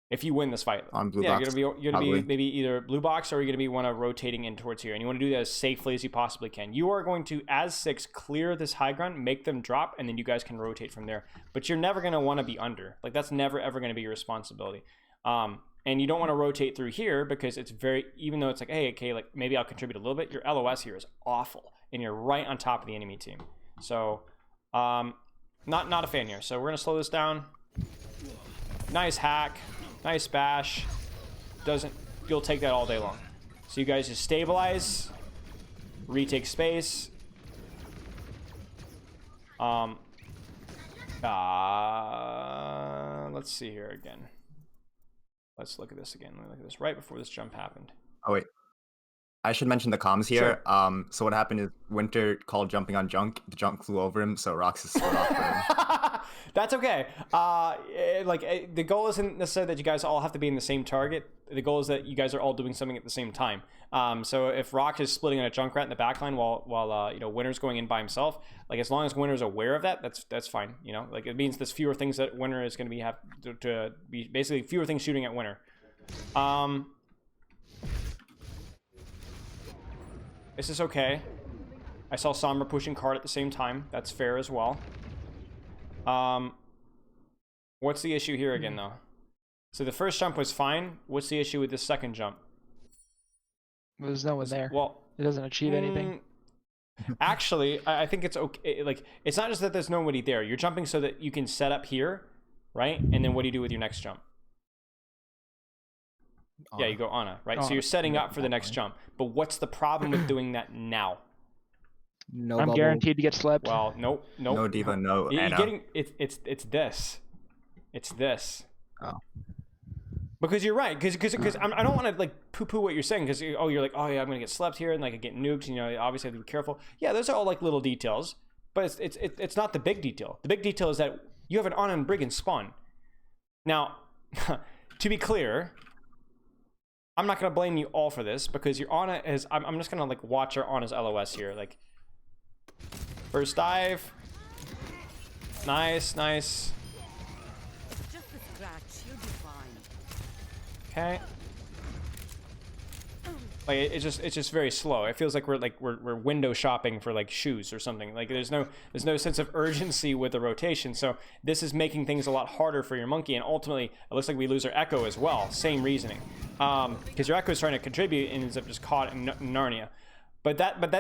If you win this fight. On blue yeah, box, you're gonna be probably. maybe either blue box or you're gonna be one of rotating in towards here, and you want to do that as safely as you possibly can. You are going to, as 6, clear this high ground, make them drop, and then you guys can rotate from there. But you're never gonna want to be under. Like, that's never ever gonna be your responsibility. And you don't want to rotate through here because it's very, even though it's like, hey, okay, like maybe I'll contribute a little bit. Your LOS here is awful, and you're right on top of the enemy team. So, not a fan here. So we're gonna slow this down. Nice hack, nice bash. You'll take that all day long. So you guys just stabilize, retake space. Let's see here again. Let's look at this again. Let me look at this right before this jump happened. Oh wait, I should mention the comms here. So what happened is Winter called jumping on Junk. The Junk flew over him, so Roxas split off for him. That's okay. The goal isn't necessarily that you guys all have to be in the same target. The goal is that you guys are all doing something at the same time. So if Rock is splitting on a Junkrat in the backline while Winter's going in by himself, like as long as Winter's aware of that, that's fine. You know, like it means there's fewer things that Winter is going to have to be, basically fewer things shooting at Winter. This is okay. I saw Sombra pushing card at the same time. That's fair as well. What's the issue here again, though? So the first jump was fine. What's the issue with the second jump? There's no one there. Well, it doesn't achieve anything. Actually, I think it's okay. Like, it's not just that there's nobody there. You're jumping so that you can set up here, right? And then what do you do with your next jump? Ana. Yeah, you go Ana, right? So you're setting up for the next jump. But what's the problem with doing that now? No I'm bubble. guaranteed to get slept. Well, nope. No Diva, no You're Ana. getting it's this. It's this. Oh. Because you're right. Because I don't want to like poo-poo what you're saying. Because you're like, oh yeah, I'm gonna get slept here and like I get nuked. You know, obviously I have to be careful. Yeah, those are all like little details. But it's not the big detail. The big detail is that you have an Ana and Brigand spawn. Now, to be clear, I'm not gonna blame you all for this because your Ana is. I'm just gonna like watch your Ana's LOS here. Like, first dive. Nice. Just a scratch, you'll be fine. Okay. Like it's just very slow. It feels like we're window shopping for like shoes or something. Like there's no sense of urgency with the rotation. So this is making things a lot harder for your monkey, and ultimately it looks like we lose our Echo as well. Same reasoning, because your Echo is trying to contribute and ends up just caught in Narnia. But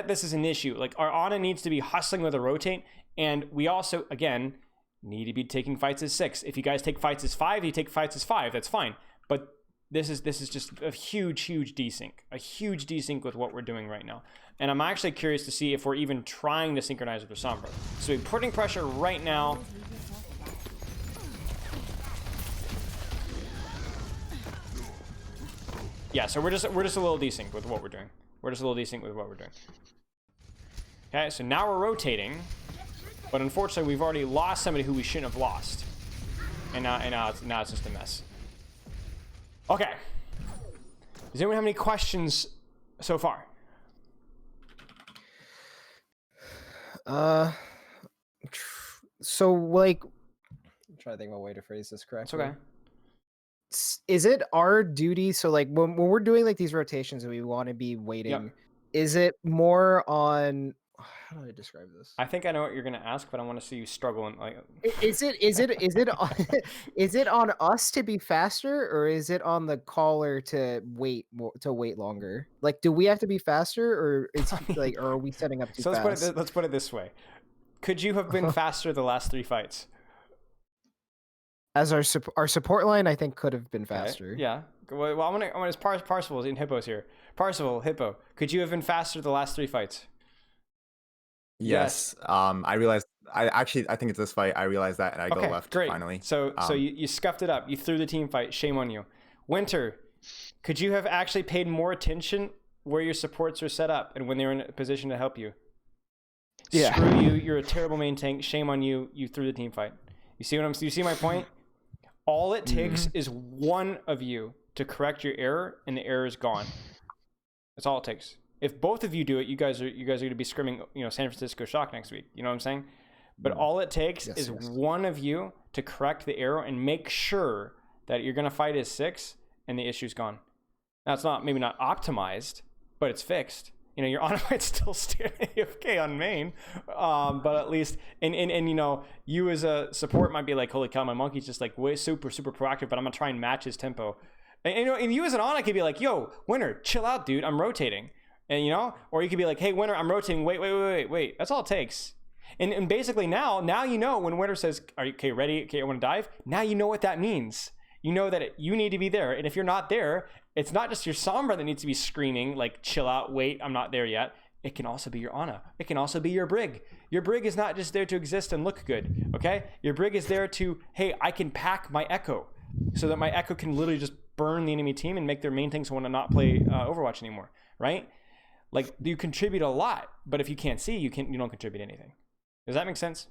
this is an issue. Like our Ana needs to be hustling with a rotate, and we also again need to be taking fights as 6. If you guys take fights as 5, you take fights as 5. That's fine. But this is just a huge desync with what we're doing right now. And I'm actually curious to see if we're even trying to synchronize with the Sombra. So we're putting pressure right now. Yeah, so we're just a little desync with what we're doing. Okay, so now we're rotating, but unfortunately we've already lost somebody who we shouldn't have lost. And now it's just a mess. Okay. Does anyone have any questions so far? So like, I'm trying to think of a way to phrase this It's correctly. okay. Is it our duty? So like when we're doing like these rotations and we want to be waiting, is it more on? How do I describe this? I think I know what you're gonna ask, but I want to see you struggle and like. Is it on, is it on us to be faster, or is it on the caller to wait longer? Like, do we have to be faster, or is like, or are we setting up too So fast? let's put it this way. Could you have been faster the last 3 fights? As our support line, I think could have been Okay, faster. yeah. Well, I'm gonna Parsival's in Hippo's here. Parsival, Hippo. Could you have been faster the last 3 fights? Yes. I realized. I think it's this fight. I realized that, and I go left great. finally. So you scuffed it up. You threw the team fight. Shame on you. Winter, could you have actually paid more attention where your supports are set up and when they're in a position to help you? Yeah. Screw you. You're a terrible main tank. Shame on you. You threw the team fight. You see you see my point? All it takes is one of you to correct your error, and the error is gone. That's all it takes. If both of you do it, you guys are going to be scrimming, San Francisco Shock next week. You know what I'm saying? But all it takes is one of you to correct the error and make sure that you're gonna fight is 6 and the issue's gone. Now it's not maybe not optimized, but it's fixed. You know, your Ana might still stand AFK on main, but at least and you know, you as a support might be like, holy cow, my monkey's just like way super proactive, but I'm gonna try and match his tempo. And you know, and you as an Ana could be like, yo, Winner, chill out, dude, I'm rotating. And you know, or you could be like, hey, Winner, I'm rotating. Wait. That's all it takes. And basically now you know when Winner says, are you okay, ready? Okay, I want to dive. Now you know what that means. You know that you need to be there. And if you're not there, it's not just your Sombra that needs to be screaming like, chill out, wait, I'm not there yet. It can also be your Ana. It can also be your Brig. Your Brig is not just there to exist and look good, okay? Your Brig is there to, hey, I can pack my Echo so that my Echo can literally just burn the enemy team and make their main things want to not play Overwatch anymore, right? Like, you contribute a lot, but if you can't see, you don't contribute anything. Does that make sense?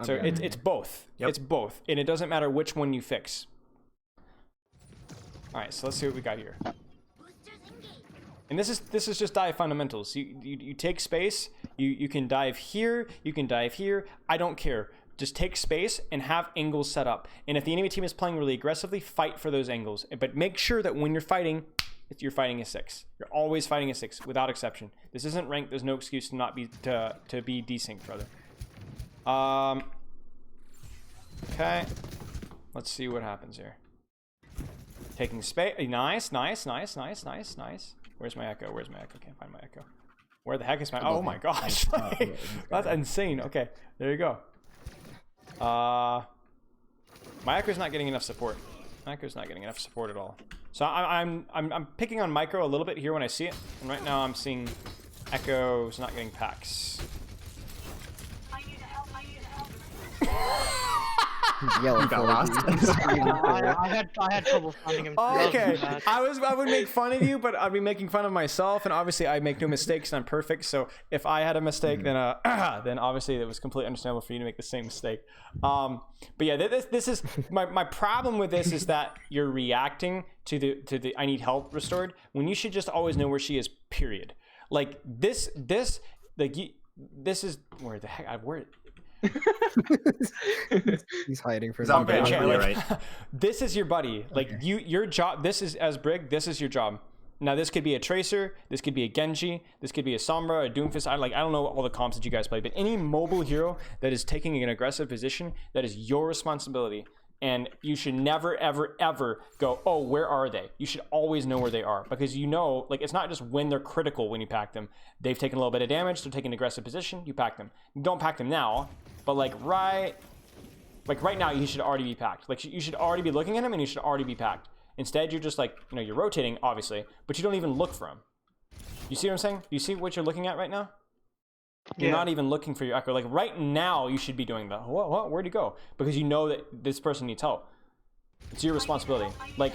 So it's both. Yep. It's both, and it doesn't matter which one you fix. All right, so let's see what we got here. And this is just dive fundamentals. You take space. You can dive here. You can dive here. I don't care. Just take space and have angles set up. And if the enemy team is playing really aggressively, fight for those angles. But make sure that when you're fighting a 6. You're always fighting a 6 without exception. This isn't ranked. There's no excuse to not be to be desynced, brother. Okay. Let's see what happens here. Taking space. Nice. Where's my Echo? Can't find my Echo. Where the heck is my? Oh my gosh. That's insane. Okay, there you go. My Echo's not getting enough support. My Echo's not getting enough support at all. So I'm picking on Micro a little bit here when I see it, and right now I'm seeing Echo's not getting packs. Yelling got lost. I had trouble finding him. Okay, I would make fun of you, but I'd be making fun of myself, and obviously I make no mistakes and I'm perfect. So if I had a mistake, then obviously it was completely understandable for you to make the same mistake. But yeah, this is my problem with this is that you're reacting to the I need help restored when you should just always know where she is. Period. Like this is where the heck He's hiding from Zombie, somebody. right. This is your buddy. Like your job. This is as Brig. This is your job. Now this could be a Tracer. This could be a Genji. This could be a Sombra, a Doomfist. I don't know all the comps that you guys play, but any mobile hero that is taking an aggressive position, that is your responsibility. And you should never, ever, ever go, oh, where are they? You should always know where they are because you know, like, it's not just when they're critical when you pack them. They've taken a little bit of damage. They're taking an aggressive position. You pack them. You don't pack them now, but right now, you should already be packed. Like, you should already be looking at them and you should already be packed. Instead, you're just like, you know, you're rotating, obviously, but you don't even look for them. You see what I'm saying? Do you see what you're looking at right now? You're not even looking for your Echo. Like right now, you should be doing the what? Where'd he go? Because you know that this person needs help. It's your responsibility. Like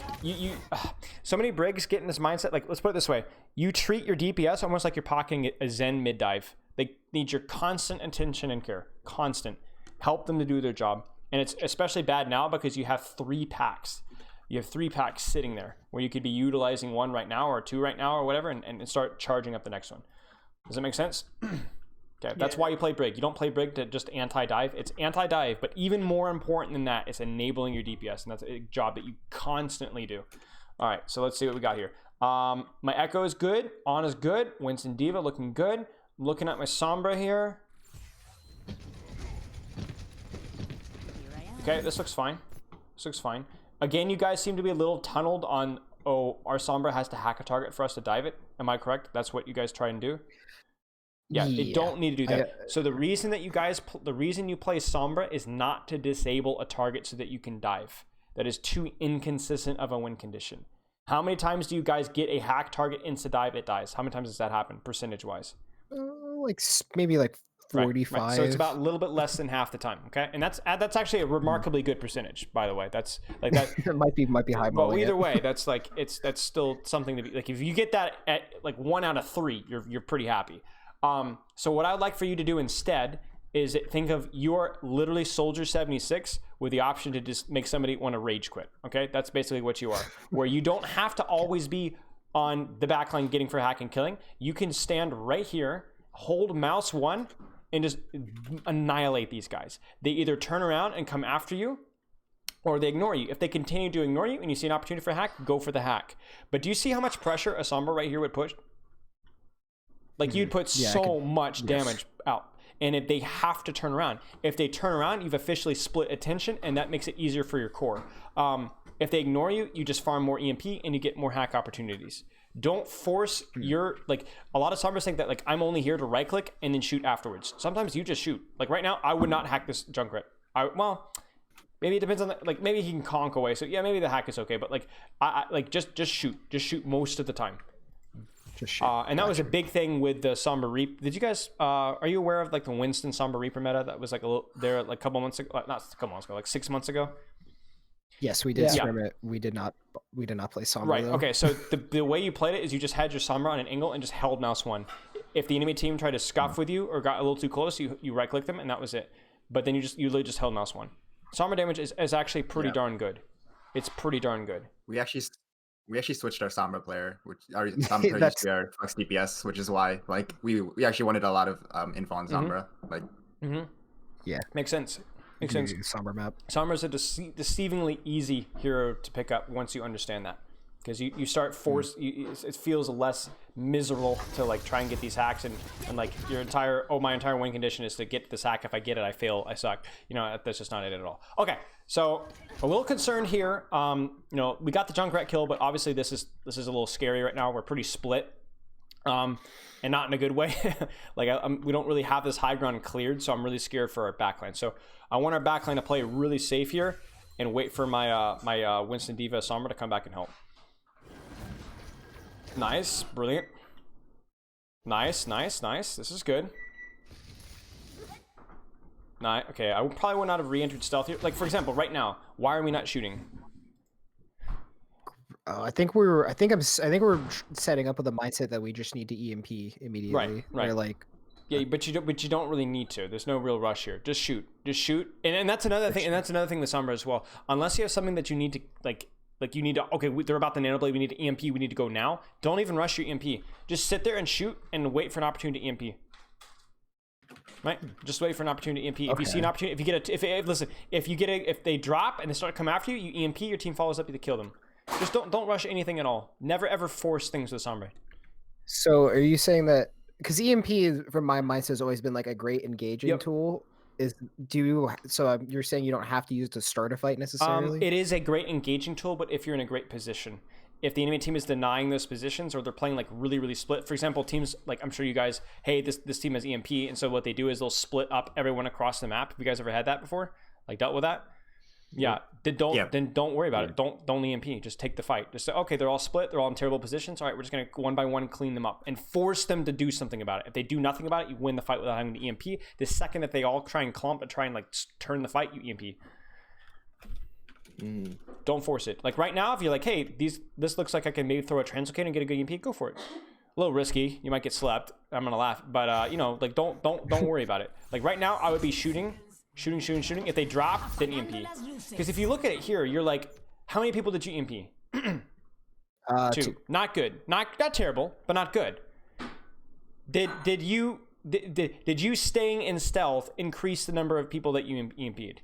so many Brigs get in this mindset. Like let's put it this way: you treat your DPS almost like you're pocketing a Zen mid dive. They need your constant attention and care. Constant. Help them to do their job. And it's especially bad now because you have 3 packs. You have 3 packs sitting there where you could be utilizing 1 right now or 2 right now or whatever, and start charging up the next one. Does that make sense? Okay, that's why you play Brig. You don't play Brig to just anti-dive. It's anti-dive, but even more important than that, it's enabling your DPS, and that's a job that you constantly do. All right, so let's see what we got here. My Echo is good. Ana's good. Winston D.Va looking good. I'm looking at my Sombra here. Okay, this looks fine. This looks fine. Again, you guys seem to be a little tunneled on, oh, our Sombra has to hack a target for us to dive it. Am I correct? That's what you guys try and do? Yeah, you don't need to do that. So the reason that you guys, the reason you play Sombra is not to disable a target so that you can dive. That is too inconsistent of a win condition. How many times do you guys get a hack target insta dive? It dies. How many times does that happen, percentage-wise? Maybe like 45. Right. So it's about a little bit less than half the time. Okay, and that's actually a remarkably good percentage, by the way. That's like that. It might be high. Well, either way, that's like that's still something to be like. If you get that at like 1 out of 3, you're pretty happy. So what I'd like for you to do instead is think of your literally Soldier 76 with the option to just make somebody want to rage quit. Okay, that's basically what you are. Where you don't have to always be on the backline getting for hack and killing. You can stand right here, hold mouse 1, and just annihilate these guys. They either turn around and come after you, or they ignore you. If they continue to ignore you and you see an opportunity for a hack, go for the hack. But do you see how much pressure a Sombra right here would push? Like you'd put so much damage out. And if they have to turn around. If they turn around, you've officially split attention, and that makes it easier for your core. If they ignore you, you just farm more EMP and you get more hack opportunities. Don't force your, like, a lot of Sombras think that, like, I'm only here to right click and then shoot afterwards. Sometimes you just shoot. Like right now, I would not hack this Junkrat. Well, maybe it depends on like maybe he can conk away. So yeah, maybe the hack is okay, but like I like just shoot most of the time. Just shoot. And that was a big thing with the Sombra Reaper. Did you guys are you aware of like the Winston Sombra Reaper meta that was like a little there like a couple months ago? Not a couple months ago, like 6 months ago. Yes, we did stream it. We did not play Sombra. Right. Though. Okay. So the way you played it is you just had your Sombra on an angle and just held mouse 1. If the enemy team tried to scuff with you or got a little too close, you right click them and that was it. But then you literally just held mouse 1. Sombra damage is actually pretty darn good. It's pretty darn good. We actually switched our Sombra player, which our Sombra player used to be our Flux DPS, which is why like we actually wanted a lot of info on Sombra. Like Yeah, makes sense. Makes sense. Sombra map. Sombra's a deceivingly easy hero to pick up once you understand that, because you start it feels less miserable to like try and get these hacks and like your entire my entire win condition is to get this hack. If I get it, I fail, I suck. You know, that's just not it at all. Okay, so a little concerned here. You know, we got the Junkrat kill, but obviously this is a little scary right now. We're pretty split. And not in a good way. Like we don't really have this high ground cleared, so I'm really scared for our backline. So I want our backline to play really safe here and wait for my my Winston D.Va Sombra to come back and help. Nice, brilliant. Nice. This is good. Nice. Okay, I probably would not have re-entered stealth here. Like for example, right now, why are we not shooting? I think we're setting up with the mindset that we just need to EMP immediately. Right. We're like, yeah, but you don't really need to. There's no real rush here. Just shoot, and that's another thing. And that's another thing with Sombra as well. Unless you have something that you need to like you need to. Okay, they're about the Nanoblade. We need to EMP. We need to go now. Don't even rush your EMP. Just sit there and shoot and wait for an opportunity to EMP. Right? Just wait for an opportunity to EMP. If you see an opportunity, if they drop and they start to come after you, you EMP. Your team follows up you to kill them. Just don't rush anything at all. Never ever force things with Sombra. So are you saying that because EMP is, from my mindset, has always been like a great engaging tool? You're saying you don't have to use it to start a fight necessarily? It is a great engaging tool, but if you're in a great position. If the enemy team is denying those positions or they're playing like really, really split. For example, teams like I'm sure you guys, hey, this team has EMP, and so what they do is they'll split up everyone across the map. Have you guys ever had that before? Like dealt with that? Yeah. Then don't worry about it. Don't EMP. Just take the fight. Just say, okay, they're all split. They're all in terrible positions. All right, we're just gonna one by one clean them up and force them to do something about it. If they do nothing about it, you win the fight without having to EMP. The second that they all try and clump and try and like turn the fight, you EMP. Don't force it. Like right now, if you're like, hey, this looks like I can maybe throw a translocator and get a good EMP, go for it. A little risky. You might get slept. I'm gonna laugh, but you know, like don't worry about it. Like right now, I would be shooting. If they drop, then EMP. Because if you look at it here, you're like, how many people did you EMP? 2. Not good. Not terrible, but not good. Did you staying in stealth increase the number of people that you EMP'd?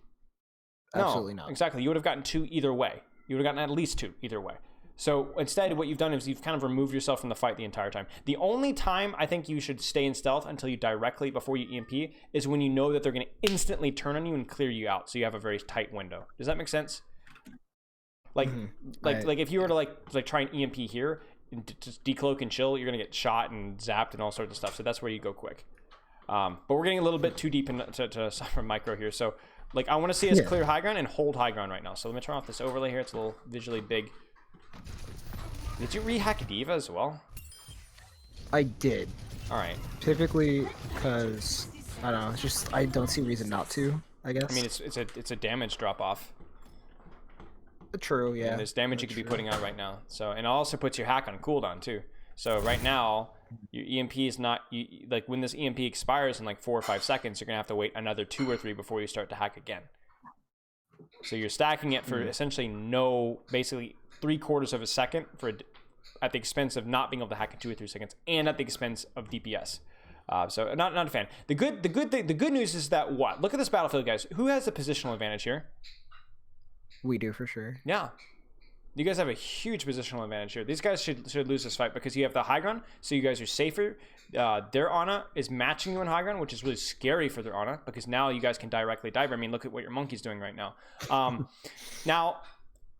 Absolutely No, not. Exactly. You would have gotten 2 either way. You would have gotten at least 2 either way. So instead, what you've done is you've kind of removed yourself from the fight the entire time. The only time I think you should stay in stealth until you directly, before you EMP, is when you know that they're going to instantly turn on you and clear you out. So you have a very tight window. Does that make sense? Like, like if you were to like try and EMP here, and just decloak and chill, you're going to get shot and zapped and all sorts of stuff. So that's where you go quick. But we're getting a little bit too deep into Sombra micro here. So like I want to see us clear high ground and hold high ground right now. So let me turn off this overlay here. It's a little visually big. Did you rehack D.Va as well? I did. All right. Typically, because I don't know. It's just I don't see reason not to. I guess. I mean, it's a damage drop off. True. Yeah. And there's damage you could be putting out right now. So and it also puts your hack on cooldown too. So right now, your EMP is not like when this EMP expires in like 4 or 5 seconds, you're gonna have to wait another 2 or 3 before you start to hack again. So you're stacking it for essentially basically 3/4 of a second at the expense of not being able to hack in 2 or 3 seconds, and at the expense of DPS. So not a fan. The good news is that look at this battlefield, guys. Who has the positional advantage here? We do for sure. Yeah. You guys have a huge positional advantage here. These guys should lose this fight because you have the high ground, so you guys are safer. Their Ana is matching you in high ground, which is really scary for their Ana because now you guys can directly dive. I mean, look at what your monkey's doing right now. Now,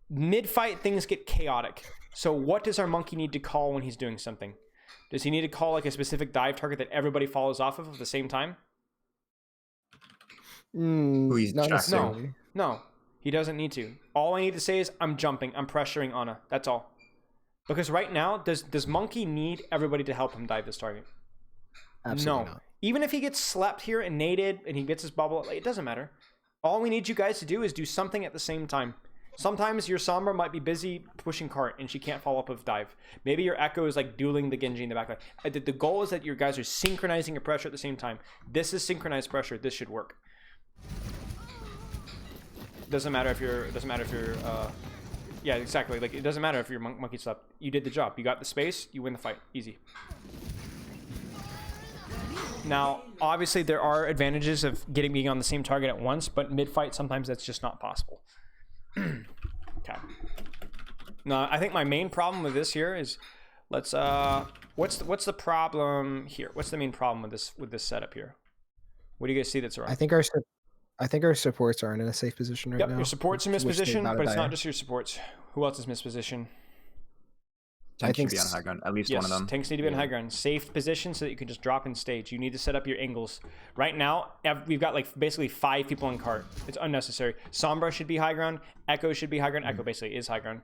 mid-fight, things get chaotic. So what does our monkey need to call when he's doing something? Does he need to call like a specific dive target that everybody follows off of at the same time? Who he's Not chasing. necessarily. No, he doesn't need to. All I need to say is I'm jumping, I'm pressuring Ana. That's all. Because right now, does Monkey need everybody to help him dive this target? Absolutely No. not. Even if he gets slept here and naded and he gets his bubble, like, it doesn't matter. All we need you guys to do is do something at the same time. Sometimes your Sombra might be busy pushing cart and she can't follow up with dive. Maybe your Echo is like dueling the Genji in the back line. The goal is that your guys are synchronizing your pressure at the same time. This is synchronized pressure. This should work. Doesn't matter if you're yeah, exactly. Like, it doesn't matter if your monkey slept. You did the job. You got the space. You win the fight. Easy. Now, obviously, there are advantages of being on the same target at once, but mid-fight, sometimes that's just not possible. Okay. Now, I think my main problem with this here is, let's what's the problem here? What's the main problem with this setup here? What do you guys see that's wrong? I think our supports aren't in a safe position right Yep, now. your support's in which they misposition, gotta but it's die. not just your supports. Who else is misposition? Tank think should be on s- high ground. At least Yes, one of them. tanks need to be in high ground. Safe position so that you can just drop in stage. You need to set up your angles. Right now, we've got like basically 5 people on cart. It's unnecessary. Sombra should be high ground. Echo should be high ground. Echo basically is high ground.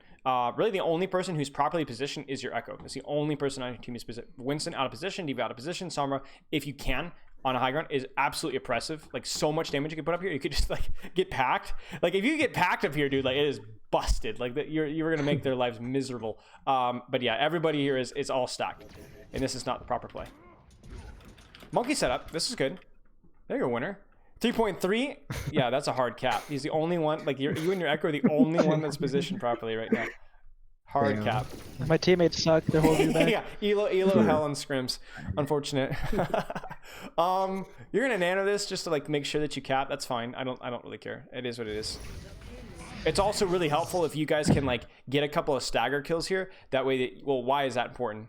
Really, the only person who's properly positioned is your Echo. It's the only person on your team is positioned. Winston out of position. Diva out of position. Sombra, if you can, on a high ground is absolutely oppressive. Like, so much damage you can put up here. You could just like get packed. Like, if you get packed up here, dude, like, it is busted. Like, you're gonna make their lives miserable. But yeah, everybody here is all stacked, and this is not the proper play. Monkey setup. This is good. There you go, winner. 3.3. Yeah, that's a hard cap. He's the only one. Like, you and your Echo are the only one that's positioned properly right now. Hard Damn. cap. My teammates suck. They're holding me back. Yeah, Elo, hell, and scrims. Unfortunate. You're gonna nano this just to like make sure that you cap. That's fine. I don't really care. It is what it is. It's also really helpful if you guys can like get a couple of stagger kills here. That way, well, why is that important?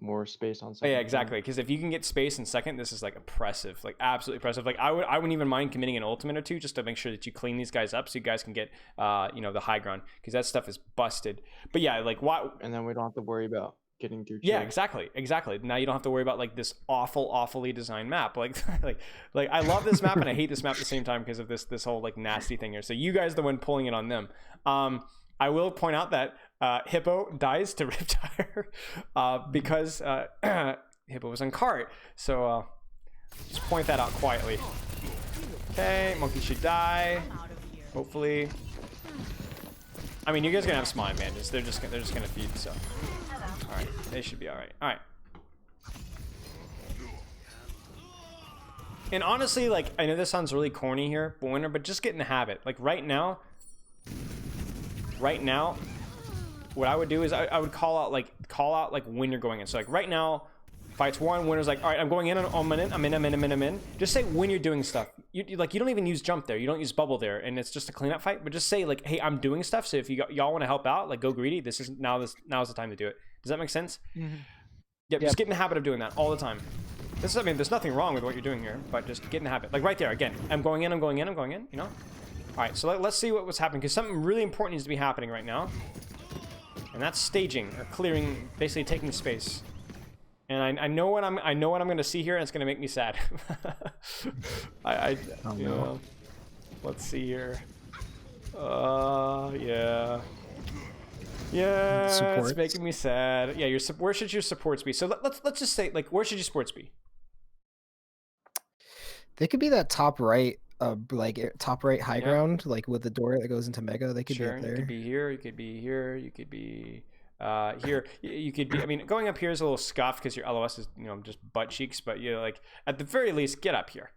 More space on Oh, second. yeah, exactly. Because if you can get space in second, this is like oppressive, like absolutely oppressive. Like I wouldn't even mind committing an ultimate or two just to make sure that you clean these guys up so you guys can get the high ground, because that stuff is busted. But yeah, like why? And then we don't have to worry about getting through. Yeah, chase. exactly. Now you don't have to worry about like this awfully designed map. Like like I love this map and I hate this map at the same time because of this whole like nasty thing here. So you guys are the one pulling it on them. I will point out that Hippo dies to Riptire because Hippo was on cart. So just point that out quietly. Okay, Monkey should die. Hopefully. I mean, you guys are gonna have small advantages. They're just gonna feed. So, all right, they should be all right. All right. And honestly, like, I know this sounds really corny here, but just get in the habit. Like right now, what I would do is I would call out like when you're going in. So like right now, fights one, winner's like, all right, I'm going in, I'm in. Just say when you're doing stuff. You don't even use jump there, you don't use bubble there, and it's just a cleanup fight. But just say like, hey, I'm doing stuff. So if y'all want to help out, like go greedy. Now's the time to do it. Does that make sense? Mm-hmm. Yep. Just get in the habit of doing that all the time. I mean, there's nothing wrong with what you're doing here, but just get in the habit. Like right there, again, I'm going in. You know. All right, so let's see what was happening, because something really important needs to be happening right now, and that's staging or clearing, basically taking space. And I know what I'm going to see here, and it's going to make me sad. You know, let's see here. Yeah, Supports. it's making me sad. Yeah, where should your supports be? So let's just say, like, where should your supports be? They could be that top right, top right high Yeah. ground, like with the door that goes into Mega. They could Sure, be up you there. could be here, you could be here, you could be here. You could be, I mean, going up here is a little scuffed because your LOS is, just butt cheeks, but like at the very least, get up here.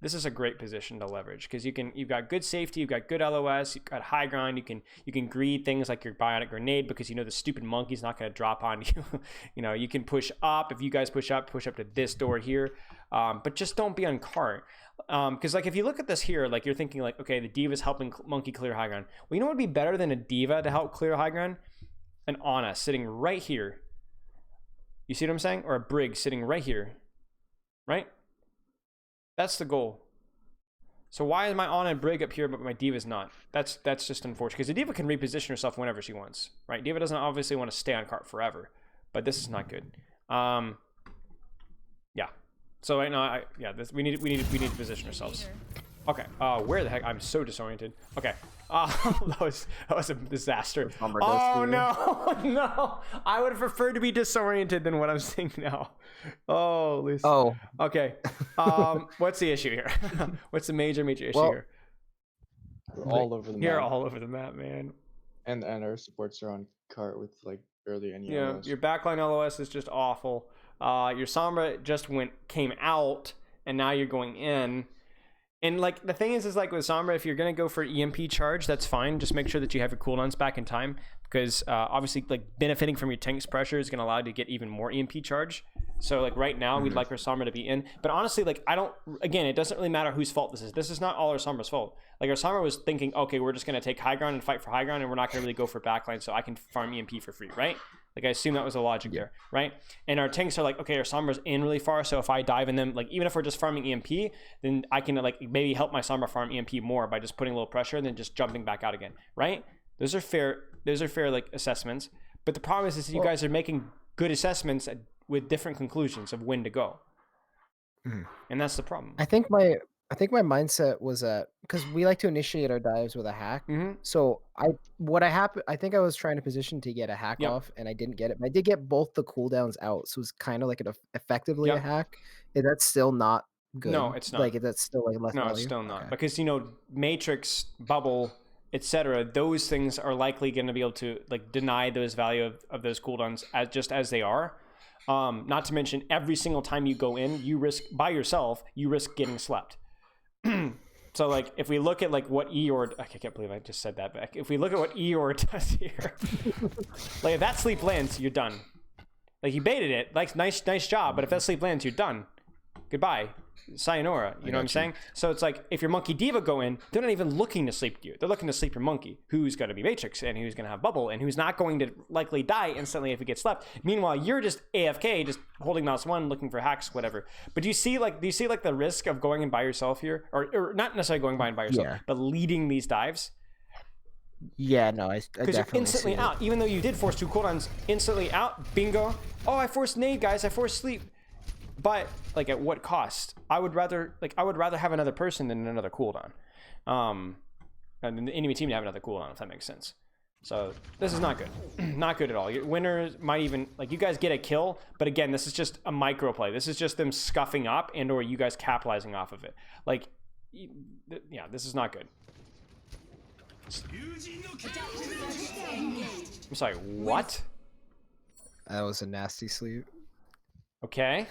this is a great position to leverage because you've got good safety, you've got good LOS, you've got high ground, you can greed things like your bionic grenade because you know the stupid monkey's not going to drop on you. You know, you can push up. If you guys push up to this door here, but just don't be on cart. Because like if you look at this here, like you're thinking like, okay, the D.Va's helping monkey clear high ground. Well, you know what would be better than a D.Va to help clear high ground? An Ana sitting right here. You see what I'm saying? Or a Brig sitting right here, right? That's the goal. So why is my Ana and Brig up here, but my D.Va's not? That's just unfortunate. Because the D.Va can reposition herself whenever she wants, right? D.Va doesn't obviously want to stay on cart forever, but this is not good. Yeah. So right now, we need to position ourselves. Okay. Where the heck? I'm so disoriented. Okay. That was a disaster. Oh no, no! I would have preferred to be disoriented than what I'm seeing now. Oh, Lucy. Oh. Okay. What's the issue here? What's the major issue here? We're all over the You're map. all over the map, man. And our supports are on cart with like barely any Yeah, LOS. your backline LOS is just awful. Your Sombra just came out, and now you're going in. And like the thing is like with Sombra, if you're gonna go for EMP charge, that's fine. Just make sure that you have your cooldowns back in time, because obviously like benefiting from your tank's pressure is gonna allow you to get even more EMP charge. So like right now, we'd like our Sombra to be in. But honestly, like again, it doesn't really matter whose fault this is. This is not all our Sombra's fault. Like our Sombra was thinking, okay, we're just gonna take high ground and fight for high ground, and we're not gonna really go for backline, so I can farm EMP for free, right? Like I assume that was the logic there, right? And our tanks are like, okay, our Sombra's in really far, so if I dive in them, like even if we're just farming EMP, then I can like maybe help my Sombra farm EMP more by just putting a little pressure and then just jumping back out again, right? Those are fair like assessments. But the problem is you guys are making good assessments with different conclusions of when to go, and that's the problem. I think my mindset was that because we like to initiate our dives with a hack. So I think I was trying to position to get a hack off, and I didn't get it. But I did get both the cooldowns out, so it's kind of like effectively a hack. Is that still not good? No, it's not. Like that's still like less. No, value? it's still not, Okay. because you know Matrix, Bubble, etc. Those things are likely going to be able to like deny those value of those cooldowns as they are. Not to mention every single time you go in, you risk getting slept. So like if we look at like what Eeyore, I can't believe I just said that, but if we look at what Eeyore does here, like if that sleep lands, you're done. Like you baited it, like nice job, but if that sleep lands, you're done. Goodbye, sayonara. You know what I'm saying? So it's like if your Monkey D.Va go in, they're not even looking to sleep you. They're looking to sleep your Monkey, who's going to be Matrix and who's going to have Bubble and who's not going to likely die instantly if he gets slept. Meanwhile, you're just AFK, just holding mouse one, looking for hacks, whatever. But do you see like the risk of going in by yourself here, or not necessarily going by yourself, but leading these dives? Yeah, no, I Because you're definitely instantly see it. out, even though you did force 2 cooldowns, instantly out. Bingo. Oh, I forced nade, guys. I forced sleep. But like at what cost? I would rather have another person than another cooldown. And the enemy team to have another cooldown, if that makes sense. So this is not good. Not good at all. Your winners might even like you guys get a kill, but again, this is just a micro play. This is just them scuffing up and or you guys capitalizing off of it. Like yeah, this is not good. I'm sorry, what? That was a nasty sleep. Okay.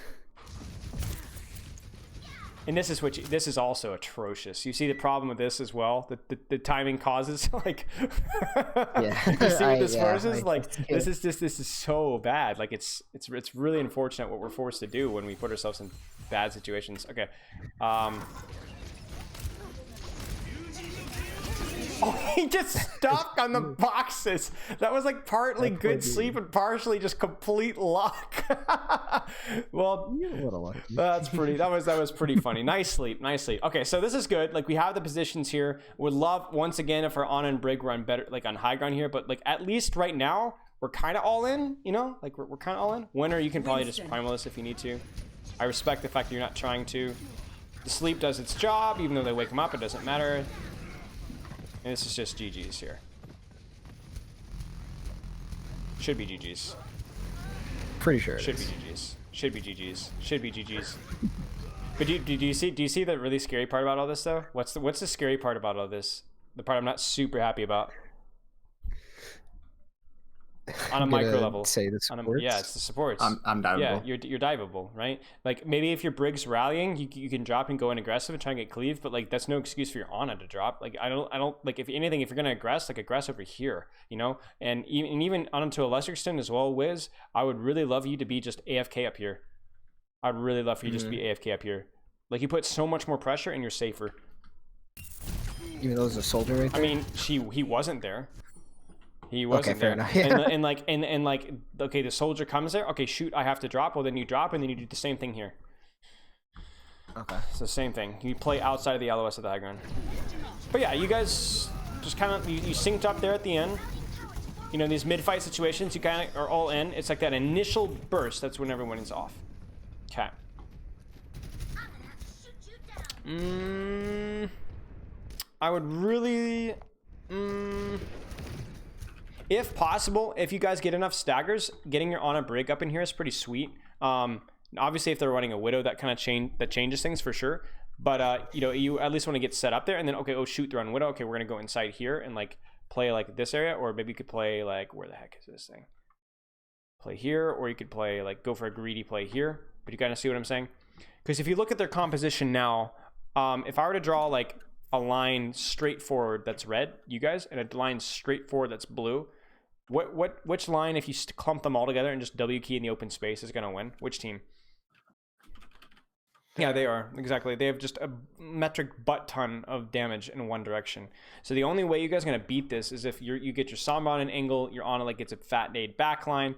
And this is also atrocious. You see the problem with this as well. The timing causes like. Yeah. You see what this Yeah, forces? I Like can see this is so bad. Like it's really unfortunate what we're forced to do when we put ourselves in bad situations. Okay. Oh, he just stopped on the boxes. That was like partly good sleep and partially just complete luck. Well, You're a little lucky. that's pretty. That was pretty funny. Nice sleep. Okay, so this is good. Like we have the positions here. Would love once again if our Ana and Brig run better, like on high ground here. But like at least right now we're kind of all in. You know, like we're kind of all in. Winner, you can probably just primal this if you need to. I respect the fact that you're not trying to. The sleep does its job, even though they wake him up. It doesn't matter. And this is just GG's here. Should be GG's. Pretty sure. Should be GG's. Should be GG's. Should be GG's. But do you see the really scary part about all this though? What's the scary part about all this? The part I'm not super happy about. On a I'm micro gonna level. say the On a, supports. yeah, it's the supports. I'm diveable. Yeah, you're diveable, right? Like maybe if your Brig's rallying, you can drop and go in aggressive and try and get cleave, but like that's no excuse for your Ana to drop. Like I don't like, if anything, if you're gonna aggress, like aggress over here, you know. And even on to a lesser extent as well, Wiz, I would really love you to be just AFK up here. I'd really love for you just to be AFK up here. Like you put so much more pressure and you're safer. Even though there's a soldier right I there. mean, he wasn't there. He wasn't fair there. enough, yeah. And like, okay, the soldier comes there. Okay, shoot, I have to drop. Well, then you drop, and then you do the same thing here. Okay. It's the same thing. You play outside of the LOS of the high ground. But yeah, you guys just kind of you synced up there at the end. You know, these mid-fight situations, you kind of are all in. It's like that initial burst. That's when everyone is off. Okay. I would really. If possible, if you guys get enough staggers, getting your Ana Brig up in here is pretty sweet. Obviously, if they're running a Widow, that kind of changes things for sure. But you know, you at least want to get set up there, and then okay, oh shoot, they're on Widow. Okay, we're gonna go inside here and like play like this area, or maybe you could play like, where the heck is this thing? Play here, or you could play like, go for a greedy play here. But you kind of see what I'm saying? Because if you look at their composition now, if I were to draw like a line straight forward that's red, you guys, and a line straight forward that's blue. Which line, if you clump them all together and just W key in the open space, is going to win? Which team? Yeah, they are. Exactly. They have just a metric butt ton of damage in one direction. So the only way you guys are going to beat this is if you get your Sombra on an angle, your Ana like gets a fat nade backline,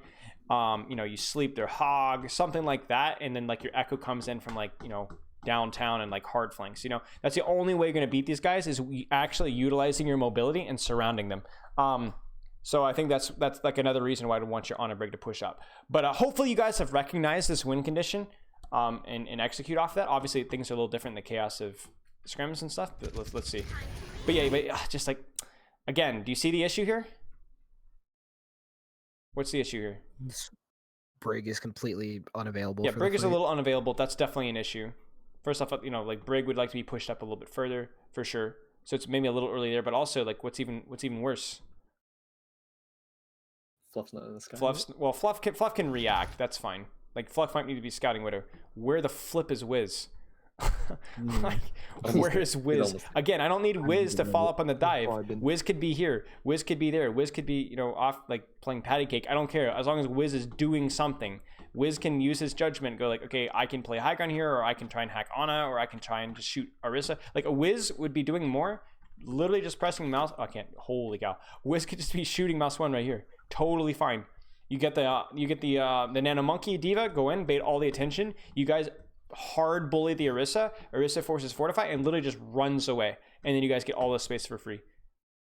you know, you sleep their Hog, something like that, and then like your Echo comes in from like, you know, downtown and like hard flanks. You know, that's the only way you're going to beat these guys, is actually utilizing your mobility and surrounding them. So I think that's like another reason why I want your Ana Brig to push up. But hopefully you guys have recognized this win condition and execute off that. Obviously things are a little different in the chaos of scrims and stuff, but let's see. But yeah, just like, again, do you see the issue here? What's the issue here? Brig is completely unavailable. Yeah, for Brig the is a little unavailable. That's definitely an issue. First off, you know, like Brig would like to be pushed up a little bit further for sure. So it's maybe a little early there, but also like what's even worse? Fluff's not in the sky. Fluff can react. That's fine. Like Fluff might need to be scouting Widow. Where the flip is Wiz? Like, where is Wiz? Again, I don't need Wiz to follow up on the dive. Wiz could be here. Wiz could be there. Wiz could be, you know, off like playing patty cake. I don't care, as long as Wiz is doing something. Wiz can use his judgment. Go like, okay, I can play high ground here, or I can try and hack Ana, or I can try and just shoot Orisa. Like a Wiz would be doing more. Literally just pressing mouse. Oh, I can't. Holy cow! Wiz could just be shooting mouse one right here. Totally fine. You get the Nano Monkey D.Va, go in, bait all the attention. You guys hard bully the Orisa. Orisa forces Fortify and literally just runs away, and then you guys get all the space for free.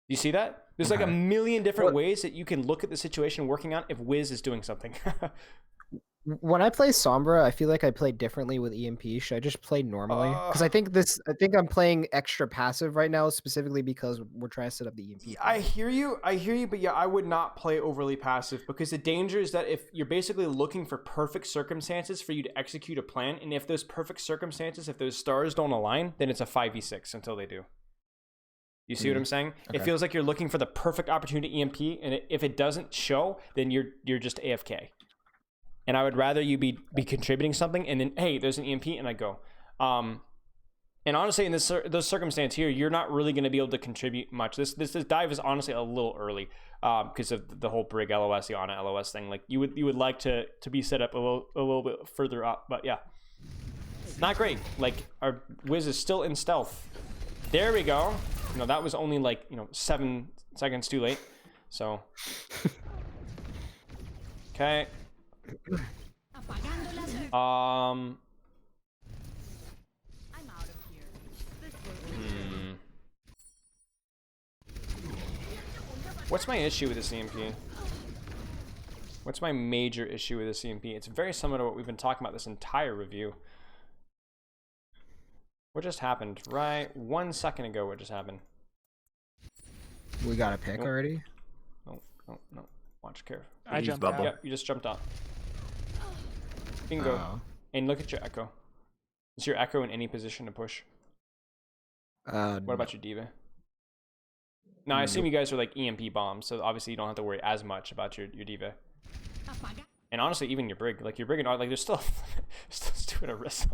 You see that? There's like a million different ways that you can look at the situation working out if Wiz is doing something. When I play Sombra, I feel like I play differently with EMP. Should I just play normally? Because I think I'm playing extra passive right now, specifically because we're trying to set up the EMP. I hear you, but yeah, I would not play overly passive, because the danger is that if you're basically looking for perfect circumstances for you to execute a plan, and if those perfect circumstances, if those stars don't align, then it's a 5v6 until they do. You see what I'm saying? Okay. It feels like you're looking for the perfect opportunity EMP, and if it doesn't show, then you're just AFK. And I would rather you be contributing something, and then, hey, there's an EMP, and I go. And honestly, in this circumstance here, you're not really going to be able to contribute much. This dive is honestly a little early because of the whole Brig LOS, the Ana LOS thing. Like you would like to be set up a little bit further up, but yeah, not great. Like our Wiz is still in stealth. There we go. No, that was only like 7 seconds too late. So okay. I'm out of here. What's my issue with this EMP? What's my major issue with this EMP? It's very similar to what we've been talking about this entire review. What just happened? Right 1 second ago, what just happened? We got a pick already? No. Watch careful. I jumped out. Yep, you just jumped out. Bingo. And look at your Echo. Is your Echo in any position to push? What about your D.Va? Now, I assume you guys are like EMP bombs, so obviously you don't have to worry as much about your D.Va. And honestly, even your Brig, like your Brig and like there's still doing a risk,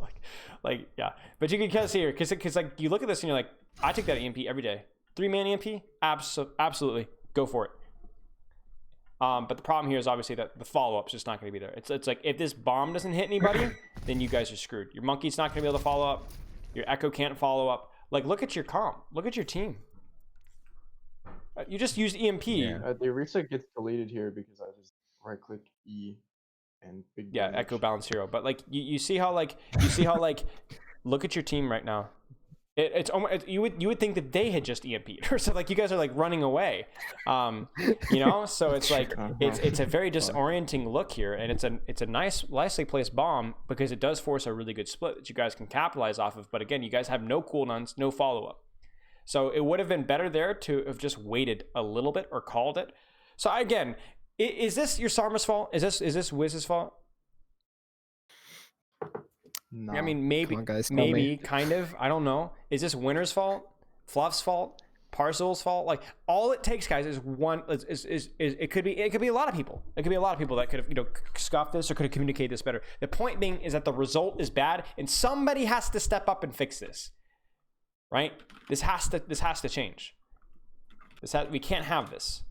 like yeah. But you can kind of see here, because like you look at this and you're like, I take that EMP every day. 3-man EMP, absolutely, go for it. But the problem here is obviously that the follow-up's just not going to be there. It's like if this bomb doesn't hit anybody, then you guys are screwed. Your Monkey's not going to be able to follow up. Your Echo can't follow up. Like look at your comp, look at your team. You just used EMP. The reset gets deleted here because I just right-click E and big. Yeah, damage. Echo Balance Hero. But like you see how like look at your team right now. It's almost you would think that they had just EMP'd or so like you guys are like running away, you know. So it's like it's a very disorienting look here, and it's a nicely placed bomb because it does force a really good split that you guys can capitalize off of. But again, you guys have no cooldowns, no follow up. So it would have been better there to have just waited a little bit or called it. So again, is this your Sarma's fault? Is this Wiz's fault? No. I mean, maybe, Come on, guys, tell maybe, me. kind of. I don't know. Is this Winter's fault? Fluff's fault? Parcel's fault? Like, all it takes, guys, is one. Is it could be a lot of people. It could be a lot of people that could have scoffed this or could have communicated this better. The point being is that the result is bad, and somebody has to step up and fix this. Right? This has to change. We can't have this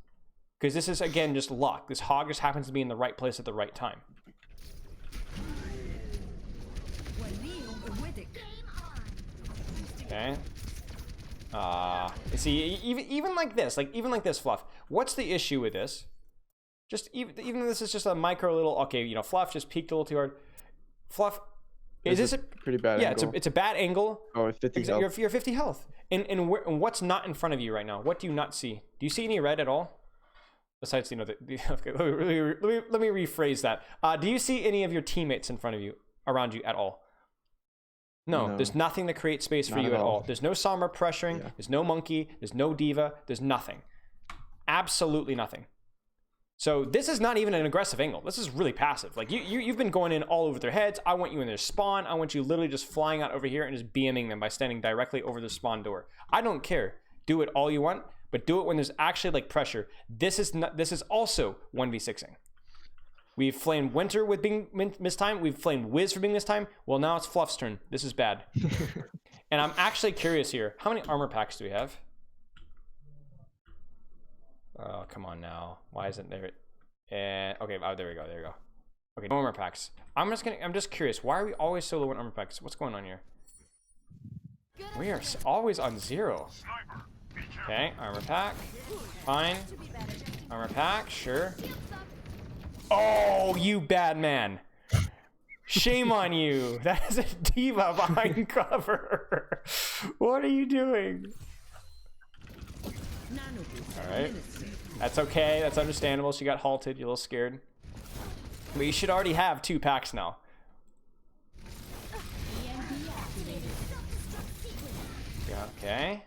because this is again just luck. This hog just happens to be in the right place at the right time. Okay. See, even like this, Fluff. What's the issue with this? Just even this is just a micro little. Okay, Fluff just peaked a little too hard. Fluff, is this a pretty bad? Yeah, angle. it's a bad angle. Oh, it's 50 health. You're 50 health. And what's not in front of you right now? What do you not see? Do you see any red at all? Besides, okay, let me rephrase that. Do you see any of your teammates in front of you, around you at all? No, there's nothing to create space for you at all. There's no Sombra pressuring. Yeah. There's no Monkey. There's no D.Va. There's nothing. Absolutely nothing. So this is not even an aggressive angle. This is really passive. Like you've been going in all over their heads. I want you in their spawn. I want you literally just flying out over here and just BMing them by standing directly over the spawn door. I don't care. Do it all you want, but do it when there's actually like pressure. This is also 1v6ing. We've flamed Winter with being mistime. We've flamed Wiz for being mistime. Well, now it's Fluff's turn. This is bad. And I'm actually curious here. How many armor packs do we have? Oh, come on now. Why isn't there? Okay. Oh, there we go. There we go. Okay, no armor packs. I'm just curious. Why are we always so low on armor packs? What's going on here? We are always on 0. Okay, armor pack. Fine. Armor pack. Sure. Oh, you bad man. Shame on you. That is a D.Va behind cover. What are you doing? Alright. That's okay. That's understandable. She got halted. You're a little scared. But you should already have 2 packs now. Yeah, okay.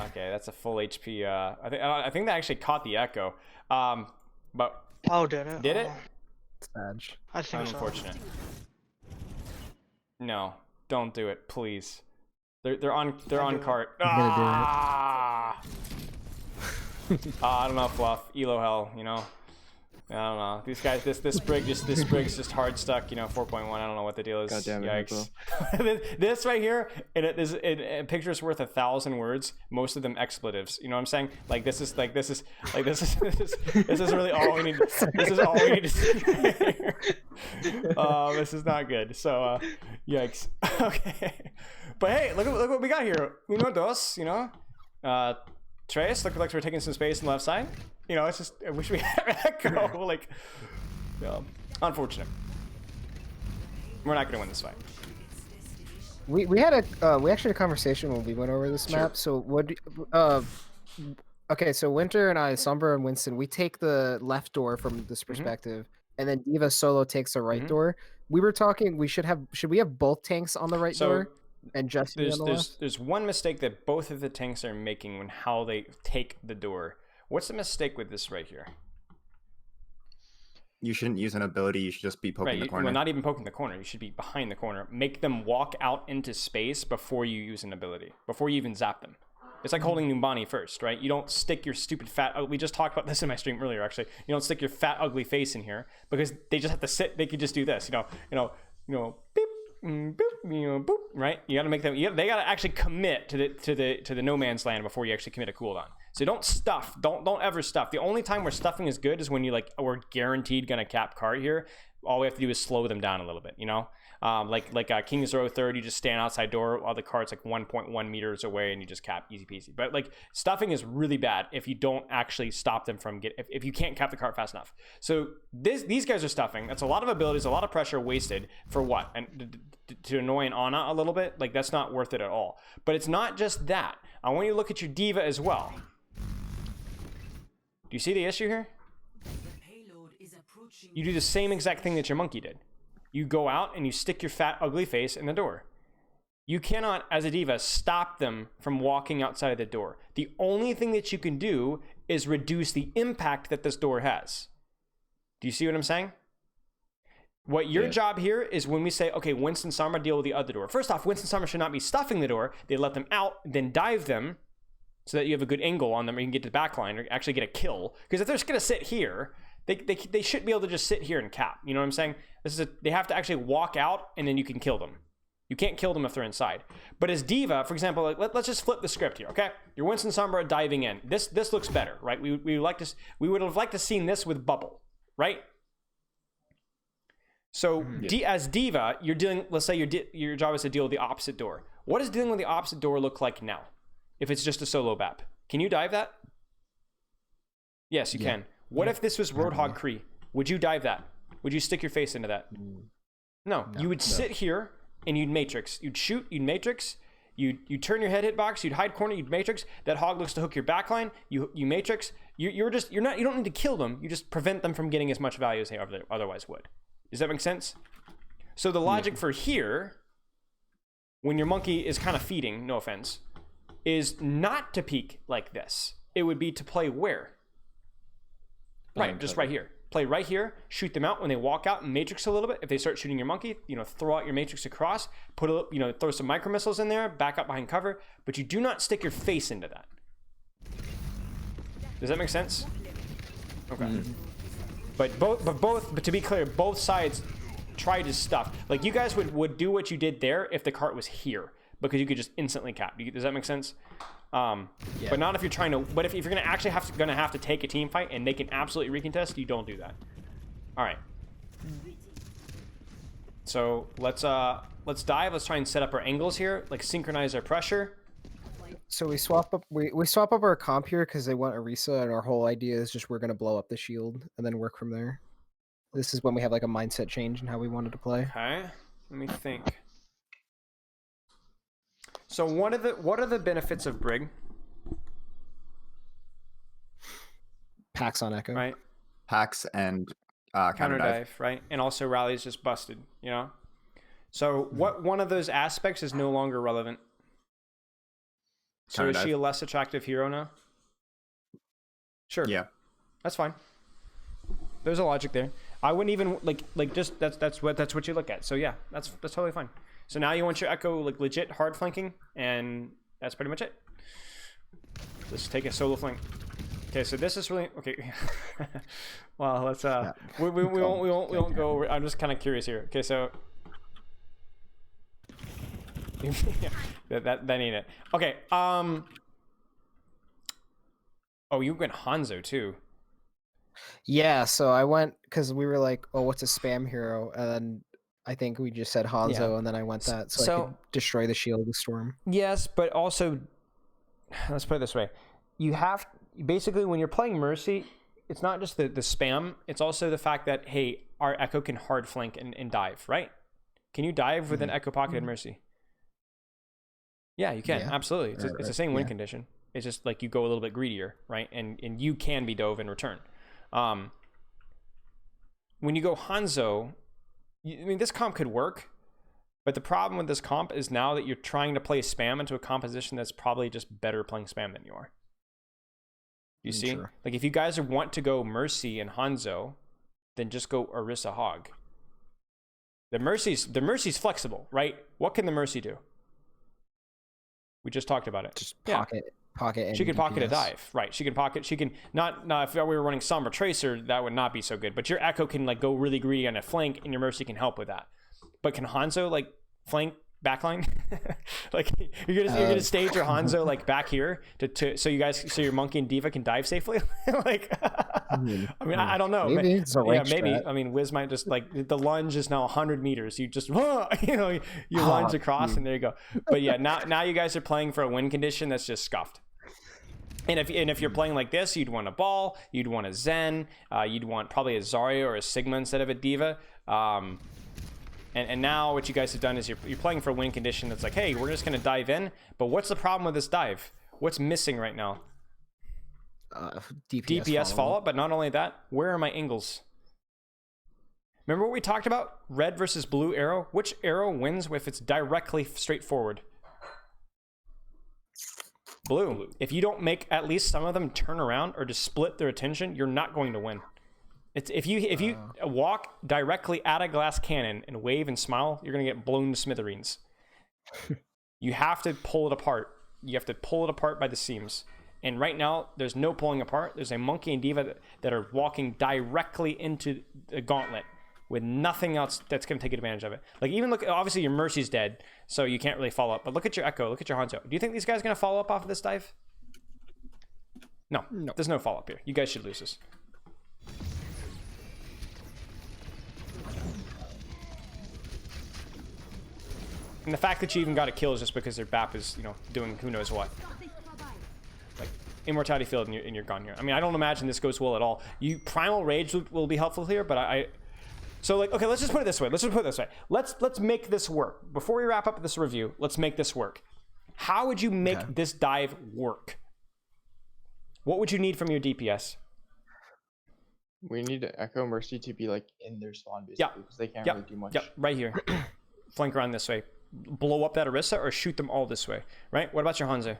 Okay, that's a full HP. I think that actually caught the Echo. But did it? Did it? Sad. I think Unfortunate. No, don't do it, please. They're on cart. Ah! I don't know, Fluff. Elo hell, I don't know. These guys, this Brig's just hard stuck, 4.1. I don't know what the deal is. God damn it, Yikes. This right here, a picture's worth 1,000 words. Most of them expletives. You know what I'm saying? Like this is really all we need. This is all we need to see. This is not good. So, yikes. Okay. But hey, look what we got here. Uno, dos. Tres. Look like we're taking some space on the left side. It's just, I wish we had Echo. Like, unfortunate. We're not gonna win this fight. We actually had a conversation when we went over this map. So okay, so Winter and I, Sombra and Winston, we take the left door from this perspective, and then D.Va solo takes the right door. We were talking, should we have both tanks on the right door? And just there's one mistake that both of the tanks are making when how they take the door. What's the mistake with this right here? you shouldn't use an ability. You should just be poking Right, the corner. well, not even poking the corner. You should be behind the corner. Make them walk out into space before you use an ability, before you even zap them. It's like holding Numbani first, right? You don't stick your stupid fat... we just talked about this in my stream earlier, actually. You don't stick your fat, ugly face in here because they just have to sit. They could just do this, beep, boop, boop, right? You got to make them... they got to actually commit to the no man's land before you actually commit a cooldown. So don't stuff. Don't ever stuff. The only time where stuffing is good is when you we're guaranteed gonna cap card here. All we have to do is slow them down a little bit, like King's Row third, you just stand outside door while the card's like 1.1 meters away and you just cap easy peasy. But like stuffing is really bad if you don't actually stop them from if you can't cap the card fast enough. So these guys are stuffing. That's a lot of abilities, a lot of pressure wasted for what? And to annoy an Ana a little bit, like that's not worth it at all. But it's not just that. I want you to look at your D.Va as well. Do you see the issue here? You do the same exact thing that your monkey did. You go out and you stick your fat, ugly face in the door. You cannot, as a D.Va, stop them from walking outside of the door. The only thing that you can do is reduce the impact that this door has. Do you see what I'm saying? What your job here is when we say, okay, Winston Sombra, deal with the other door. First off, Winston Sombra should not be stuffing the door. They let them out, then dive them, so that you have a good angle on them or you can get to the back line or actually get a kill. Because if they're just going to sit here, they should be able to just sit here and cap. You know what I'm saying? They have to actually walk out and then you can kill them. You can't kill them if they're inside. But as D.Va, for example, let's just flip the script here, okay? You're Winston Sombra diving in. This looks better, right? We would have liked to seen this with Bubble, right? So as D.Va, you're dealing, let's say your job is to deal with the opposite door. What does dealing with the opposite door look like now? If it's just a solo BAP. Can you dive that? Yes, you can. What if this was Roadhog Kree? Would you dive that? Would you stick your face into that? No. You would sit here and you'd matrix. You'd shoot, you'd matrix, you'd turn your head hitbox, you'd hide corner, you'd matrix. That hog looks to hook your backline, you matrix. You don't need to kill them, you just prevent them from getting as much value as they otherwise would. Does that make sense? So the logic for here, when your monkey is kind of feeding, no offense, is not to peek like this. It would be to play where? Right, just right here. Play right here, shoot them out when they walk out and matrix a little bit. If they start shooting your monkey, throw out your matrix across, throw some micro missiles in there, back up behind cover, but you do not stick your face into that. Does that make sense? Okay. But to be clear, both sides try to stuff. Like you guys would do what you did there if the cart was here, because you could just instantly cap. Does that make sense? But not if you're trying to. But if you're gonna actually have to take a team fight and they can absolutely recontest, you don't do that. All right. So let's dive. Let's try and set up our angles here. Like synchronize our pressure. So we swap up our comp here because they want Orisa, and our whole idea is just we're gonna blow up the shield and then work from there. This is when we have like a mindset change in how we wanted to play. Okay. Let me think. So what are the benefits of Brig? Packs on Echo. Right. Packs and counter dive. Right? And also Rally's just busted, So what one of those aspects is no longer relevant? So Counter is she dive. a less attractive hero now? Sure. Yeah. That's fine. There's a logic there. I wouldn't even like just that's what you look at. So yeah, that's totally fine. So now you want your Echo like legit hard flanking, and that's pretty much it. Let's take a solo flank. Okay, so this is really okay. Well, let's we won't go over. I'm just kind of curious here. Okay, so that ain't it. Okay. Oh, you went Hanzo too. Yeah, so I went because we were like, oh, what's a spam hero? And then I think we just said Hanzo, and then I went that so I could destroy the shield with Storm. Yes, but also, let's put it this way. You have, basically, when you're playing Mercy, it's not just the spam, it's also the fact that, hey, our Echo can hard flank and dive, right? Can you dive with an Echo pocketed Mercy? Yeah, you can, absolutely. It's the same win condition. It's just like you go a little bit greedier, right? And you can be dove in return. When you go Hanzo, I mean, this comp could work, but the problem with this comp is now that you're trying to play spam into a composition that's probably just better playing spam than you are. You see? Sure. Like, if you guys want to go Mercy and Hanzo, then just go Orisa Hog. The Mercy's flexible, right? What can the Mercy do? We just talked about it. Just Yeah. pocket. And She can pocket a DPS. dive, right? She can pocket. She can not. If we were running Sombra Tracer, that would not be so good. But your Echo can like go really greedy on a flank, and your Mercy can help with that. But can Hanzo like flank backline? Like you're gonna stage your Hanzo like back here so your Monkey and Diva can dive safely. Like I mean, I don't know. Maybe it's a yeah, range maybe. strat. I mean, Wiz might just like the lunge is now 100 meters. You just you lunge across and there you go. But yeah, now you guys are playing for a win condition that's just scuffed. And if you're playing like this, you'd want a Ball, you'd want a Zen, you'd want probably a Zarya or a Sigma instead of a Diva. And now what you guys have done is you're playing for a win condition that's like, hey, we're just gonna dive in. But what's the problem with this dive? What's missing right now? DPS follow-up, but not only that, where are my angles? Remember what we talked about? Red versus blue arrow? Which arrow wins if it's directly straight forward? Blue. If you don't make at least some of them turn around or just split their attention, you're not going to win. It's if you walk directly at a glass cannon and wave and smile, you're gonna get blown to smithereens. You have to pull it apart. You have to pull it apart by the seams. And right now, there's no pulling apart. There's a Monkey and Diva that are walking directly into the gauntlet with nothing else that's going to take advantage of it. Like, even look, obviously your Mercy's dead, so you can't really follow up. But look at your Echo, look at your Hanzo. Do you think these guys are going to follow up off of this dive? No, there's no follow up here. You guys should lose this. And the fact that you even got a kill is just because their BAP is, doing who knows what. Like, Immortality Field and you're gone here. I mean, I don't imagine this goes well at all. Primal Rage will be helpful here, but so like, okay, let's just put it this way. Let's make this work. Before we wrap up this review, let's make this work. How would you make this dive work? What would you need from your DPS? We need Echo Mercy to be like in their spawn basically because they can't really do much. Yep, right here. Flank around this way. Blow up that Orisa or shoot them all this way, right? What about your Hanzo?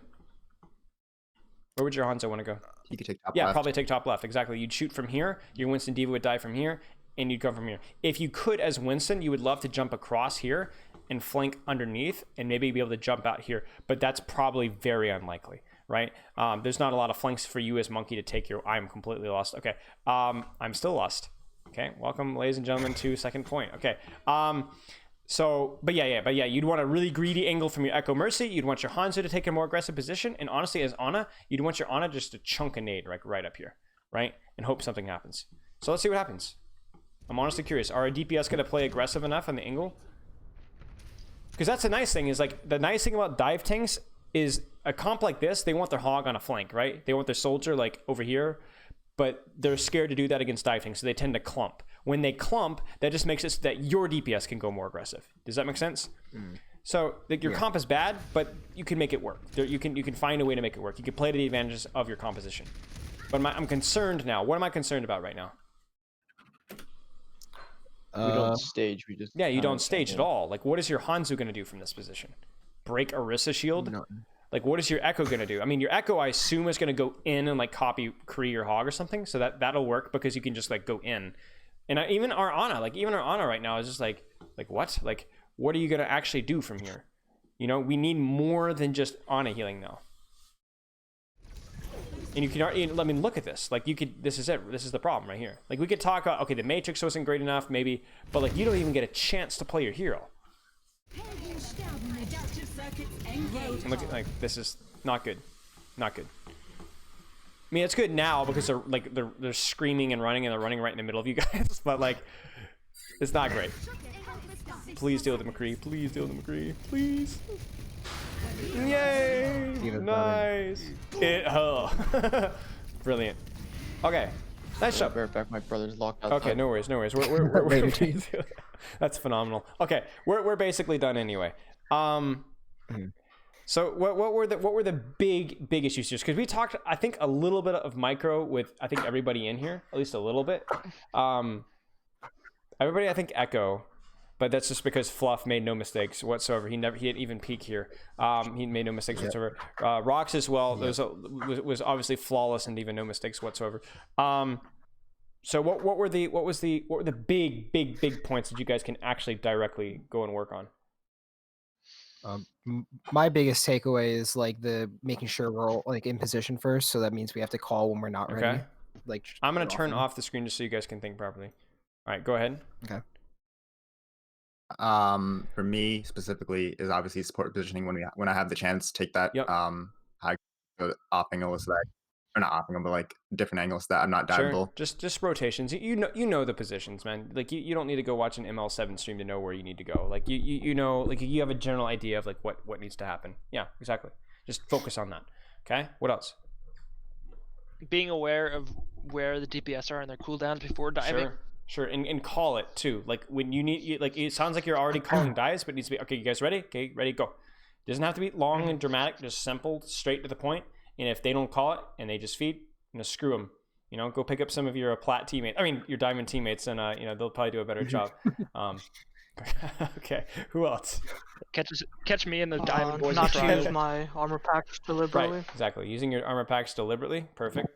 Where would your Hanzo want to go? He could take top Yeah, left. probably take top left. Exactly. You'd shoot from here. Your Winston Diva would die from here, and you'd come from here. If you could, as Winston, you would love to jump across here and flank underneath, and maybe be able to jump out here. But that's probably very unlikely, right? There's not a lot of flanks for you as Monkey to take here. I'm completely lost. Okay. I'm still lost. Okay. Welcome, ladies and gentlemen, to second point. Okay. But yeah, you'd want a really greedy angle from your Echo Mercy. You'd want your Hanzo to take a more aggressive position. And honestly, as Ana, you'd want your Ana just to chunk a nade right up here, right? And hope something happens. So let's see what happens. I'm honestly curious. Are our DPS going to play aggressive enough on the angle? Because that's the nice thing, is like, the nice thing about dive tanks is a comp like this, they want their hog on a flank, right? They want their soldier like over here, but they're scared to do that against dive tanks, so they tend to clump. When they clump, that just makes it so that your DPS can go more aggressive. Does that make sense? So like, your comp is bad, but you can make it work. You can find a way to make it work. You can play to the advantages of your composition. But I'm concerned now. What am I concerned about right now? We don't stage. We just you don't stage at all. Like, what is your Hanzo going to do from this position? Break Orisa shield? No. Like, what is your Echo going to do? I mean, your Echo, I assume, is going to go in and like copy Kree or Hog or something. So that'll work because you can just like go in. And even our Ana right now is just like what? Like, what are you going to actually do from here? We need more than just Ana healing now. And you can, I mean, look at this. Like, this is it. This is the problem right here. Like, we could talk about, okay, the Matrix wasn't great enough, maybe, but like, you don't even get a chance to play your hero. And look, like, this is not good. Not good. I mean, it's good now because they're screaming and running, and they're running right in the middle of you guys. But like, it's not great. Please deal with the McCree. Please deal with the McCree. Please. Yay! Nice. Brilliant. Okay. Nice job. Bear back, my brother's locked out. Okay, no worries. We're that's phenomenal. Okay, we're basically done anyway. So what were the big issues here? Because we talked, I think, a little bit of micro with, I think, everybody in here, at least a little bit. Everybody, I think, Echo, but that's just because Fluff made no mistakes whatsoever. He didn't even peek here. He made no mistakes whatsoever. Rox as well was obviously flawless and even no mistakes whatsoever. So what were the big points that you guys can actually directly go and work on? My biggest takeaway is like the making sure we're all like in position first, so that means we have to call when we're not ready. Okay. Like I'm gonna often. turn off the screen just so you guys can think properly. All right, go ahead. Okay. For me specifically is obviously support positioning when I have the chance, take that Yep. high off angles that, or not off angle, but like different angles that I'm not Sure. diveable. Just rotations. You know the positions, man. Like you don't need to go watch an ML7 stream to know where you need to go. Like you know, like you have a general idea of like what needs to happen. Yeah, exactly. Just focus on that. Okay. What else? Being aware of where the DPS are and their cooldowns before diving. Sure, and call it too. Like when you need, like it sounds like you're already calling dives, but it needs to be okay. You guys ready? Okay, ready, go. Doesn't have to be long and dramatic. Just simple, straight to the point. And if they don't call it and they just feed, screw them. Go pick up some of your plat teammates. I mean, your diamond teammates, and they'll probably do a better job. Okay, who else? Catch me in the diamond boys. Not trial. use my armor packs deliberately. Right, exactly. Using your armor packs deliberately. Perfect.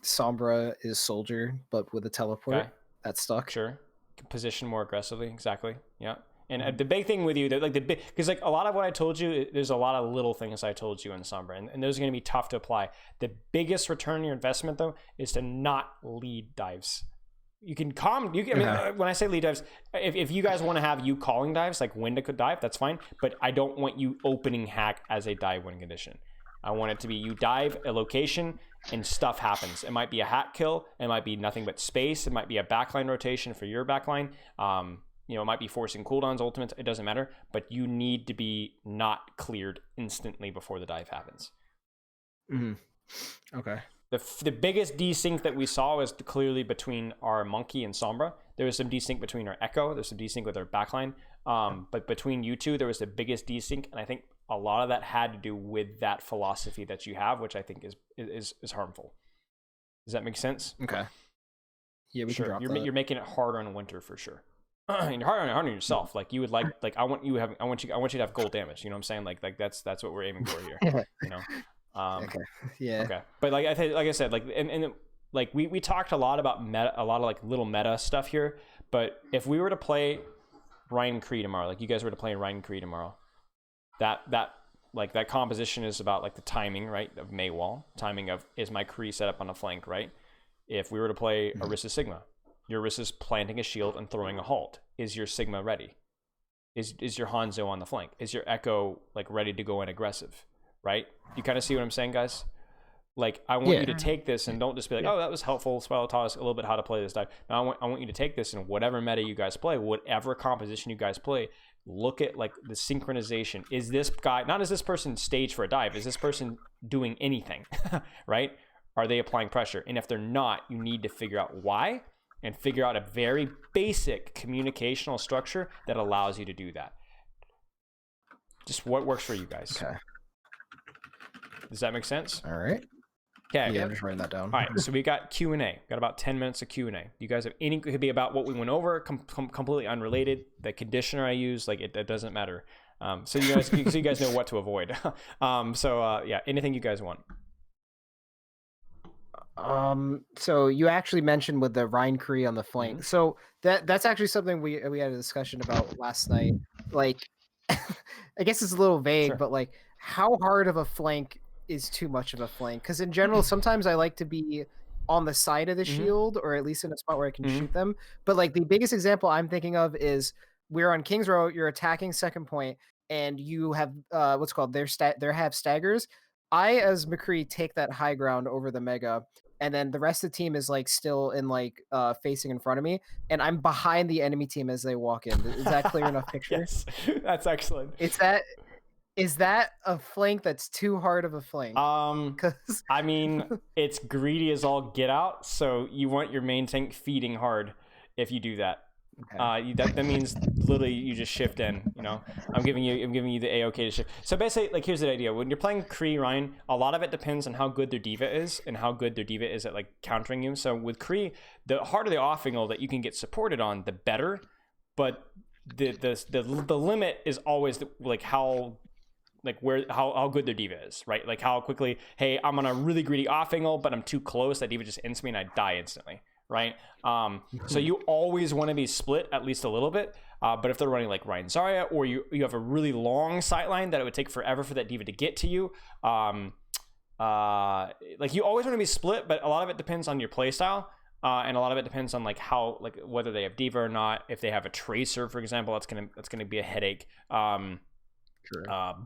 Sombra is soldier, but with a teleport. Okay. That's stuck. Sure. Position more aggressively. Exactly. Yeah. And the big thing with you, that like because like a lot of what I told you, there's a lot of little things I told you in Sombra, and those are going to be tough to apply. The biggest return on your investment though is to not lead dives. You can when I say lead dives, if you guys want to have you calling dives, like when to dive, that's fine. But I don't want you opening hack as a dive win condition. I want it to be you dive a location and stuff happens. It might be a hack kill. It might be nothing but space. It might be a backline rotation for your backline. It might be forcing cooldowns, ultimates. It doesn't matter. But you need to be not cleared instantly before the dive happens. Mm-hmm. Okay. The biggest desync that we saw was clearly between our Monkey and Sombra. There was some desync between our Echo. There's some desync with our backline. But between you two, there was the biggest desync. And I think a lot of that had to do with that philosophy that you have, which I think is harmful. Does that make sense? Okay. Yeah, we sure. can drop that. You're making it harder on Winter for sure. And you're harder on yourself. Like you would like I want you to have gold damage. You know what I'm saying? Like that's what we're aiming for here. Okay. Yeah. Okay. But like I said, like and like we talked a lot about a lot of like little meta stuff here. But if we were to play Ryan Cree tomorrow, like you guys were to play Ryan Cree tomorrow, that composition is about like the timing, right, of Maywall. Timing of, is my Cree set up on a flank, right? If we were to play Orisa Sigma, your Orisa's planting a shield and throwing a halt. Is your Sigma ready? Is your Hanzo on the flank? Is your Echo like ready to go in aggressive? Right? You kind of see what I'm saying, guys? Like, I want you to take this and don't just be like, oh, that was helpful. Swallow taught us a little bit how to play this dive. Now, I want you to take this and whatever meta you guys play, whatever composition you guys play, look at like the synchronization. Is this guy, not is this person staged for a dive, is this person doing anything, right? Are they applying pressure? And if they're not, you need to figure out why and figure out a very basic communicational structure that allows you to do that. Just what works for you guys. Okay. Does that make sense? All right. Okay. Yeah, I'm just writing that down. All right, so we got Q&A. Got about 10 minutes of Q&A. You guys have any, it could be about what we went over, completely unrelated. The conditioner I use, like it doesn't matter. So you guys know what to avoid. Yeah, anything you guys want. So you actually mentioned with the Ryan Cree on the flank. So that's actually something we had a discussion about last night. Like, I guess it's a little vague, but like, how hard of a flank is too much of a flank? Because in general, sometimes I like to be on the side of the shield, or at least in a spot where I can shoot them. But like the biggest example I'm thinking of is we're on King's Row. You're attacking second point, and you have what's called their have staggers. I, as McCree, take that high ground over the Mega, and then the rest of the team is like still in like facing in front of me, and I'm behind the enemy team as they walk in. Is that clear enough picture? Yes, that's excellent. Is that a flank that's too hard of a flank? I mean, it's greedy as all get out, so you want your main tank feeding hard if you do that. Okay. That means literally you just shift in. I'm giving you the AOK to shift. So basically, like, here's the idea: when you're playing Kree, Ryan, a lot of it depends on how good their diva is and how good their diva is at like countering you. So with Kree, the harder the off angle that you can get supported on, the better. But the limit is always like how like where how good their diva is, right? Like how quickly, hey, I'm on a really greedy off angle, but I'm too close. That diva just ends me and I die instantly, right? So you always want to be split at least a little bit. But if they're running like Rein Zarya, or you have a really long sight line that it would take forever for that diva to get to you, like you always want to be split, but a lot of it depends on your playstyle. And a lot of it depends on like how, like whether they have diva or not. If they have a tracer, for example, that's gonna be a headache.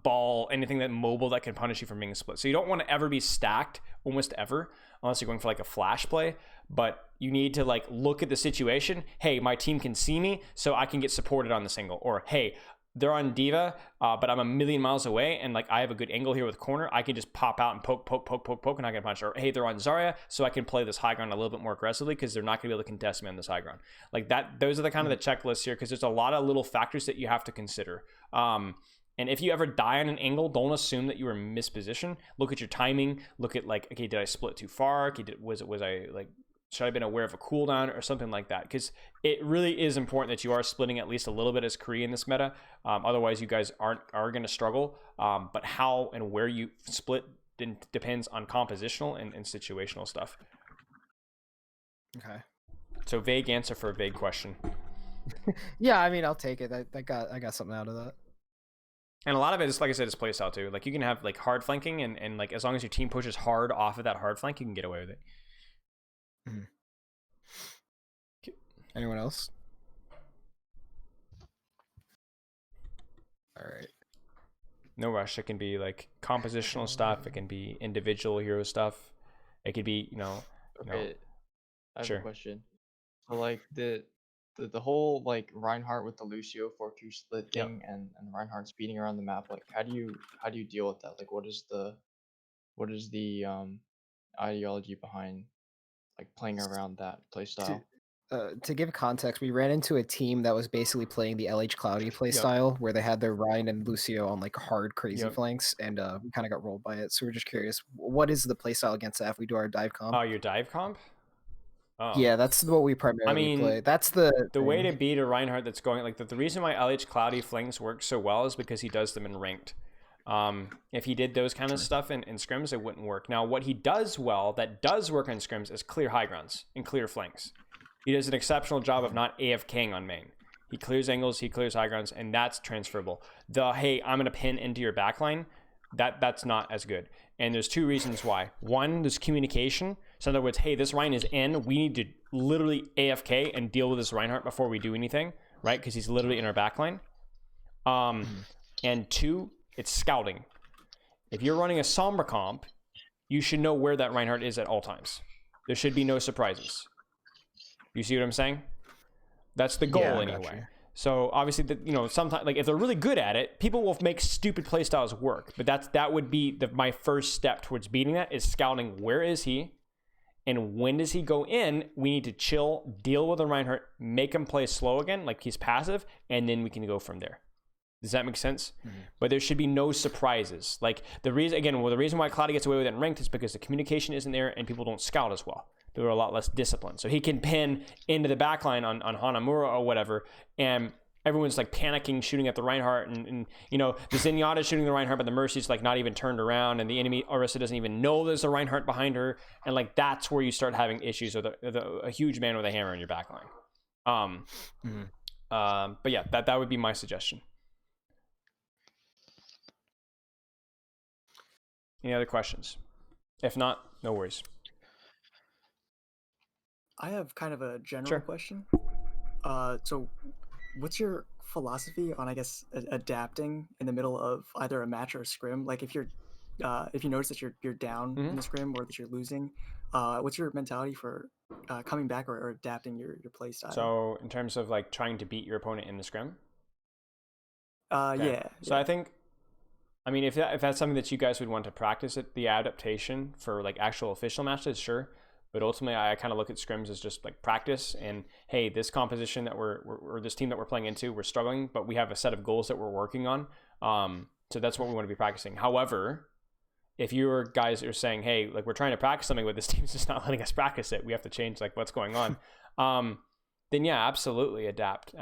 Ball, anything that mobile that can punish you from being split. So you don't want to ever be stacked almost ever, unless you're going for like a flash play. But you need to like look at the situation. Hey, my team can see me, so I can get supported on the single. Or hey, they're on diva, but I'm a million miles away, and like I have a good angle here with corner. I can just pop out and poke, and I can punch. Or hey, they're on Zarya, so I can play this high ground a little bit more aggressively because they're not going to be able to contest me on this high ground. Like that. Those are the kind of the checklists here, because there's a lot of little factors that you have to consider. And if you ever die on an angle, don't assume that you were mispositioned. Look at your timing. Look at like, okay, did I split too far? Okay, was I like, should I have been aware of a cooldown or something like that? Because it really is important that you are splitting at least a little bit as Kree in this meta. Otherwise, you guys are going to struggle. But how and where you split depends on compositional and situational stuff. Okay. So vague answer for a vague question. Yeah, I mean, I'll take it. I got something out of that. And a lot of it is, like I said, is playstyle too. Like you can have like hard flanking, and like as long as your team pushes hard off of that hard flank, you can get away with it. Mm-hmm. Anyone else? All right. No rush. It can be like compositional stuff. It can be individual hero stuff. It could be, Okay, I have Sure. a question. So like the whole like Reinhardt with the Lucio 4-2 split Yep. thing, and Reinhardt speeding around the map, like how do you deal with that? Like what is the ideology behind like playing around that playstyle? To give context, we ran into a team that was basically playing the LH Cloudy playstyle, where they had their Ryan and Lucio on like hard, crazy Yep. flanks, and we kind of got rolled by it. So we're just curious, what is the playstyle against that if we do our dive comp? Oh, your dive comp? Oh. Yeah, that's what we primarily play. That's the way to thing. beat a Reinhardt that's going like the reason why LH Cloudy flanks work so well is because he does them in ranked. If he did those kind of stuff in scrims, it wouldn't work. Now, what he does well that does work in scrims is clear high grounds and clear flanks. He does an exceptional job of not AFKing on main. He clears angles, he clears high grounds, and that's transferable. The hey, I'm gonna pin into your backline, that's not as good. And there's two reasons why. One, there's communication. So in other words, hey, this Rein is in. We need to literally AFK and deal with this Reinhardt before we do anything, right? Because he's literally in our backline. And two, it's scouting. If you're running a Sombra comp, you should know where that Reinhardt is at all times. There should be no surprises. You see what I'm saying? That's the goal anyway. Gotcha. So obviously, sometimes like if they're really good at it, people will make stupid playstyles work. But that would be my first step towards beating that is scouting. Where is he, and when does he go in? We need to chill, deal with the Reinhardt, make him play slow again, like he's passive, and then we can go from there. Does that make sense? Mm-hmm. But there should be no surprises. Like the reason why Cloudy gets away with it in ranked is because the communication isn't there and people don't scout as well. They're a lot less disciplined. So he can pin into the backline on Hanamura or whatever, and everyone's like panicking, shooting at the Reinhardt, and the Zenyatta is shooting the Reinhardt, but the Mercy's like not even turned around, and the enemy Orisa doesn't even know there's a Reinhardt behind her, and like that's where you start having issues with a huge man with a hammer in your backline. But yeah, that would be my suggestion. Any other questions? If not, no worries. I have kind of a general Sure. question. So what's your philosophy on, I guess, adapting in the middle of either a match or a scrim? Like if you notice that you're down in the scrim or that you're losing, what's your mentality for coming back or adapting your play style? So in terms of like trying to beat your opponent in the scrim? Okay. Yeah. So I think, I mean, if that's something that you guys would want to practice the adaptation for like actual official matches, sure. But ultimately, I kind of look at scrims as just like practice. And hey, this composition that or this team that we're playing into, we're struggling, but we have a set of goals that we're working on. So that's what we want to be practicing. However, if your guys are saying, hey, like we're trying to practice something, but this team's just not letting us practice it, we have to change like what's going on. Then yeah, absolutely adapt.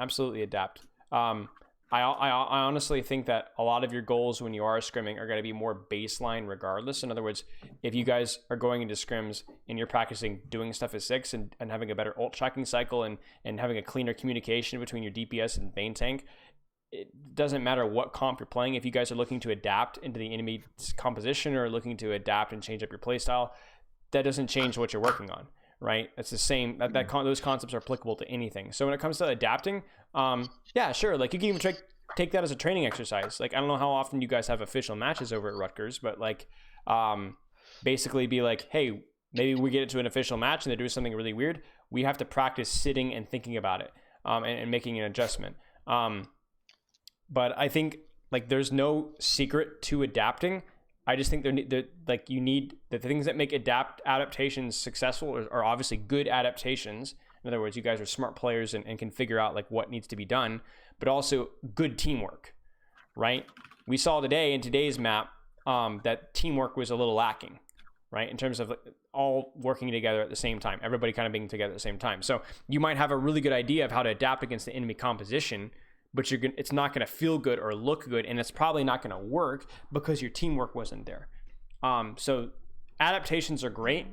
I honestly think that a lot of your goals when you are scrimming are going to be more baseline regardless. In other words, if you guys are going into scrims and you're practicing doing stuff as 6 and having a better ult tracking cycle and having a cleaner communication between your DPS and main tank, it doesn't matter what comp you're playing. If you guys are looking to adapt into the enemy's composition or looking to adapt and change up your playstyle, that doesn't change what you're working on, right? It's the same. Those concepts are applicable to anything. So when it comes to adapting, yeah, sure. Like you can even take that as a training exercise. Like I don't know how often you guys have official matches over at Rutgers, but like basically be like, hey, maybe we get into an official match and they're doing something really weird. We have to practice sitting and thinking about it and making an adjustment. But I think like there's no secret to adapting. I just think you need the things that make adaptations successful are obviously good adaptations. In other words, you guys are smart players and can figure out like what needs to be done, but also good teamwork, right? We saw today in today's map that teamwork was a little lacking, right? In terms of like, all working together at the same time, everybody kind of being together at the same time. So you might have a really good idea of how to adapt against the enemy composition, but it's not going to feel good or look good, and it's probably not going to work because your teamwork wasn't there. So adaptations are great,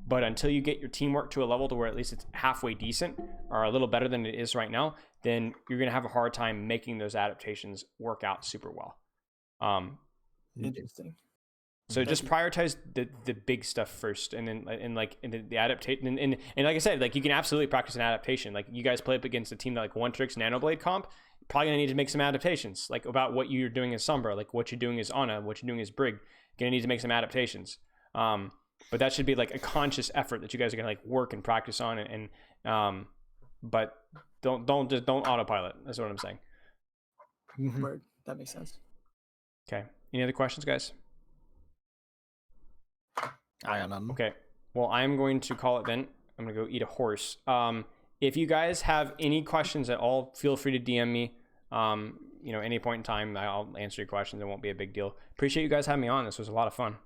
but until you get your teamwork to a level to where at least it's halfway decent or a little better than it is right now, then you're going to have a hard time making those adaptations work out super well. Interesting. So just prioritize the big stuff first, and then the adaptation and like I said, like you can absolutely practice an adaptation. Like you guys play up against a team that like One Tricks Nanoblade comp, probably gonna need to make some adaptations, like about what you're doing as Sombra, like what you're doing as Ana, what you're doing as Brig. You're gonna need to make some adaptations. But that should be like a conscious effort that you guys are gonna like work and practice on, and but don't autopilot. That's what I'm saying. Word. That makes sense. Okay. Any other questions, guys? I don't know. Okay. Well, I'm going to call it then. I'm going to go eat a horse. If you guys have any questions at all, feel free to DM me. Any point in time, I'll answer your questions. It won't be a big deal. Appreciate you guys having me on. This was a lot of fun.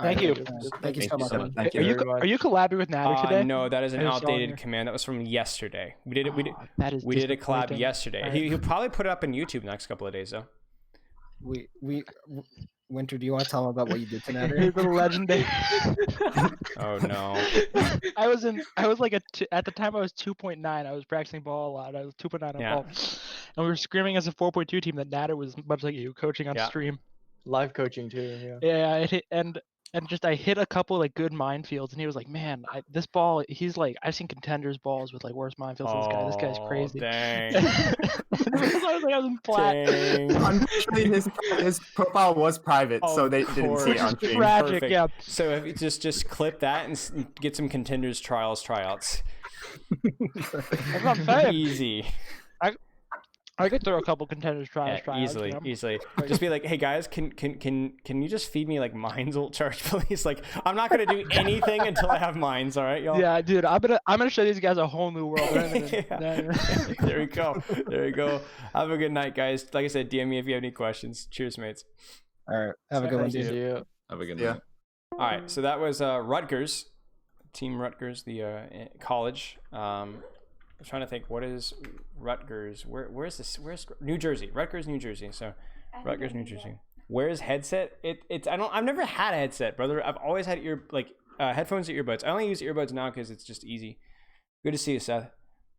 Thank you. Thank you so much. Thank Are you collabing with Natter today? No, that is an I just saw outdated here. command. That was from yesterday. We did a collab disappointing. yesterday. He'll probably put it up on YouTube the next couple of days, though. Winter, do you want to tell him about what you did tonight? The legendary. Oh no. I was like at the time I was 2.9. I was practicing ball a lot. I was 2.9 on Yeah. ball, and we were screaming as a 4.2 team that Natter was much like you, coaching on Yeah. stream. Live coaching too. Yeah. Yeah, it hit, and I hit a couple like good minefields, and he was like, "Man, this ball." He's like, "I've seen contenders balls with like worse minefields than this guy. This guy's crazy." Dang. I was like, I was in flat. Dang. Unfortunately, his profile was private, so Of they didn't see it on course. stream. Tragic, Perfect. yeah. So if you just clip that and get some contenders tryouts. That's what I'm saying. Easy. I could throw a couple contenders Yeah, tryouts. easily, you know? easily. Just be like, hey guys, can you just feed me like mines ult charge, please? Like, I'm not gonna do anything until I have mines. All right, y'all. Yeah, dude, I'm gonna show these guys a whole new world. Yeah. There we go. There we go. Have a good night, guys. Like I said, DM me if you have any questions. Cheers, mates. All right. Have a good one, Thank dude. you. Have a good Yeah. night. All right, so that was Rutgers, Team Rutgers, the college. I'm trying to think, what is Rutgers? Where's this? Where's New Jersey? Rutgers, New Jersey. So Rutgers, New Jersey. Where's headset? I've never had a headset, brother. I've always had headphones or earbuds. I only use earbuds now because it's just easy. Good to see you, Seth.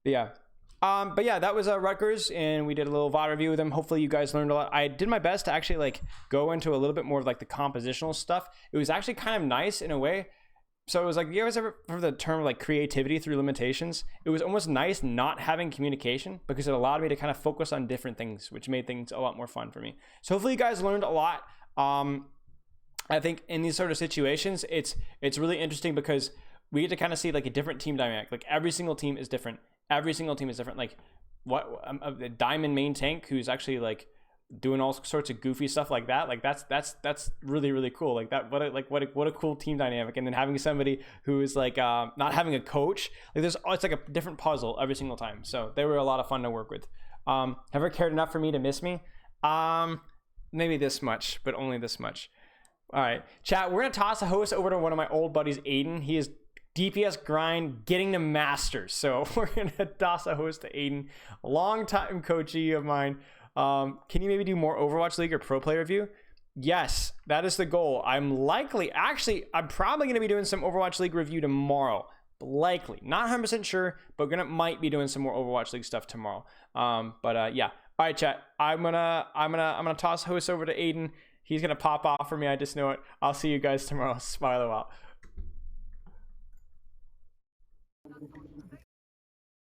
But yeah. That was Rutgers, and we did a little VOD review with them. Hopefully you guys learned a lot. I did my best to actually like go into a little bit more of like the compositional stuff. It was actually kind of nice in a way. So it was like, you guys ever heard the term like creativity through limitations? It was almost nice not having communication because it allowed me to kind of focus on different things, which made things a lot more fun for me. So hopefully you guys learned a lot. I think in these sort of situations, it's really interesting because we get to kind of see like a different team dynamic. Like every single team is different. Like the Diamond main tank who's actually like doing all sorts of goofy stuff like that. Like that's really, really cool. Like that, what a cool team dynamic. And then having somebody who is like not having a coach, like it's like a different puzzle every single time. So they were a lot of fun to work with. Ever cared enough for me to miss me? Maybe this much, but only this much. All right, chat. We're gonna toss a host over to one of my old buddies, Aiden. He is DPS grind, getting to Masters. So we're gonna toss a host to Aiden, a long-time coachee of mine. Can you maybe do more Overwatch League or pro player review? Yes, that is the goal. I'm probably gonna be doing some Overwatch League review tomorrow. Likely, not 100% sure, but might be doing some more Overwatch League stuff tomorrow. Yeah. All right, chat. I'm gonna toss host over to Aiden. He's gonna pop off for me. I just know it. I'll see you guys tomorrow. Smile out.